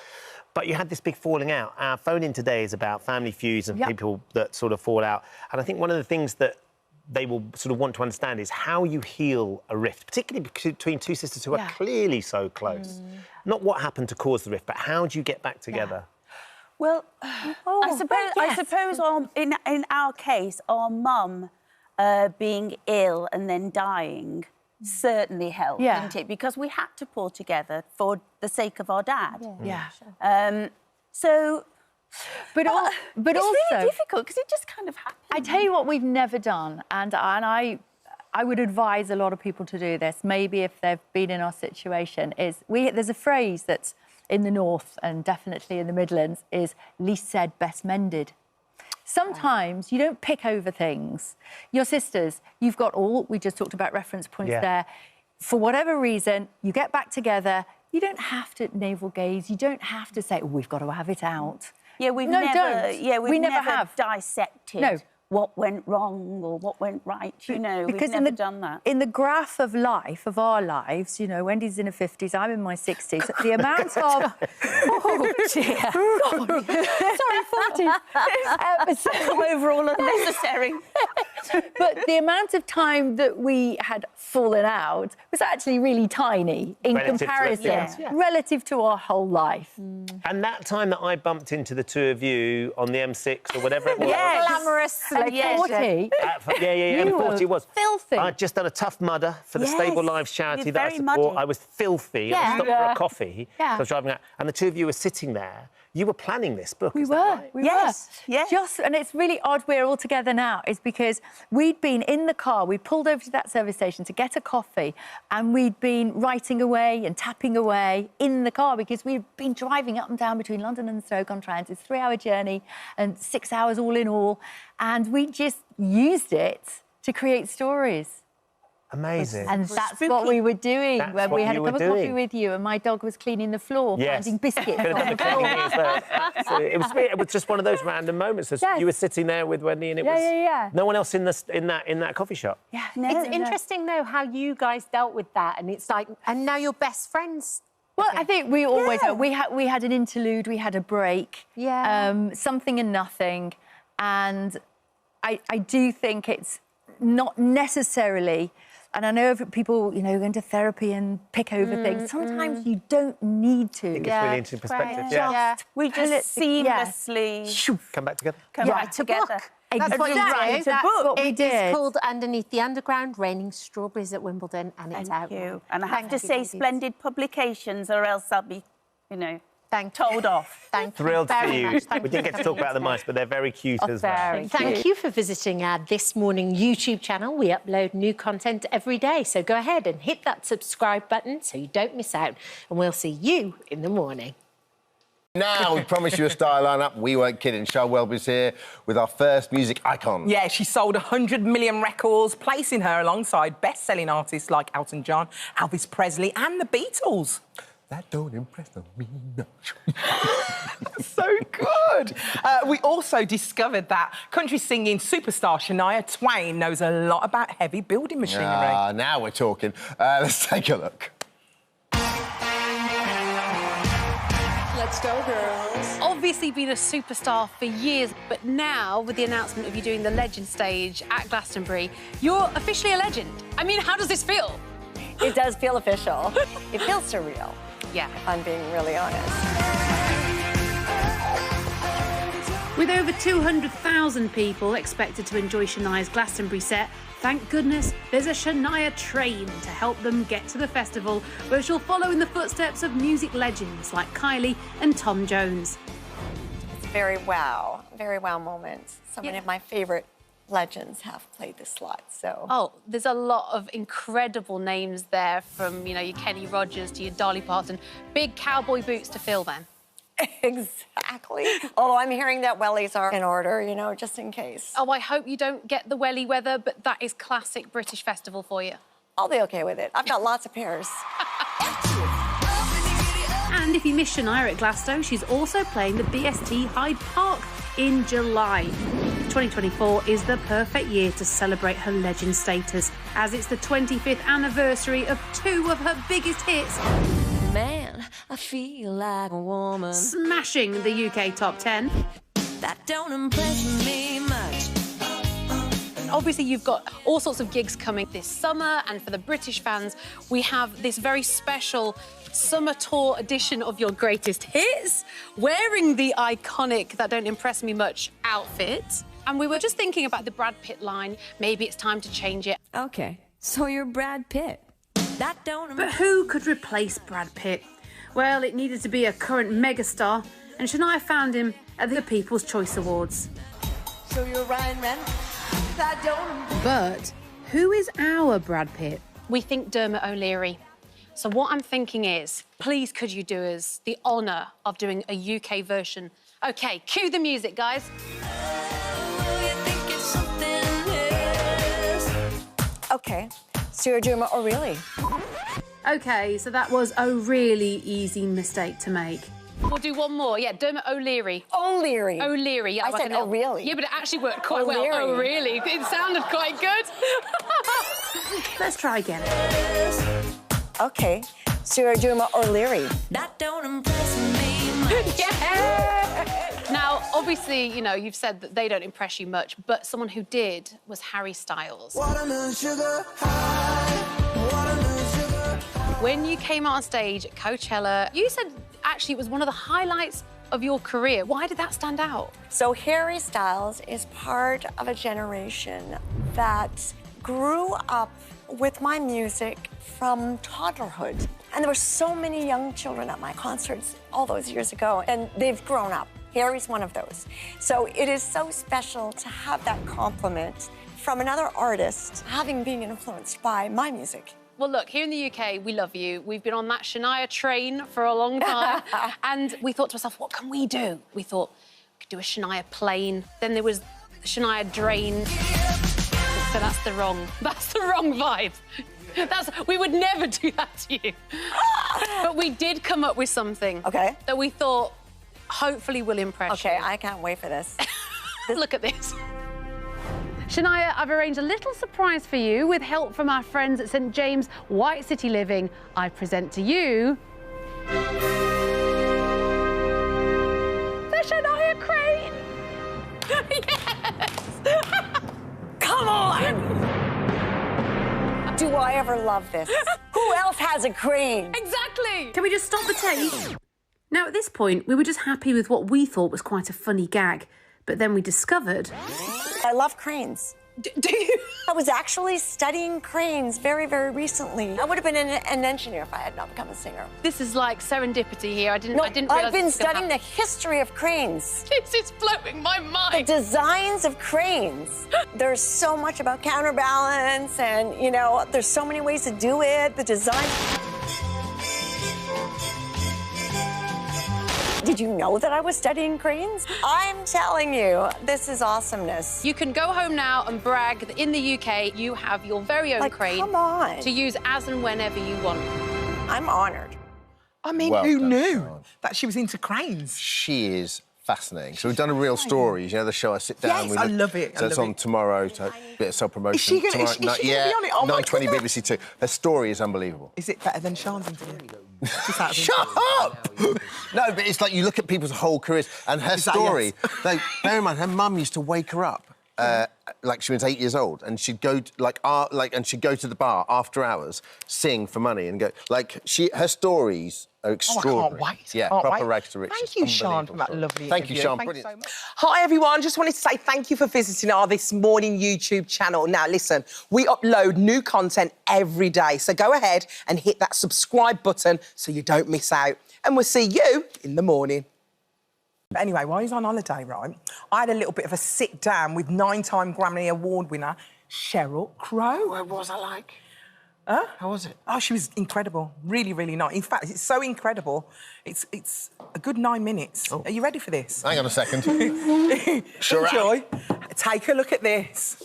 But you had this big falling out. Our phone-in today is about family feuds and people that sort of fall out. And I think one of the things that they will sort of want to understand is how you heal a rift, particularly between two sisters who are clearly so close. Not what happened to cause the rift, but how do you get back together? Well, I suppose in our case, our mum being ill and then dying certainly helped, didn't it? Because we had to pull together for the sake of our dad. Yeah. So But also, really difficult because it just kind of happens. I tell you what we've never done, and I would advise a lot of people to do this, maybe if they've been in our situation, is there's a phrase that's in the North and definitely in the Midlands is least said, best mended. Sometimes you don't pick over things. Your sisters, you've got we just talked about reference points there. For whatever reason, you get back together. You don't have to navel gaze. You don't have to say, oh, we've got to have it out. Yeah, we've no, never, don't. Yeah, we've we never never have dissected what went wrong or what went right. You know, because we've never done that. In the graph of life, of our lives, you know, Wendy's in her 50s, I'm in my 60s. The amount of... oh, dear. Sorry, 40s. Come over all unnecessary. But the amount of time that we had fallen out was actually really tiny in comparison, relative to our whole life. And that time that I bumped into the two of you on the M6 or whatever it was. Glamorous. Like 40. M40 was. Filthy. I'd just done a tough mudder for the Stable Lives charity that I support. muddy. I was filthy. I stopped for a coffee. So I was driving out. And the two of you were sitting there. You were planning this book. We were. Right? We were. And it's really odd we're all together now, is because we'd been in the car, we pulled over to that service station to get a coffee, and we'd been writing away and tapping away in the car because we'd been driving up and down between London and Stoke on trains. It's a 3-hour journey and 6 hours all in all. And we just used it to create stories. Amazing. And that's what we were doing when we had a cup of coffee with you and my dog was cleaning the floor, finding biscuits on the floor. It was just one of those random moments. You were sitting there with Wendy and it was no one else in that coffee shop. Yeah. It's interesting, though, how you guys dealt with that. And it's like, and now you're best friends. Well, I think we always are. We had an interlude, we had a break. Something and nothing. And I do think it's not necessarily... And I know people, you know, go into therapy and pick over things. Sometimes you don't need to. I think it's really interesting perspective. We just seamlessly come back together. Come back together. That's what you write do. a book. It's called Underneath the Underground, Raining Strawberries at Wimbledon, and it's out. Thank you. And I have to say, splendid publications, or else I'll be, you know, told off. Thrilled for you. We didn't get to talk about the mice, but they're very cute as well. Thank you for visiting our This Morning YouTube channel. We upload new content every day, so go ahead and hit that subscribe button so you don't miss out, and we'll see you in the morning. Now, we promised you a star lineup. We weren't kidding. Shell Welby's here with our first music icon. Yeah, she sold 100 million records, placing her alongside best-selling artists like Elton John, Elvis Presley and the Beatles. That don't impress me, no. So good. We also discovered that country singing superstar Shania Twain knows a lot about heavy building machinery. Now we're talking. Let's take a look. Let's go, girls. Obviously been a superstar for years, but now, with the announcement of you doing the Legend stage at Glastonbury, you're officially a legend. I mean, how does this feel? It does feel official. It feels surreal. Yeah. If I'm being really honest. With over 200,000 people expected to enjoy Shania's Glastonbury set, thank goodness there's a Shania train to help them get to the festival, where she'll follow in the footsteps of music legends like Kylie and Tom Jones. It's a very wow moment. So many of my favourite legends have played this slot, so... Oh, there's a lot of incredible names there, from, you know, your Kenny Rogers to your Dolly Parton. Big cowboy boots to fill them. Exactly. Although I'm hearing that wellies are in order, you know, just in case. Oh, I hope you don't get the welly weather, but that is classic British festival for you. I'll be OK with it. I've got lots of pairs. And if you miss Shania at Glasgow, she's also playing the BST Hyde Park in July. 2024 is the perfect year to celebrate her legend status, as it's the 25th anniversary of two of her biggest hits. Man, I feel like a woman. Smashing the UK top 10. That don't impress me much. Obviously, you've got all sorts of gigs coming this summer, and for the British fans, we have this very special summer tour edition of your greatest hits, wearing the iconic That Don't Impress Me Much outfit. And we were just thinking about the Brad Pitt line. Maybe it's time to change it. Okay, so you're Brad Pitt. But who could replace Brad Pitt? Well, it needed to be a current megastar, and Shania found him at the People's Choice Awards. So you're Ryan Reynolds? I don't... But who is our Brad Pitt? We think Dermot O'Leary. So what I'm thinking is, please could you do us the honour of doing a UK version? OK, cue the music, guys. OK, so you're Dermot O'Leary. OK, so that was a really easy mistake to make. We'll do one more. Yeah, Dermot O'Leary. O'Leary. O'Leary. Yeah, I said O'Reilly. Yeah, but it actually worked quite well. O'Leary. Oh, really? It sounded quite good. Let's try again. OK, so you're Dermot O'Leary. That don't impress me much. Yeah! Now, obviously, you know, you've said that they don't impress you much, but someone who did was Harry Styles. Watermelon sugar high, watermelon sugar high. When you came out on stage at Coachella, you said actually it was one of the highlights of your career. Why did that stand out? So Harry Styles is part of a generation that grew up with my music from toddlerhood. And there were so many young children at my concerts all those years ago, and they've grown up. Harry's one of those. So it is so special to have that compliment from another artist, having been influenced by my music. Well, look, here in the UK, we love you. We've been on that Shania train for a long time. And we thought to ourselves, what can we do? We thought we could do a Shania plane. Then there was Shania drain. So that's the wrong vibe. We would never do that to you. But we did come up with something. Okay. That we thought hopefully will impress you. Okay, I can't wait for this. Look at this. Shania, I've arranged a little surprise for you with help from our friends at St James White City Living. I present to you... the Shania crane! Yes! Come on! Do I ever love this? Who else has a crane? Exactly! Can we just stop the tape? Now, at this point, we were just happy with what we thought was quite a funny gag, but then we discovered... I love cranes. Do you? I was actually studying cranes very, very recently. I would have been an engineer if I had not become a singer. This is like serendipity here. I didn't realise I've been this was gonna studying the history of cranes. This is blowing my mind. The designs of cranes. There's so much about counterbalance and, you know, there's so many ways to do it. The design... Did you know that I was studying cranes? I'm telling you, this is awesomeness. You can go home now and brag that in the UK you have your very own crane come on. to use as and whenever you want. I'm honoured. I mean, Well who done, knew Sharon. that she was into cranes? She is fascinating. So we've done a real stories, you know, the show I sit down. Yes, I love it. So it's on tomorrow, so a bit of self-promotion. Is she gonna be on it? Oh, my 9:20 goodness. BBC Two. Her story is unbelievable. Is it better than Sean's interview? Shut up! No, but it's like you look at people's whole careers and her Is that story. yes? Like, bear in mind, her mum used to wake her up. Like she was 8 years old, and she'd go and she'd go to the bar after hours, sing for money, and go her stories are extraordinary. I can't wait. Yeah, Can't proper wait. rags to riches. Thank you, Sean, for that Unbelievable lovely story. Thank you, interview. Sean. Thank you Brilliant. so much. Hi, everyone. Just wanted to say thank you for visiting our This Morning YouTube channel. Now, listen, we upload new content every day, so go ahead and hit that subscribe button so you don't miss out. And we'll see you in the morning. But anyway, while he's on holiday, right, I had a little bit of a sit-down with 9-time Grammy Award winner Sheryl Crow. What was I like? Huh? How was it? Oh, she was incredible. Really, really nice. In fact, it's so incredible. It's a good 9 minutes. Oh. Are you ready for this? Hang on a second. Sure. Enjoy. Take a look at this.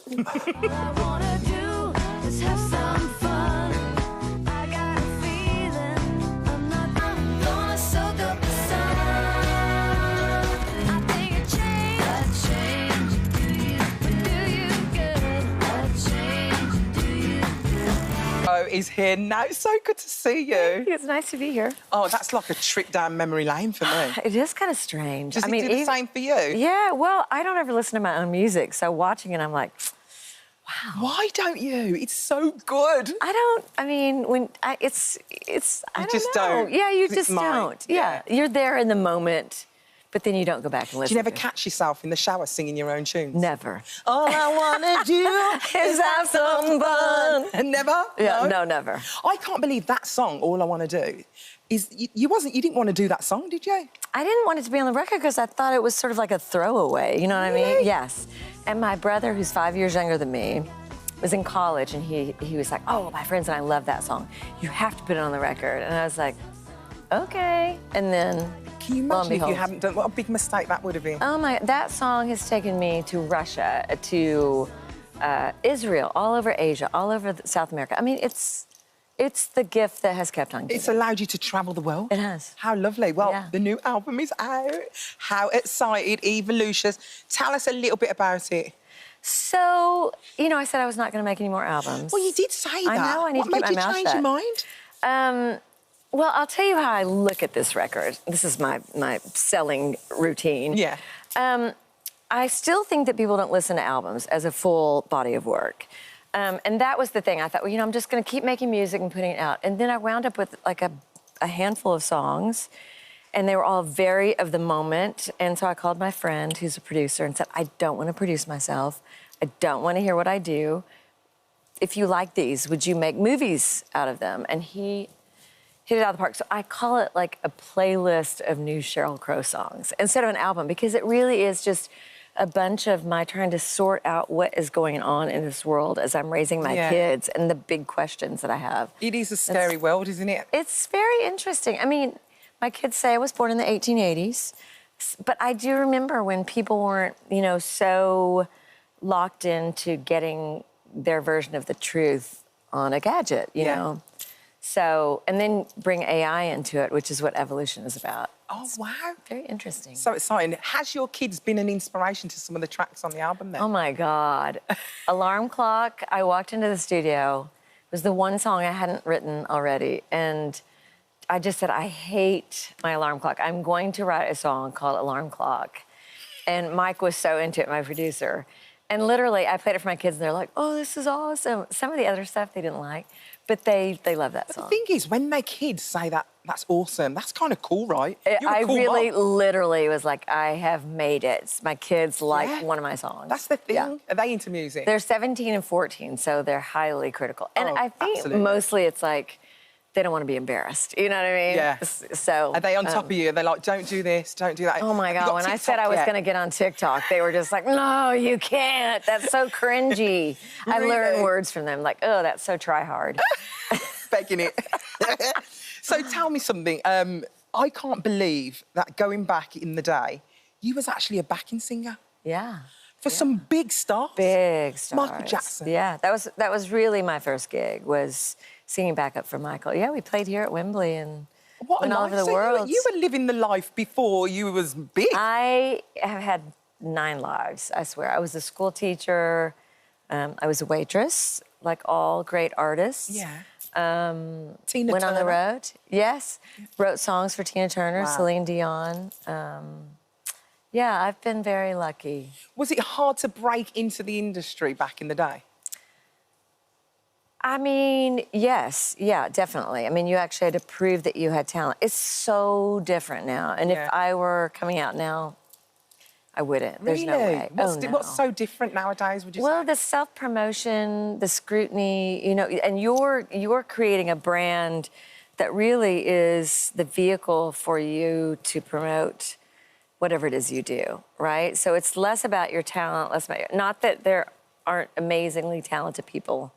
Is here now. It's so good to see you. It's nice to be here. Oh, that's like a trip down memory lane for me. It is kind of strange. Does it do the same for you? Yeah, well, I don't ever listen to my own music, so watching it, I'm like, wow. Why don't you? It's so good. I mean, when I don't know. don't. Yeah, you It's just mine. don't. Yeah, you're there in the moment. But then you don't go back and listen. Do you never catch yourself in the shower singing your own tunes? Never. All I want to do is have some fun. And never? Yeah, no, never. I can't believe that song, All I Want to Do, is... You didn't want to do that song, did you? I didn't want it to be on the record because I thought it was sort of like a throwaway, you know what I mean? Yes. And my brother, who's 5 years younger than me, was in college, and he was like, oh, my friends and I love that song. You have to put it on the record. And I was like, okay. And then... Can you imagine if you hadn't done... What a big mistake that would have been. Oh, my... That song has taken me to Russia, to Israel, all over Asia, all over South America. I mean, it's the gift that has kept on giving. It's allowed you to travel the world? It has. How lovely. Well, the new album is out. How excited, Evolutions. Tell us a little bit about it. So, you know, I said I was not going to make any more albums. Well, you did say that. I know, I need to keep my mouth shut. What made you change your mind? Well, I'll tell you how I look at this record. This is my selling routine. Yeah. I still think that people don't listen to albums as a full body of work. And that was the thing. I thought, well, you know, I'm just going to keep making music and putting it out. And then I wound up with like a handful of songs, and they were all very of the moment. And so I called my friend, who's a producer, and said, I don't want to produce myself. I don't want to hear what I do. If you like these, would you make movies out of them? And he hit it out of the park. So I call it like a playlist of new Sheryl Crow songs instead of an album, because it really is just a bunch of my trying to sort out what is going on in this world as I'm raising my kids and the big questions that I have. It is a scary world, isn't it? It's very interesting. I mean, my kids say I was born in the 1880s, but I do remember when people weren't, you know, so locked into getting their version of the truth on a gadget, you know? So, and then bring AI into it, which is what evolution is about. Oh, wow. Very interesting. So exciting. Has your kids been an inspiration to some of the tracks on the album then? Oh, my God. Alarm Clock, I walked into the studio. It was the one song I hadn't written already. And I just said, I hate my alarm clock. I'm going to write a song called Alarm Clock. And Mike was so into it, my producer. And literally, I played it for my kids, and they're like, oh, this is awesome. Some of the other stuff they didn't like, but they love that song. The thing is, when my kids say that, that's awesome, that's kind of cool, right? I really, literally was like, I have made it. My kids like one of my songs. That's the thing. Yeah. Are they into music? They're 17 and 14, so they're highly critical. And I think mostly it's like, they don't want to be embarrassed. You know what I mean? Yeah. So are they on top of you? They're like, don't do this, don't do that. Oh my God! When I said I was going to get on TikTok, they were just like, no, you can't. That's so cringy. I learned words from them, like, oh, that's so try hard. Begging it. So tell me something. I can't believe that going back in the day, you was actually a backing singer. Yeah. For some big stars. Big stars. Michael Jackson. Yeah, that was really my first gig, was singing backup for Michael. Yeah, we played here at Wembley and went all over the world. You were living the life before you was big. I have had 9 lives, I swear. I was a school teacher. I was a waitress, like all great artists. Yeah. Tina went Turner. On the road. Yes. Yeah. Wrote songs for Tina Turner, Celine Dion. Yeah, I've been very lucky. Was it hard to break into the industry back in the day? I mean, yes. Yeah, definitely. I mean, you actually had to prove that you had talent. It's so different now. And if I were coming out now, I wouldn't. There's no way. What's so different nowadays, would you say? Well, the self-promotion, the scrutiny, you know, and you're creating a brand that really is the vehicle for you to promote whatever it is you do, right? So it's less about your talent, less about not that there aren't amazingly talented people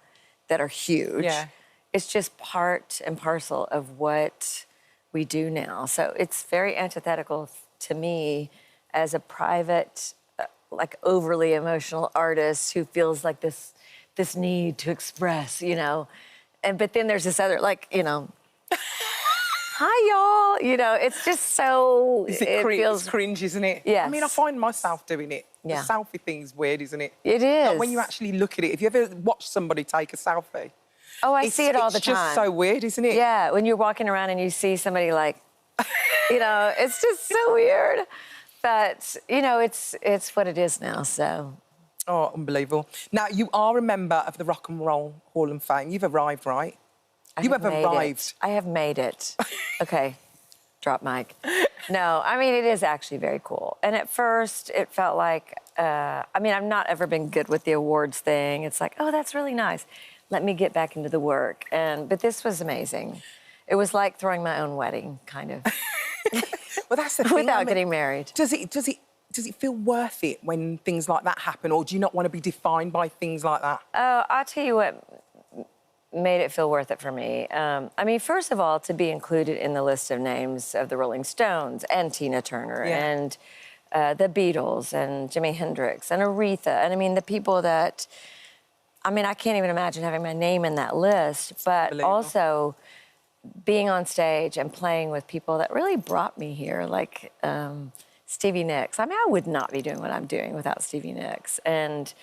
that are huge. Yeah. It's just part and parcel of what we do now. So it's very antithetical to me as a private, like overly emotional artist who feels like this need to express, you know. But then there's this other, like, you know, hi, y'all. You know, it's just so... It feels cringe, isn't it? Yes. I mean, I find myself doing it. Yeah. The selfie thing's weird, isn't it? It is. Like when you actually look at it, if you ever watch somebody take a selfie... Oh, I see it all the time. It's just so weird, isn't it? Yeah, when you're walking around and you see somebody like, you know, it's just so weird. But, you know, it's what it is now, so... Oh, unbelievable. Now, you are a member of the Rock and Roll Hall of Fame. You've arrived, right? You have arrived. I have made it. Okay. drop mic. No, I mean, it is actually very cool. And at first, it felt like, I mean, I've not ever been good with the awards thing. It's like, oh, that's really nice. Let me get back into the work. But this was amazing. It was like throwing my own wedding, kind of. Well, that's the thing. Without getting married. Does it feel worth it when things like that happen, or do you not want to be defined by things like that? Oh, I'll tell you what made it feel worth it for me. I mean, first of all, to be included in the list of names of the Rolling Stones and Tina Turner and the Beatles and Jimi Hendrix and Aretha. And I mean, the people that, I mean, I can't even imagine having my name in that list, but also being on stage and playing with people that really brought me here, like Stevie Nicks. I mean, I would not be doing what I'm doing without Stevie Nicks. And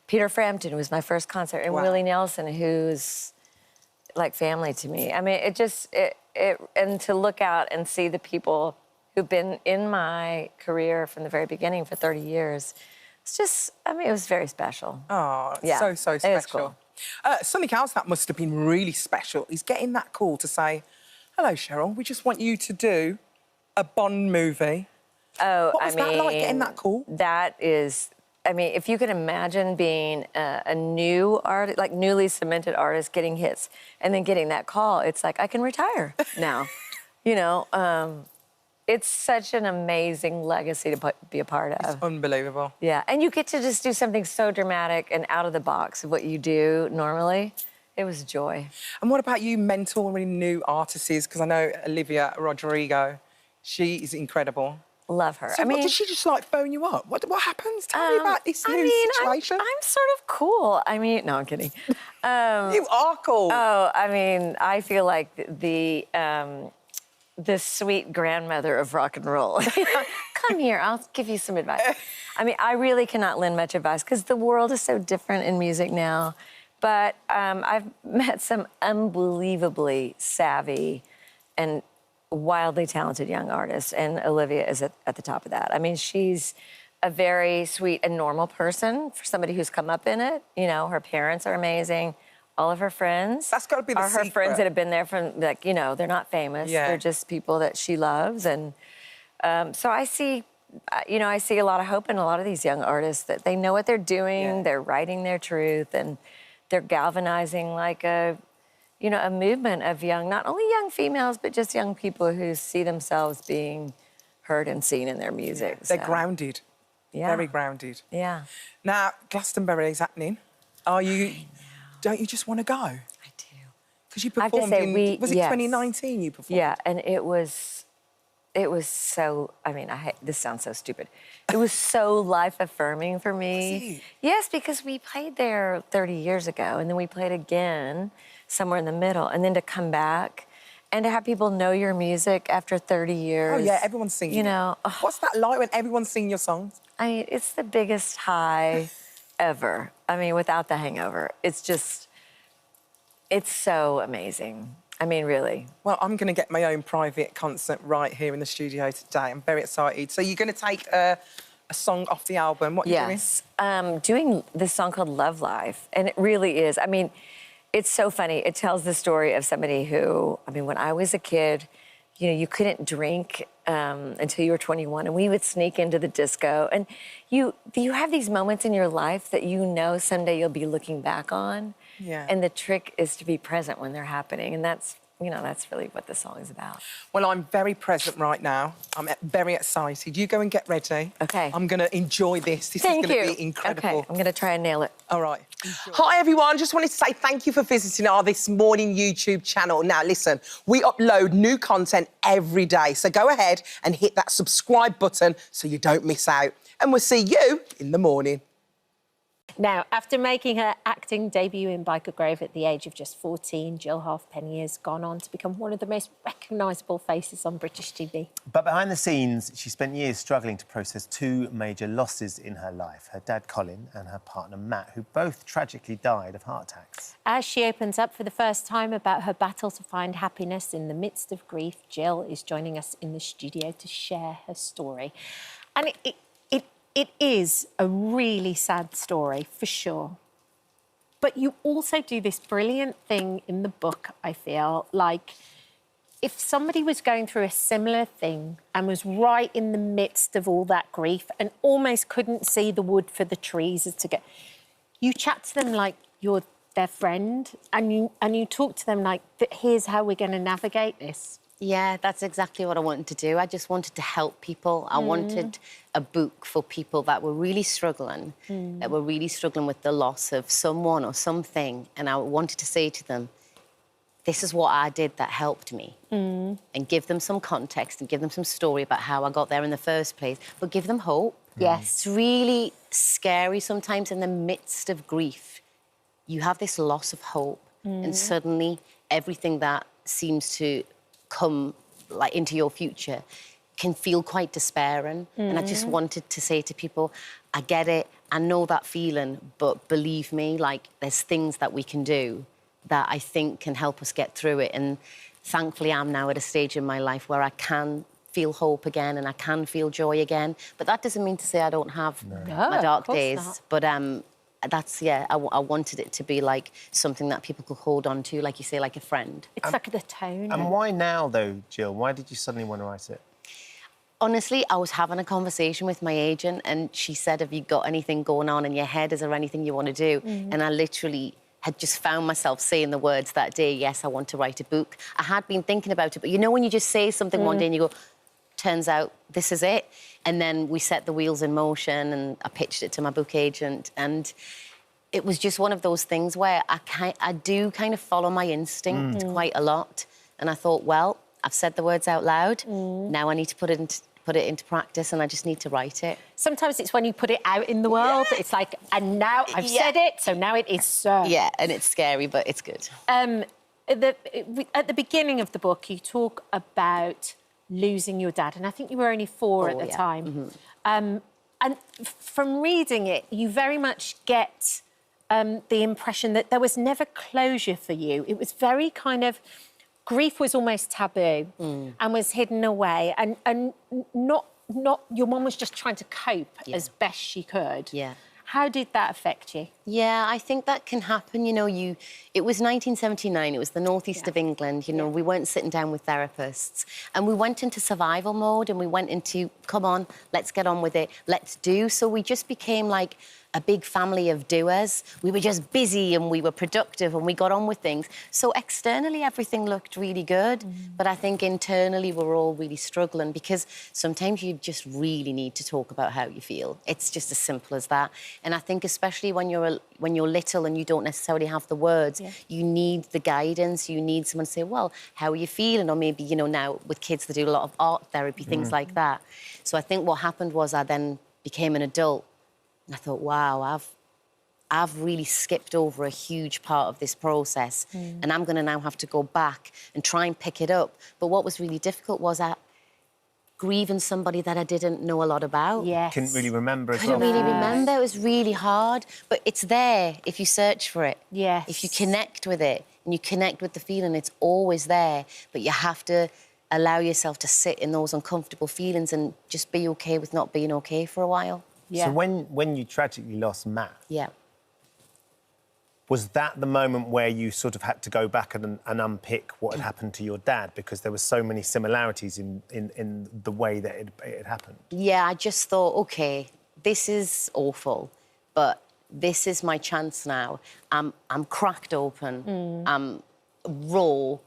Peter Frampton was my first concert, and Willie Nelson, who's like family to me. I mean, and to look out and see the people who've been in my career from the very beginning for 30 years, it's just, I mean, it was very special. Oh, yeah, so special. It was cool. Something else that must have been really special is getting that call to say, hello, Cheryl, we just want you to do a Bond movie. Oh, what was that like, getting that call? That is, I mean, if you can imagine being a new artist, like newly cemented artist, getting hits and then getting that call, it's like, I can retire now. You know, it's such an amazing legacy to be a part of. It's unbelievable. Yeah, and you get to just do something so dramatic and out of the box of what you do normally. It was joy. And what about you mentoring new artists? Because I know Olivia Rodrigo, she is incredible. Love her. So I mean, did she just like phone you up? What happens? Tell me about this new situation. I'm sort of cool. I mean, no, I'm kidding. You are cool. Oh, I mean, I feel like the sweet grandmother of rock and roll. Come here, I'll give you some advice. I mean, I really cannot lend much advice because the world is so different in music now. But I've met some unbelievably savvy and wildly talented young artists, and Olivia is at the top of that. I mean, she's a very sweet and normal person for somebody who's come up in it. You know, her parents are amazing. All of her friends That's got to be the are her secret. friends that have been there from, like, you know, they're not famous. Yeah. They're just people that she loves. And so I see, you know, I see a lot of hope in a lot of these young artists that they know what they're doing, they're writing their truth, and they're galvanizing like a, you know, a movement of young, not only young females, but just young people who see themselves being heard and seen in their music. They're grounded. Yeah. Very grounded. Yeah. Now, Glastonbury is happening. Are you... Don't you just want to go? I do. Because you I have to performed say, in... Was it 2019 you performed? Yeah, and it was so... I mean, this sounds so stupid. It was so life-affirming for me. Was it? Yes, because we played there 30 years ago, and then we played again somewhere in the middle, and then to come back and to have people know your music after 30 years. Oh, yeah, everyone's singing. You know... What's that like when everyone's singing your songs? I mean, it's the biggest high ever. I mean, without the hangover. It's just... It's so amazing. I mean, really. Well, I'm going to get my own private concert right here in the studio today. I'm very excited. So you're going to take a song off the album. What are you doing? Yes. Doing this song called Love Life. And it really is. I mean, it's so funny. It tells the story of somebody who, I mean, when I was a kid, you know, you couldn't drink until you were 21, and we would sneak into the disco. And you have these moments in your life that you know someday you'll be looking back on. Yeah. And the trick is to be present when they're happening. And that's, you know, that's really what the song is about. Well, I'm very present right now. I'm very excited. You go and get ready. OK. I'm going to enjoy this. This is going to be incredible. OK, I'm going to try and nail it. All right. Hi, everyone. Just wanted to say thank you for visiting our This Morning YouTube channel. Now, listen, we upload new content every day. So go ahead and hit that subscribe button so you don't miss out. And we'll see you in the morning. Now, after making her acting debut in Biker Grove at the age of just 14, Jill Halfpenny has gone on to become one of the most recognisable faces on British TV. But behind the scenes, she spent years struggling to process two major losses in her life, her dad Colin and her partner Matt, who both tragically died of heart attacks. As she opens up for the first time about her battle to find happiness in the midst of grief, Jill is joining us in the studio to share her story. And it is a really sad story, for sure. But you also do this brilliant thing in the book, I feel, like if somebody was going through a similar thing and was right in the midst of all that grief and almost couldn't see the wood for the trees as to get, you chat to them like you're their friend, and you talk to them like, here's how we're going to navigate this. Yeah, that's exactly what I wanted to do. I just wanted to help people. I wanted a book for people that were really struggling, with the loss of someone or something. And I wanted to say to them, this is what I did that helped me. And give them some context and give them some story about how I got there in the first place, but give them hope. Yes. It's really scary sometimes in the midst of grief. You have this loss of hope, and suddenly everything that seems to come like into your future can feel quite despairing. And I just wanted to say to people, I get it, I know that feeling, but believe me, like, there's things that we can do that I think can help us get through it. And thankfully, I'm now at a stage in my life where I can feel hope again and I can feel joy again. But that doesn't mean to say I don't have my dark days. Not. But that's, yeah, I wanted it to be like something that people could hold on to, like you say, like a friend. It's like the tone. And why now, though, Jill? Why did you suddenly want to write it? Honestly, I was having a conversation with my agent and she said, have you got anything going on in your head? Is there anything you want to do? And I literally had just found myself saying the words that day, yes, I want to write a book. I had been thinking about it, but you know when you just say something one day and you go, turns out this is it. And then we set the wheels in motion and I pitched it to my book agent. And it was just one of those things where I do kind of follow my instinct quite a lot. And I thought, well, I've said the words out loud. Now I need to put it into practice and I just need to write it. Sometimes it's when you put it out in the world, it's like, and now I've said it, so now it is so. Yeah, and it's scary, but it's good. At the beginning of the book, you talk about losing your dad, and I think you were only four at the time. And from reading it, you very much get the impression that there was never closure for you. It was very kind of, grief was almost taboo and was hidden away, and not your mum was just trying to cope as best she could. Yeah. How did that affect you? Yeah, I think that can happen. You know, it was 1979, it was the northeast of England, you know, we weren't sitting down with therapists. And we went into survival mode and we went into, come on, let's get on with it, let's do. So we just became like a big family of doers. We were just busy and we were productive and we got on with things. So externally, everything looked really good. But I think internally, we're all really struggling because sometimes you just really need to talk about how you feel. It's just as simple as that. And I think especially when you're little and you don't necessarily have the words, you need the guidance. You need someone to say, well, how are you feeling? Or maybe, you know, now with kids, they do a lot of art therapy, things like that. So I think what happened was I then became an adult. And I thought, wow, I've really skipped over a huge part of this process and I'm going to now have to go back and try and pick it up. But what was really difficult was grieving somebody that I didn't know a lot about. Yes. Couldn't really remember as well. Couldn't really remember. It was really hard. But it's there if you search for it. Yes. If you connect with it and you connect with the feeling, it's always there. But you have to allow yourself to sit in those uncomfortable feelings and just be OK with not being OK for a while. So when you tragically lost Matt, was that the moment where you sort of had to go back and unpick what had happened to your dad? Because there were so many similarities in the way that it had happened. Yeah, I just thought, OK, this is awful, but this is my chance now. I'm cracked open, I'm raw.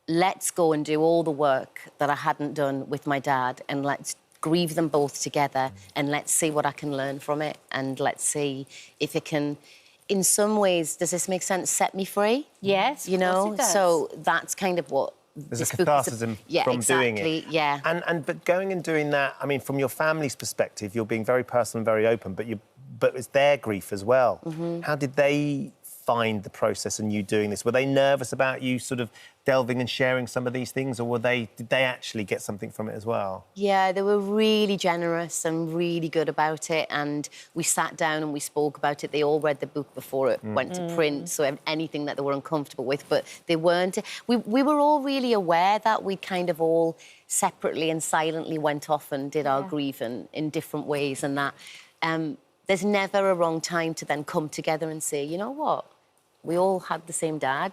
Let's go and do all the work that I hadn't done with my dad and let's grieve them both together and let's see what I can learn from it and let's see if it can, in some ways, does this make sense, set me free? Yes, you know? it does. So that's kind of what there's a catharsis from doing it. Yeah. But going and doing that, I mean, from your family's perspective, you're being very personal and very open, but it's their grief as well. How did they find the process and you doing this? Were they nervous about you sort of delving and sharing some of these things, or did they actually get something from it as well? Yeah, they were really generous and really good about it, and we sat down and we spoke about it. They all read the book before it went to print, so anything that they were uncomfortable with, but they weren't. We were all really aware that we kind of all separately and silently went off and did our grieving in different ways, and that there's never a wrong time to then come together and say, you know what, we all had the same dad,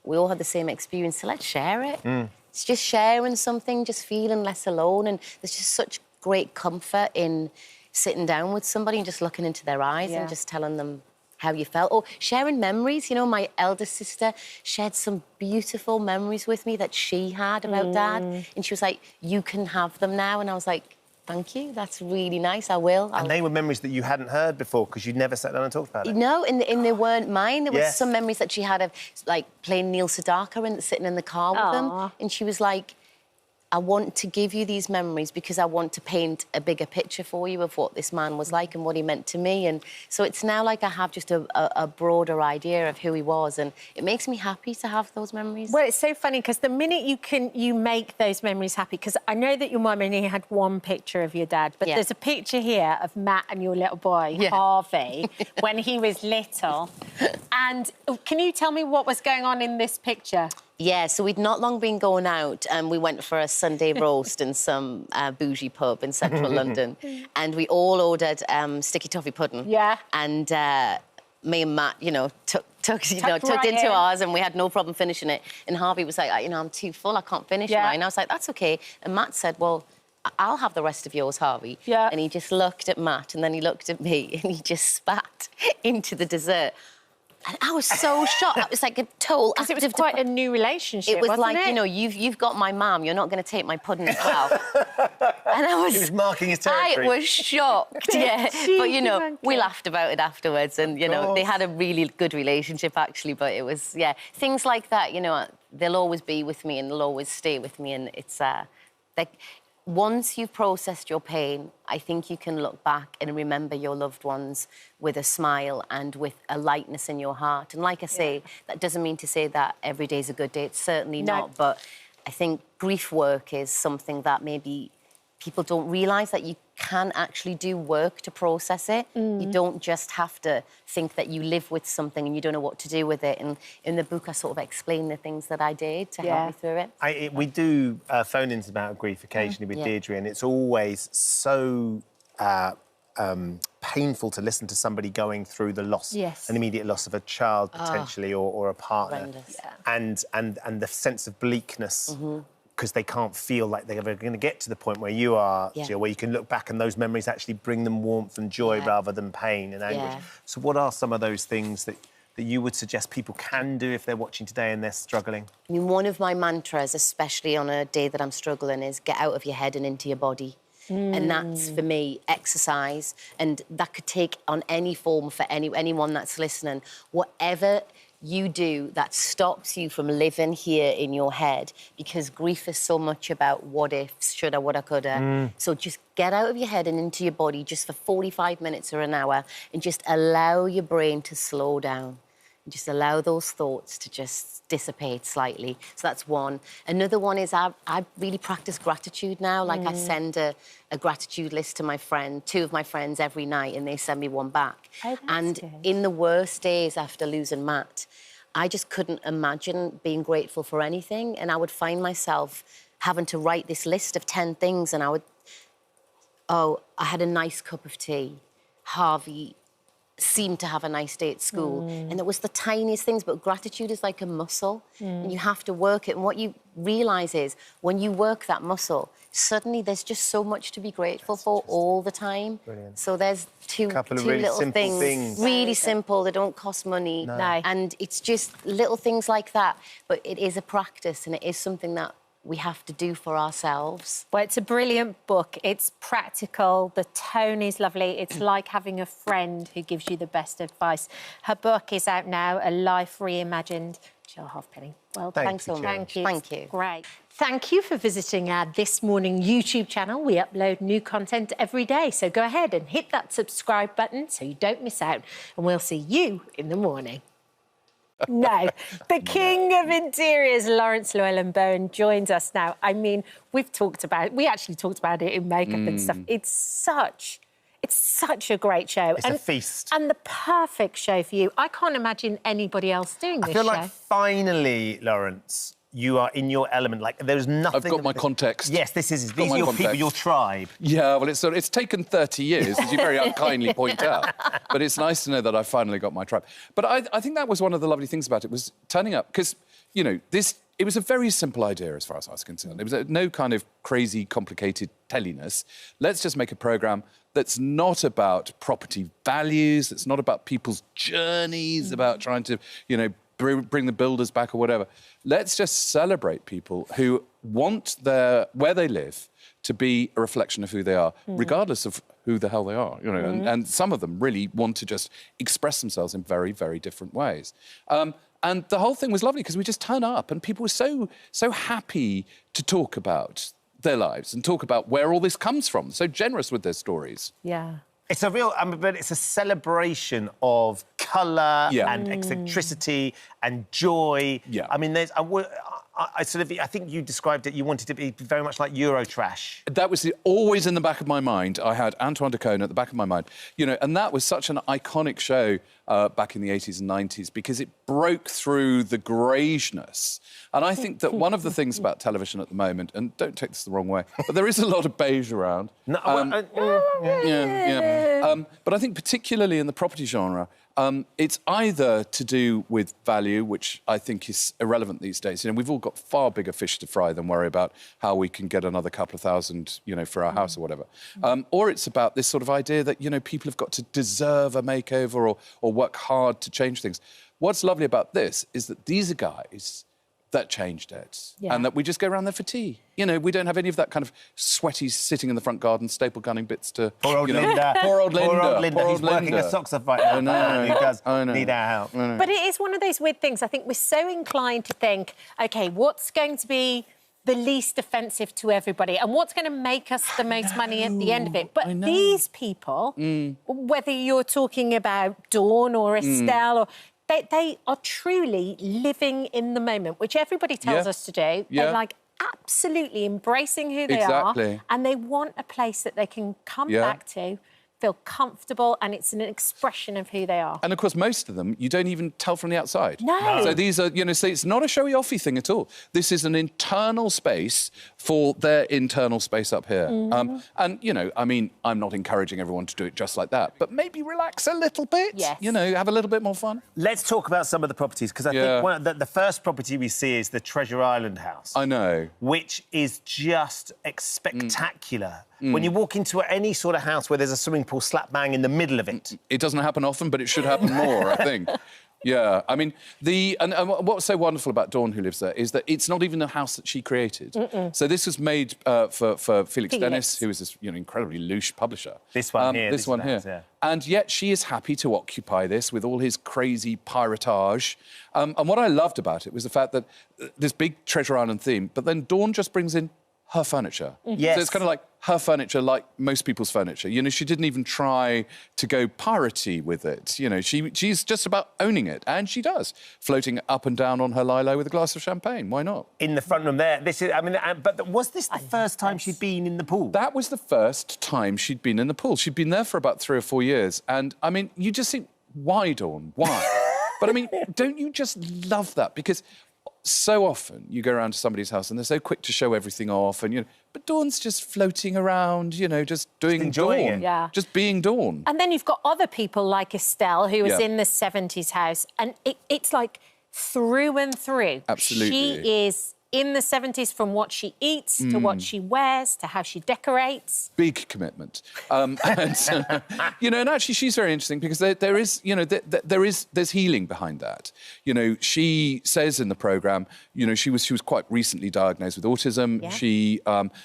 we all had the same experience, so let's share it. it's just sharing something, just feeling less alone. And there's just such great comfort in sitting down with somebody and just looking into their eyes and just telling them how you felt. Or sharing memories. You know, my eldest sister shared some beautiful memories with me that she had about Dad. And she was like, you can have them now. And I was like, thank you, that's really nice, I will. And they were memories that you hadn't heard before because you'd never sat down and talked about it? No, and they weren't mine. There was some memories that she had of, like, playing Neil Sedaka and sitting in the car with them. And she was like, I want to give you these memories because I want to paint a bigger picture for you of what this man was like and what he meant to me. And so it's now like I have just a broader idea of who he was, and it makes me happy to have those memories. Well, it's so funny because the minute you make those memories happy, because I know that your mum only had one picture of your dad, but there's a picture here of Matt and your little boy, Harvey, when he was little. And can you tell me what was going on in this picture? Yeah, so we'd not long been going out and we went for a Sunday roast in some bougie pub in central London, and we all ordered sticky toffee pudding. Yeah. And me and Matt, you know, tucked right into in. ours, and we had no problem finishing it. And Harvey was like, you know, I'm too full, I can't finish mine. I was like, that's okay. And Matt said, well, I'll have the rest of yours, Harvey. Yeah. And he just looked at Matt and then he looked at me and he just spat into the dessert. And I was so shocked. That was like a total... Because it was quite a new relationship, It was wasn't like, it? you know, you've got my mum, you're not going to take my pudding as well. And I was... He was marking his territory. I was shocked, yeah. But, you know, we laughed about it afterwards and, you know, they had a really good relationship, actually, but it was, yeah. Things like that, you know, they'll always be with me and they'll always stay with me, and it's, like... Once you've processed your pain, I think you can look back and remember your loved ones with a smile and with a lightness in your heart. And like I say, that doesn't mean to say that every day's a good day. It's certainly not. But I think grief work is something that maybe people don't realise, that you can actually do work to process it. You don't just have to think that you live with something and you don't know what to do with it. And in the book, I sort of explain the things that I did to help me through it. We do phone-ins about grief occasionally with Deirdre, and it's always so painful to listen to somebody going through the loss, an immediate loss of a child potentially, or a partner, and the sense of bleakness. Because they can't feel like they're ever going to get to the point where you are, Jill, where you can look back and those memories actually bring them warmth and joy rather than pain and anguish. So what are some of those things that you would suggest people can do if they're watching today and they're struggling? I mean, one of my mantras, especially on a day that I'm struggling, is get out of your head and into your body. And that's, for me, exercise. And that could take on any form for anyone that's listening. Whatever you do that stops you from living here in your head, because grief is so much about what ifs, shoulda, woulda, coulda. So just get out of your head and into your body just for 45 minutes or an hour and just allow your brain to slow down. And just allow those thoughts to just dissipate slightly. So that's one. Another one is I really practice gratitude now. Like I send a gratitude list to my friend, 2 of my friends every night, and they send me one back. Oh, and in the worst days after losing Matt, I just couldn't imagine being grateful for anything. And I would find myself having to write this list of 10 things, and I would, I had a nice cup of tea. Harvey seemed to have a nice day at school. And it was the tiniest things, but gratitude is like a muscle, and you have to work it. And what you realise is, when you work that muscle, suddenly there's just so much to be grateful for all the time. Brilliant. So there's two really little simple things. Really simple, they don't cost money. No. And it's just little things like that. But it is a practice, and it is something that we have to do for ourselves. Well, it's a brilliant book. It's practical. The tone is lovely. It's like having a friend who gives you the best advice. Her book is out now, A Life Reimagined. Jill Halfpenny. Well, Thanks so much. Thank you. Thank you. Great. Thank you for visiting our This Morning YouTube channel. We upload new content every day, so go ahead and hit that subscribe button so you don't miss out, and we'll see you in the morning. No, the king of interiors, Lawrence Llewellyn-Bowen, joins us now. I mean, we actually talked about it in makeup and stuff. It's such a great show. It's a feast. And the perfect show for you. I can't imagine anybody else doing this show. I feel like finally, Lawrence, you are in your element. Like, there's nothing... I've got my context. Yes, these are your people, your tribe. Yeah, well, it's taken 30 years, as you very unkindly point out. But it's nice to know that I've finally got my tribe. But I think that was one of the lovely things about it, was turning up. Because, you know, this it was a very simple idea as far as I was concerned. It was no kind of crazy, complicated telliness. Let's just make a programme that's not about property values, that's not about people's journeys, about trying to, you know, bring the builders back or whatever. Let's just celebrate people who want where they live to be a reflection of who they are, regardless of who the hell they are, you know. And some of them really want to just express themselves in very, very different ways. And the whole thing was lovely because we just turn up and people were so happy to talk about their lives and talk about where all this comes from. So generous with their stories. Yeah. It's a real, but it's a celebration of colour and eccentricity and joy. Yeah. I mean, there's, I think you described it, you wanted to be very much like Eurotrash. That was always in the back of my mind. I had Antoine de Caunes at the back of my mind. You know, and that was such an iconic show back in the 80s and 90s because it broke through the greyshness. And I think that one of the things about television at the moment, and don't take this the wrong way, but there is a lot of beige around. No, but I think particularly in the property genre, it's either to do with value, which I think is irrelevant these days. You know, we've all got far bigger fish to fry than worry about how we can get another couple of thousand, you know, for our house or whatever. Or it's about this sort of idea that, you know, people have got to deserve a makeover or work hard to change things. What's lovely about this is that these are guys that changed it and that we just go around there for tea. You know, we don't have any of that kind of sweaty sitting in the front garden, staple gunning bits to... Poor old Linda. Poor old Linda. Poor old Linda. He's working her socks off right now. I know. He does need our help. But it is one of those weird things. I think we're so inclined to think, OK, what's going to be the least offensive to everybody and what's going to make us the most money at the end of it? But these people, whether you're talking about Dawn or Estelle or... They are truly living in the moment, which everybody tells us to do. They're like absolutely embracing who they are, and they want a place that they can come back to, feel comfortable, and it's an expression of who they are. And, of course, most of them you don't even tell from the outside. No. So these are, you know, so it's not a showy-offy thing at all. This is an internal space for their internal space up here. And, you know, I mean, I'm not encouraging everyone to do it just like that, but maybe relax a little bit, you know, have a little bit more fun. Let's talk about some of the properties, because I think one of the first property we see is the Treasure Island house. I know. Which is just spectacular. When you walk into any sort of house where there's a swimming pool slap bang in the middle of it. It doesn't happen often, but it should happen more, I think. Yeah, I mean, and what's so wonderful about Dawn, who lives there, is that it's not even a house that she created. So this was made for Felix Dennis, who is this, you know, incredibly louche publisher. This one here. This one here. Yeah. And yet she is happy to occupy this with all his crazy piratage. And what I loved about it was the fact that this big Treasure Island theme, but then Dawn just brings in her furniture. Yes. So it's kind of like her furniture, like most people's furniture. You know, she didn't even try to go piratey with it. You know, she's just about owning it, and she does, floating up and down on her lilo with a glass of champagne. Why not? In the front room there. This is, I mean, but was this the first time she'd been in the pool? That was the first time she'd been in the pool. She'd been there for about 3 or 4 years, and I mean, you just think, why, Dawn? Why? But I mean, don't you just love that? Because so often you go around to somebody's house and they're so quick to show everything off, and you know, but Dawn's just floating around, you know, just doing Dawn, just being Dawn. And then you've got other people like Estelle, who was in the 70s house, and it's like through and through. Absolutely, she is in the 70s from what she eats to what she wears to how she decorates. Big commitment, and, you know, and actually she's very interesting because there is, you know, there's healing behind that. You know, she says in the programme, you know, she was quite recently diagnosed with autism. Yeah. She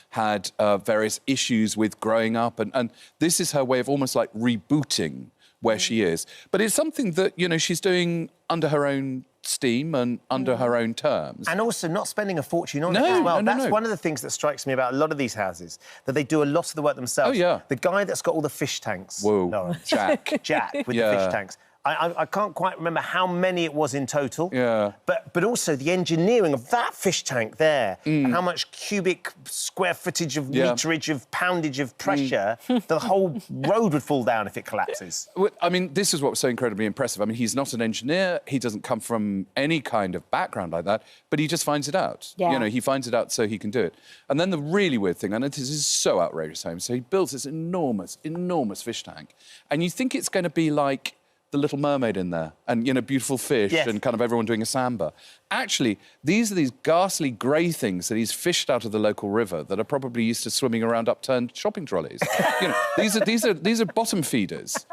had various issues with growing up, and this is her way of almost like rebooting where she is. But it's something that, you know, she's doing under her own steam and under her own terms. And also not spending a fortune on it as well. That's one of the things that strikes me about a lot of these houses, that they do a lot of the work themselves. Oh, yeah. The guy that's got all the fish tanks. Whoa, Lauren. Jack. Jack with the fish tanks. I can't quite remember how many it was in total. Yeah. But also the engineering of that fish tank there, and how much cubic square footage of meterage of poundage of pressure, the whole road would fall down if it collapses. I mean, this is what was so incredibly impressive. I mean, he's not an engineer. He doesn't come from any kind of background like that, but he just finds it out. Yeah. You know, he finds it out so he can do it. And then the really weird thing, and this is so outrageous, so he builds this enormous, enormous fish tank, and you think it's going to be like The Little Mermaid in there, and, you know, beautiful fish and kind of everyone doing a samba. actually, these are these ghastly grey things that he's fished out of the local river that are probably used to swimming around upturned shopping trolleys. You know, these are bottom feeders.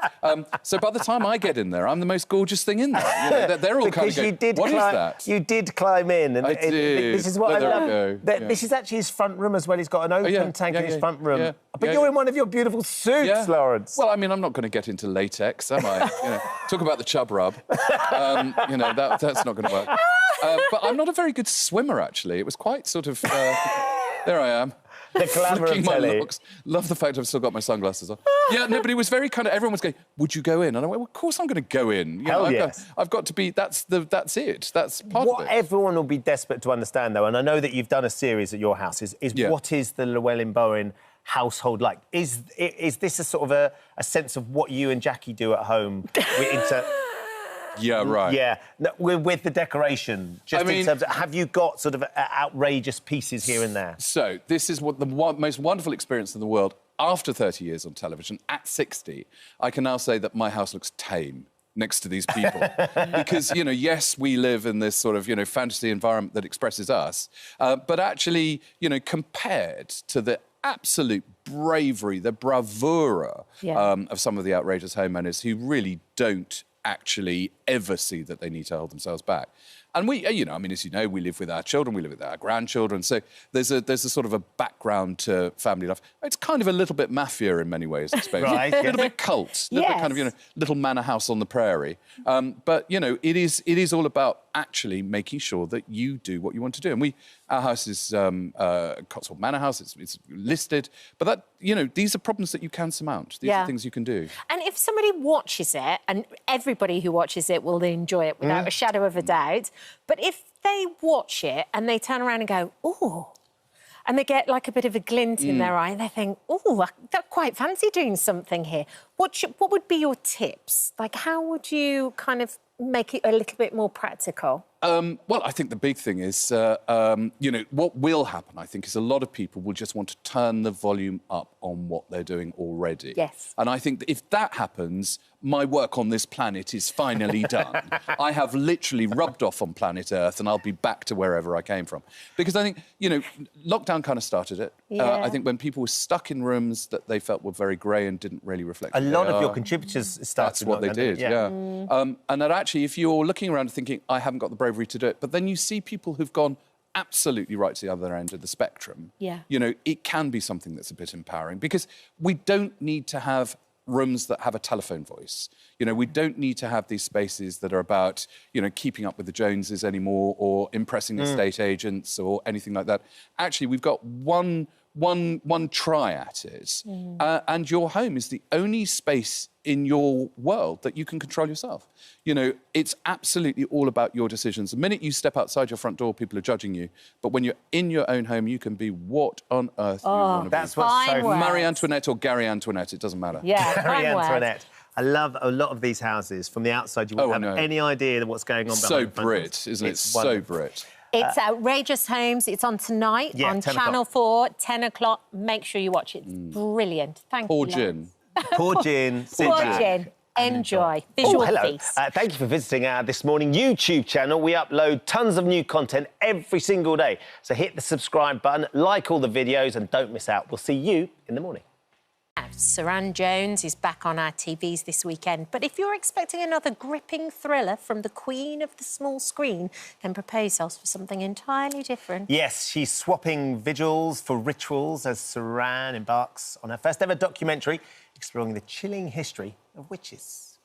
So by the time I get in there, I'm the most gorgeous thing in there. You know, they're all kind of going, what is that? You did climb in. And I did. This is what I love. Yeah. This is actually his front room as well. He's got an open tank in his front room. Yeah. But you're in one of your beautiful suits, Lawrence. Well, I mean, I'm not going to get into latex, am I? You know, talk about the chub rub. You know, that's not going to work. But I'm not a very good swimmer, actually. It was quite sort of... there I am. The glamour of telly. Locks. Love the fact I've still got my sunglasses on. Yeah, no, but it was very kind of... Everyone was going, would you go in? And I went, well, of course I'm going to go in. You know, I've got to be... That's it. That's part of it. What everyone will be desperate to understand, though, and I know that you've done a series at your house, is what is the Llewellyn Bowen household like? Is this a sort of a sense of what you and Jackie do at home? Yeah, right. Yeah, no, with the decoration, just in terms of, have you got sort of outrageous pieces here and there? So, this is what the most wonderful experience in the world. After 30 years on television, at 60, I can now say that my house looks tame next to these people. Because, you know, yes, we live in this sort of, you know, fantasy environment that expresses us, but actually, you know, compared to the absolute bravery, the bravura of some of the outrageous homeowners who really don't actually ever see that they need to hold themselves back. And we, you know, I mean, as you know, we live with our children, we live with our grandchildren, so there's a sort of a background to family life. It's kind of a little bit mafia in many ways, I suppose. Right, A little bit cult, a little bit kind of, you know, little manor house on the prairie. But, you know, it is all about actually making sure that you do what you want to do. And our house is Cotswold Manor House, it's listed, but that, you know, these are problems that you can surmount. These are things you can do. And if somebody watches it, and everybody who watches it will enjoy it without a shadow of a doubt, but if they watch it and they turn around and go, ooh, and they get like a bit of a glint in their eye and they think, oh, I quite fancy doing something here. What would be your tips? Like, how would you kind of make it a little bit more practical? Well, I think the big thing is, you know, what will happen, I think, is a lot of people will just want to turn the volume up on what they're doing already. Yes. And I think that if that happens, my work on this planet is finally done. I have literally rubbed off on planet Earth and I'll be back to wherever I came from. Because I think, you know, lockdown kind of started it. I think when people were stuck in rooms that they felt were very grey and didn't really reflect A lot of your contributors started. That's what they did, and that actually, if you're looking around and thinking, I haven't got the bravery to do it, but then you see people who've gone absolutely right to the other end of the spectrum, you know, it can be something that's a bit empowering because we don't need to have rooms that have a telephone voice. You know, we don't need to have these spaces that are about, you know, keeping up with the Joneses anymore or impressing estate agents or anything like that. Actually, we've got one try at it, and your home is the only space in your world that you can control yourself. You know, it's absolutely all about your decisions. The minute you step outside your front door, people are judging you. But when you're in your own home, you can be what on earth you want to be. That's what's so... Marie Antoinette or Gary Antoinette, it doesn't matter. Yeah, Gary Antoinette. I love a lot of these houses. From the outside, you won't have any idea of what's going on behind So the front Brit, doors. isn't it? It's so Brit. It's Outrageous Homes. It's on tonight on 10 Channel o'clock. 4, 10 o'clock. Make sure you watch it. It's brilliant. Thank Poor you. Gin. Poor Gin. Poor Gin. Enjoy. Visual hello. feast. Thank you for visiting our This Morning YouTube channel. We upload tons of new content every single day. So hit the subscribe button, like all the videos, and don't miss out. We'll see you in the morning. Saran Jones is back on our TVs this weekend. But if you're expecting another gripping thriller from the queen of the small screen, then prepare yourselves for something entirely different. Yes, she's swapping vigils for rituals as Saran embarks on her first ever documentary exploring the chilling history of witches.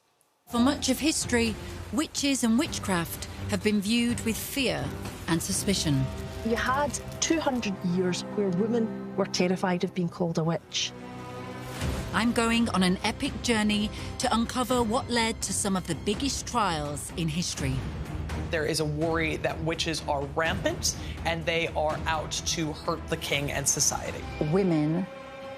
For much of history, witches and witchcraft have been viewed with fear and suspicion. You had 200 years where women were terrified of being called a witch. I'm going on an epic journey to uncover what led to some of the biggest trials in history. There is a worry that witches are rampant and they are out to hurt the king and society. Women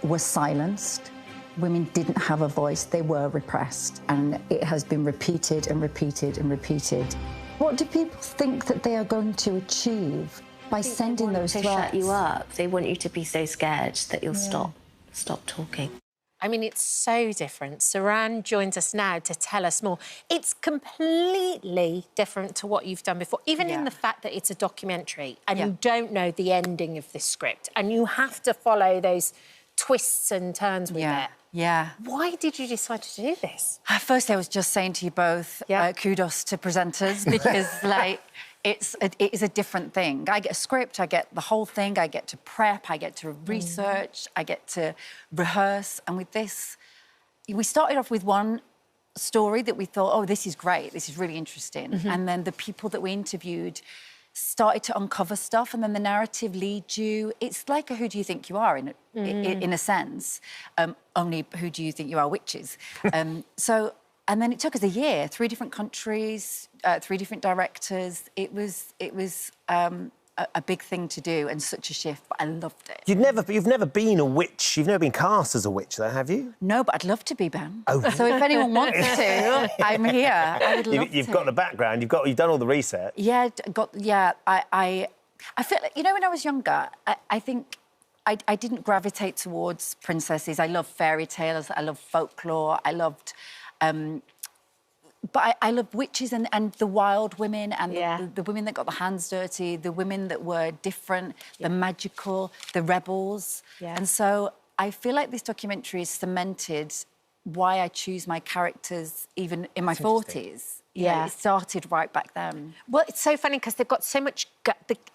were silenced. Women didn't have a voice. They were repressed. And it has been repeated and repeated and repeated. What do people think that they are going to achieve by sending those threats? They shut you up. They want you to be so scared that you'll stop talking. I mean, it's so different. Saran joins us now to tell us more. It's completely different to what you've done before, even in the fact that it's a documentary and you don't know the ending of this script and you have to follow those twists and turns with it. Yeah. Why did you decide to do this? Firstly, I was just saying to you both, kudos to presenters, because, like, it is a different thing. I get a script, I get the whole thing, I get to prep, I get to research, I get to rehearse. And with this, we started off with one story that we thought, oh, this is great, this is really interesting. And then the people that we interviewed started to uncover stuff, and then the narrative leads you. It's like a Who Do You Think You Are, in a sense. Only Who Do You Think You Are witches. And then it took us a year, 3 different countries, 3 different directors. It was a big thing to do and such a shift, but I loved it. You've never been a witch. You've never been cast as a witch, though, have you? No, but I'd love to be, Ben. Oh. So if anyone wants to, I'm here. I would love You've to. got the background. You've done all the research. Yeah, I feel like, you know, when I was younger, I think I didn't gravitate towards princesses. I love fairy tales. I love folklore. I loved. But I love witches and the wild women and the women that got the hands dirty, the women that were different, the magical, the rebels. And so I feel like this documentary has cemented why I choose my characters even in my 40s. It started right back then. Well, it's so funny because they've got so much...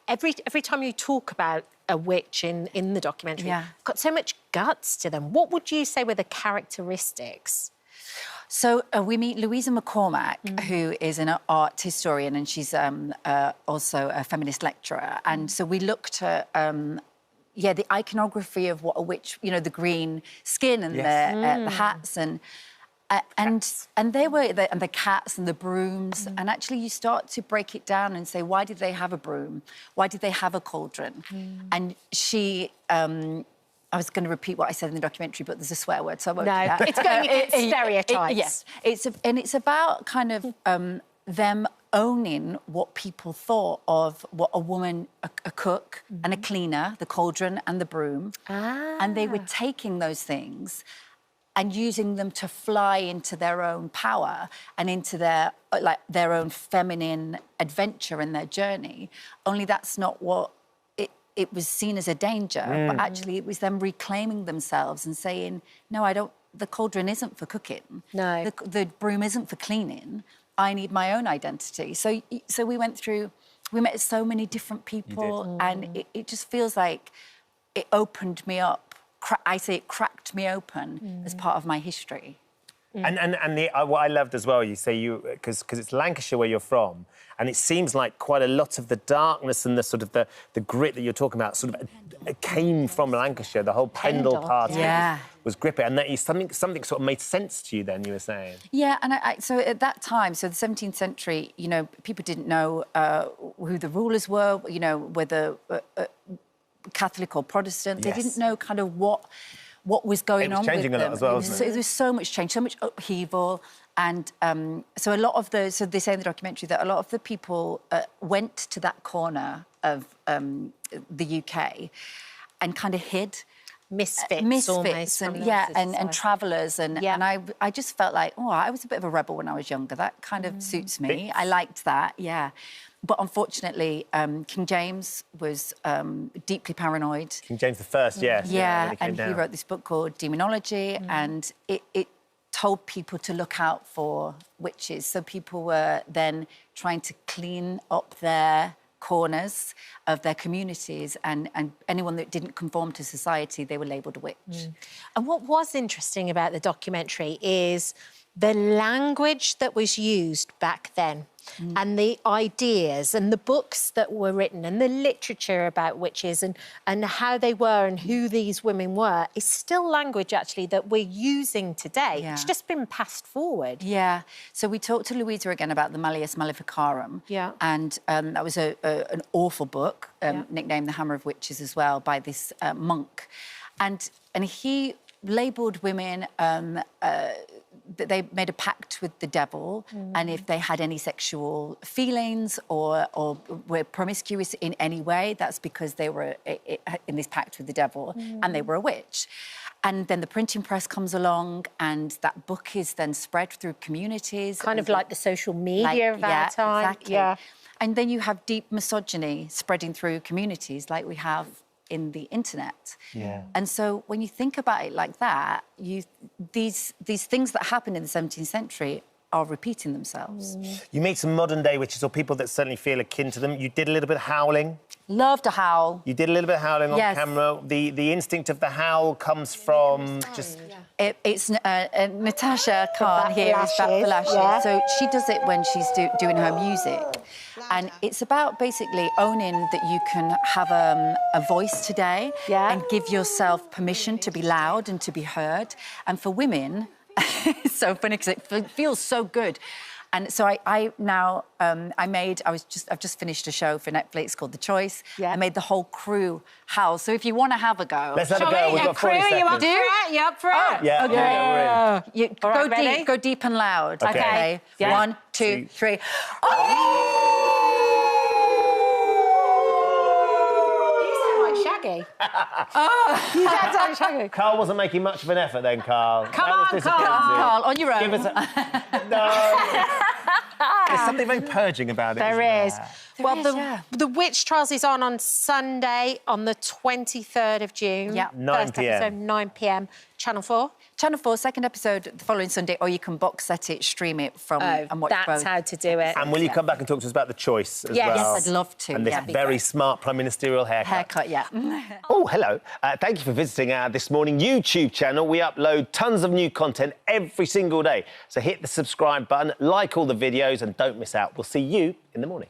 Every time you talk about a witch in the documentary, got so much guts to them. What would you say were the characteristics? So we meet Louisa McCormack, who is an art historian, and she's also a feminist lecturer. And so we looked at, the iconography of what a witch, you know, the green skin and the hats and they were and the cats and the brooms. And actually, you start to break it down and say, why did they have a broom? Why did they have a cauldron? And she. I was going to repeat what I said in the documentary, but there's a swear word, so I won't do that. It's going against stereotypes. Yes, it's about kind of them owning what people thought of what a woman, a cook and a cleaner, the cauldron and the broom, and they were taking those things and using them to fly into their own power and into their own feminine adventure and their journey. Only that's not what. It was seen as a danger, but actually it was them reclaiming themselves and saying, no, I don't, the cauldron isn't for cooking. No. The broom isn't for cleaning. I need my own identity. So we met so many different people, and it just feels like it opened me up. I say it cracked me open as part of my history. And what I loved as well, you say because it's Lancashire where you're from, and it seems like quite a lot of the darkness and the sort of the grit that you're talking about sort of came from Lancashire. The whole Pendle part was gripping, and that something sort of made sense to you. Then you were saying, and so at that time, so the 17th century, you know, people didn't know who the rulers were, you know, whether Catholic or Protestant. They didn't know kind of what was going on with them. It was changing a lot as well, wasn't it? There was so much change, so much upheaval. And so a lot of so they say in the documentary that a lot of the people went to that corner of the UK and kind of hid. Misfits almost, and travellers. And I just felt like, I was a bit of a rebel when I was younger. That kind of suits me. I liked that, But unfortunately, King James was deeply paranoid. King James I, and he wrote this book called Demonology, and it told people to look out for witches. So people were then trying to clean up their corners of their communities, and anyone that didn't conform to society, they were labelled a witch. And what was interesting about the documentary is the language that was used back then and the ideas and the books that were written and the literature about witches and how they were and who these women were is still language, actually, that we're using today. It's just been passed forward. Yeah. So we talked to Louisa again about the Malleus Maleficarum. Yeah. And that was an awful book, nicknamed The Hammer of Witches as well, by this monk. And he labelled women that they made a pact with the devil, and if they had any sexual feelings or were promiscuous in any way, that's because they were in this pact with the devil and they were a witch. And then the printing press comes along, and that book is then spread through communities. Kind of like the social media of our time. Exactly. Yeah. And then you have deep misogyny spreading through communities like we have in the internet. Yeah. And so when you think about it like that, these things that happened in the 17th century are repeating themselves. You meet some modern-day witches or people that certainly feel akin to them. You did a little bit of howling. Love to howl. You did a little bit of howling on Yes. camera. The instinct of the howl comes from just... It's Natasha Khan here is Bat for Lashes. yeah. So she does it when she's doing her music. And it's about basically owning that you can have a voice today and give yourself permission to be loud and to be heard. And for women, it's so funny because it feels so good. And so I've just finished a show for Netflix called The Choice. I made the whole crew howl. So if you want to have a go, let's have a go. We've got 40 seconds. You up for it? You up for it? Yeah, okay. Yeah, we're in. Go deep, go deep and loud. Okay. Yeah. 1, 2, 3. Shaggy. You sound like Shaggy. Carl wasn't making much of an effort then, Carl. Come on, Carl, on your own. Give us no. There's something very purging about it. There is. There? Well, the Witch Trials is on Sunday, on the 23rd of June. Yeah. 9 First p.m. episode, 9 p.m. Channel 4. Channel 4, second episode the following Sunday, or you can box set it, stream it from and watch both. That's how to do it. And will you come back and talk to us about The Choice as Yes. well? Yes, I'd love to. And this very smart prime ministerial haircut. Yeah. Oh, hello. Thank you for visiting our This Morning YouTube channel. We upload tons of new content every single day. So hit the subscribe button, like all the videos, and don't miss out. We'll see you in the morning.